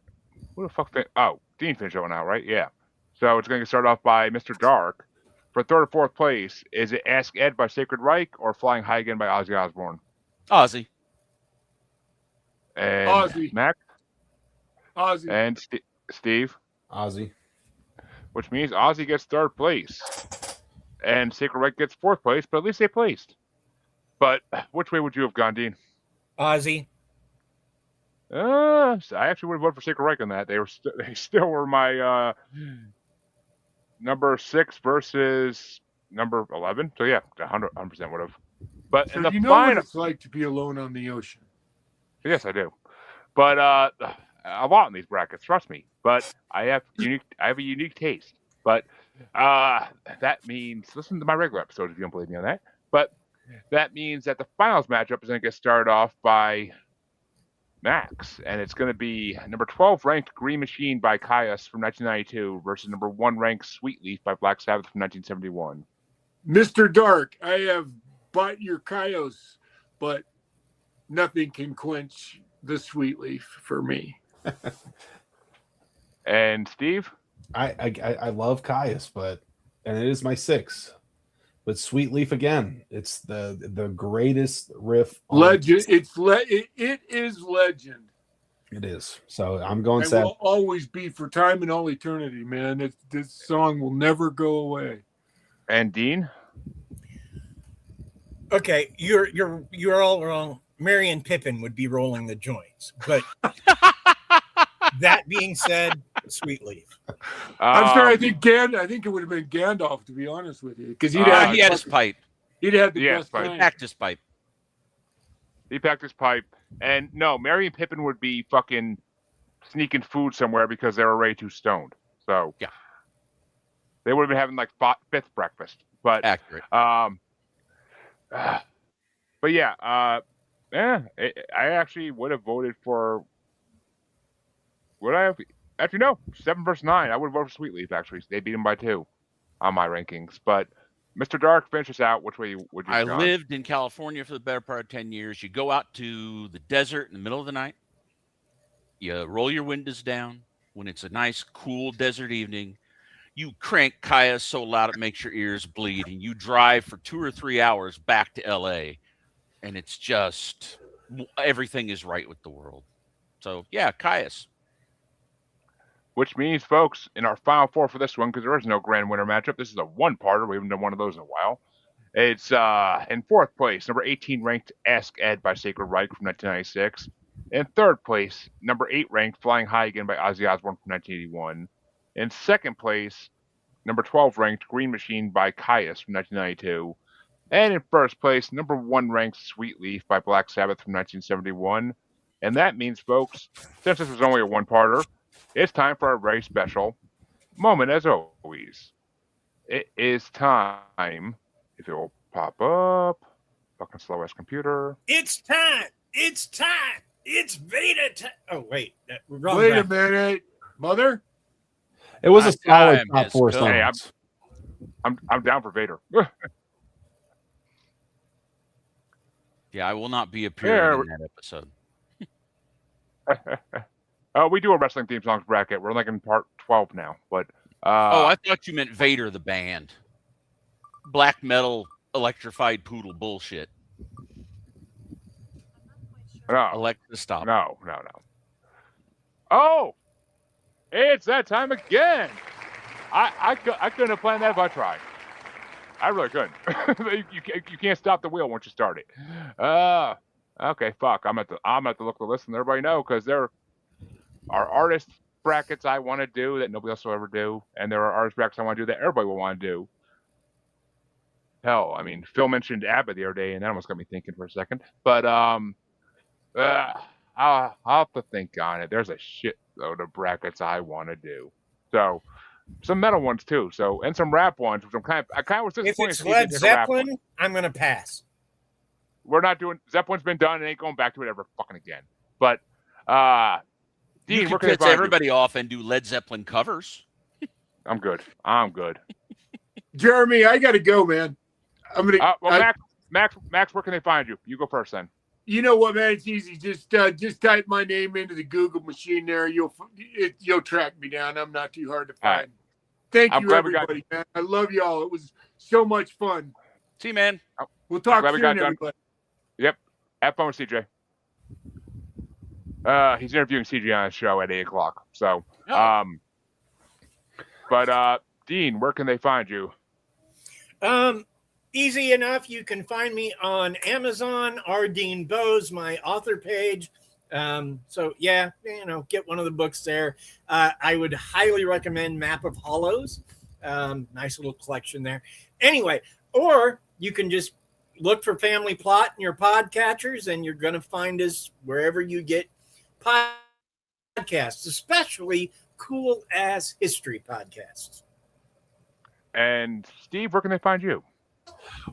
who the fuck? Oh, Dean finished that one out, right? Yeah. So it's going to start off by Mr. Dark. For third or fourth place, is it Ask Ed by Sacred Reich or Flying High Again by Ozzy Osbourne? Ozzy. And Ozzy. Mac Ozzy. and Steve, Ozzy. which means Ozzy gets third place and Sacred Reich gets fourth place, but at least they placed. But which way would you have gone, Dean? Ozzy. I actually would have voted for Sacred Reich on that. They still were my number 6 versus number 11. So yeah, 100% would have. But So in the you know final, what it's like to be alone on the ocean. yes, I do. But a lot in these brackets, trust me. But I have a unique taste. But that means listen to my regular episodes if you don't believe me on that. But that means that the finals matchup is going to get started off by Max, and it's going to be number 12 ranked Green Machine by Caius from 1992 versus number 1 ranked Sweet Leaf by Black Sabbath from 1971. Mr. Dark, I have bought your Caius, but nothing can quench the Sweet Leaf for me. And Steve? I love Caius, and it is my 6. But Sweet Leaf again, it's the greatest riff. Legend. It is legend. It is. So I'm going It sad. will always be for time and all eternity, man. This song will never go away. And Dean? Okay, you're all wrong. Marion Pippin would be rolling the joints, but that being said, Sweet Leaf. I'm sorry. I think it would have been Gandalf, to be honest with you, because he had his pipe. He'd had the Yeah, best pipe. time. Packed his pipe. He packed his pipe. And no, Mary and Pippin would be fucking sneaking food somewhere because they were way too stoned. So yeah, they would have been having like 5th breakfast. But accurate. But yeah, I actually would have voted for. Would I have? Actually, no. 7 versus 9. I would have voted for Sweet Leaf. Actually, they beat him by 2 on my rankings. But Mr. Dark, finish us out. Which way would you? I lived in California for the better part of 10 years. You go out to the desert in the middle of the night. You roll your windows down when it's a nice, cool desert evening. You crank Caius so loud it makes your ears bleed, and you drive for 2 or 3 hours back to LA, and it's just everything is right with the world. So yeah, Caius. Which means, folks, in our final 4 for this one, because there is no grand winner matchup, this is a one-parter. We haven't done one of those in a while. It's in 4th place, number 18 ranked Ask Ed by Sacred Reich from 1996. In 3rd place, number 8 ranked Flying High Again by Ozzy Osbourne from 1981. In 2nd place, number 12 ranked Green Machine by Caius from 1992. And in 1st place, number 1 ranked Sweet Leaf by Black Sabbath from 1971. And that means, folks, since this was only a one-parter, it's time for our very special moment, as always. It is time, if it will pop up, fucking slow-ass computer. It's time. It's time. It's Veda time. Oh, wait. Wait a minute. Mother? It was a solid time top has 4 come. Hey, songs. I'm down for Vader. Yeah, I will not be appearing in that episode. We do a wrestling theme songs bracket. We're like in part 12 now, but I thought you meant Vader the band. Black metal electrified poodle bullshit. no, Alexa, stop. no. Oh, It's that time again. I couldn't have planned that if I tried. I really couldn't. you can't stop the wheel once you start it. Okay, fuck. I'm at the look at the list and everybody know because there are artist brackets I want to do that nobody else will ever do, and there are artist brackets I want to do that everybody will want to do. Hell, I mean, Phil mentioned ABBA the other day, and that almost got me thinking for a second. But I'll have to think on it. There's a shitload of brackets I want to do. So some metal ones too. So and some rap ones, which I kind of was If disappointed. it's Steve didn't Led pick a rap one. Zeppelin, I'm gonna pass. We're not doing Zeppelin's been done and ain't going back to it ever fucking again. But You Dean, where can can they piss find everybody off and do Led Zeppelin covers. you? I'm good. Jeremy, I gotta go, man. I'm gonna. Max, where can they find you? You go first then. You know what, man? It's easy. Just type my name into the Google machine there. You'll track me down. I'm not too hard to find. right. Thank I'm you, glad we got- everybody, man. I love y'all. It was so much fun. See, man. We'll talk Glad we soon, got done. everybody. Yep. Have fun with CJ. He's interviewing CJ on his show at 8:00. So, Oh. but Dean, where can they find you? Easy enough. You can find me on Amazon, R. Dean Bose, my author page. So yeah, get one of the books there. I would highly recommend Map of Hollows. Nice little collection there. Anyway, or you can just look for Family Plot in your podcatchers, and you're going to find us wherever you get podcasts, especially cool ass history podcasts. And Steve, where can they find you?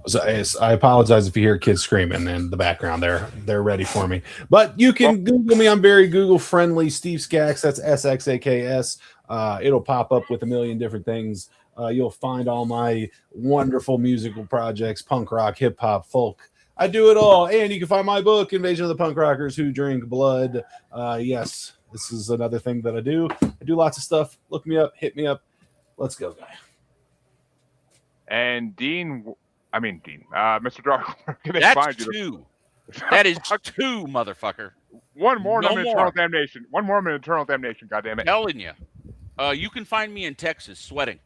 So I apologize if you hear kids screaming in the background. They're ready for me. But you can Google me. I'm very Google friendly. Steve Skax. That's SXAKS. It'll pop up with a million different things. You'll find all my wonderful musical projects: punk rock, hip hop, folk. I do it all. And you can find my book, Invasion of the Punk Rockers Who Drink Blood. Yes, this is another thing that I do. I do lots of stuff. Look me up. Hit me up. Let's go, guy. And Dean, Mr. Dark, where can they That's find you? two. That is two, motherfucker. One more, and No I'm in more. eternal damnation. One more, I'm in eternal damnation. Goddamn it. Telling you. You can find me in Texas sweating.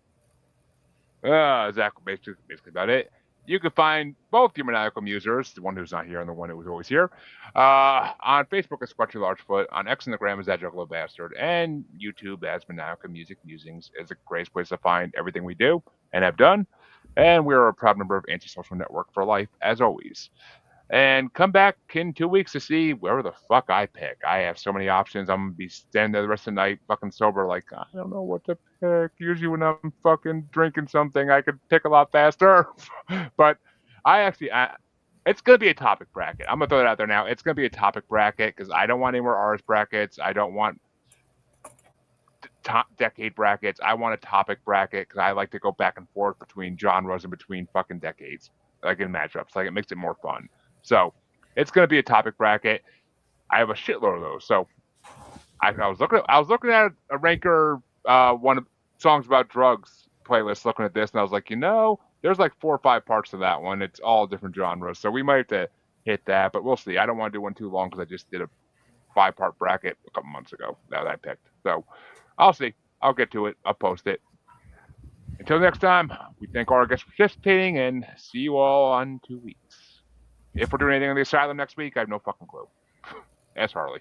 Exactly. Basically about it. You can find both your Maniacal Musers, the one who's not here and the one who was always here, on Facebook as Squatchy Largefoot, on X and the Gram as that Juggalo Bastard, and YouTube as Maniacal Music Musings is the greatest place to find everything we do and have done. And we're a proud member of Antisocial Network for life, as always. And come back in 2 weeks to see where the fuck I pick. I have so many options. I'm going to be standing there the rest of the night fucking sober like, I don't know what to pick. Usually when I'm fucking drinking something, I could pick a lot faster. But it's going to be a topic bracket. I'm going to throw that out there now. It's going to be a topic bracket because I don't want any more artist brackets. I don't want decade brackets. I want a topic bracket because I like to go back and forth between genres and between fucking decades, like in matchups. Like it makes it more fun. So it's going to be a topic bracket. I have a shitload of those. So I was looking at a ranker one of songs about drugs playlist, looking at this, and I was like, there's like 4 or 5 parts to that one. It's all different genres, so we might have to hit that, but we'll see. I don't want to do one too long because I just did a 5-part bracket a couple months ago that I picked. So I'll see. I'll get to it. I'll post it. Until next time, we thank all our guests for participating and see you all on 2 weeks. If we're doing anything on the asylum next week, I have no fucking clue. Ask Harley.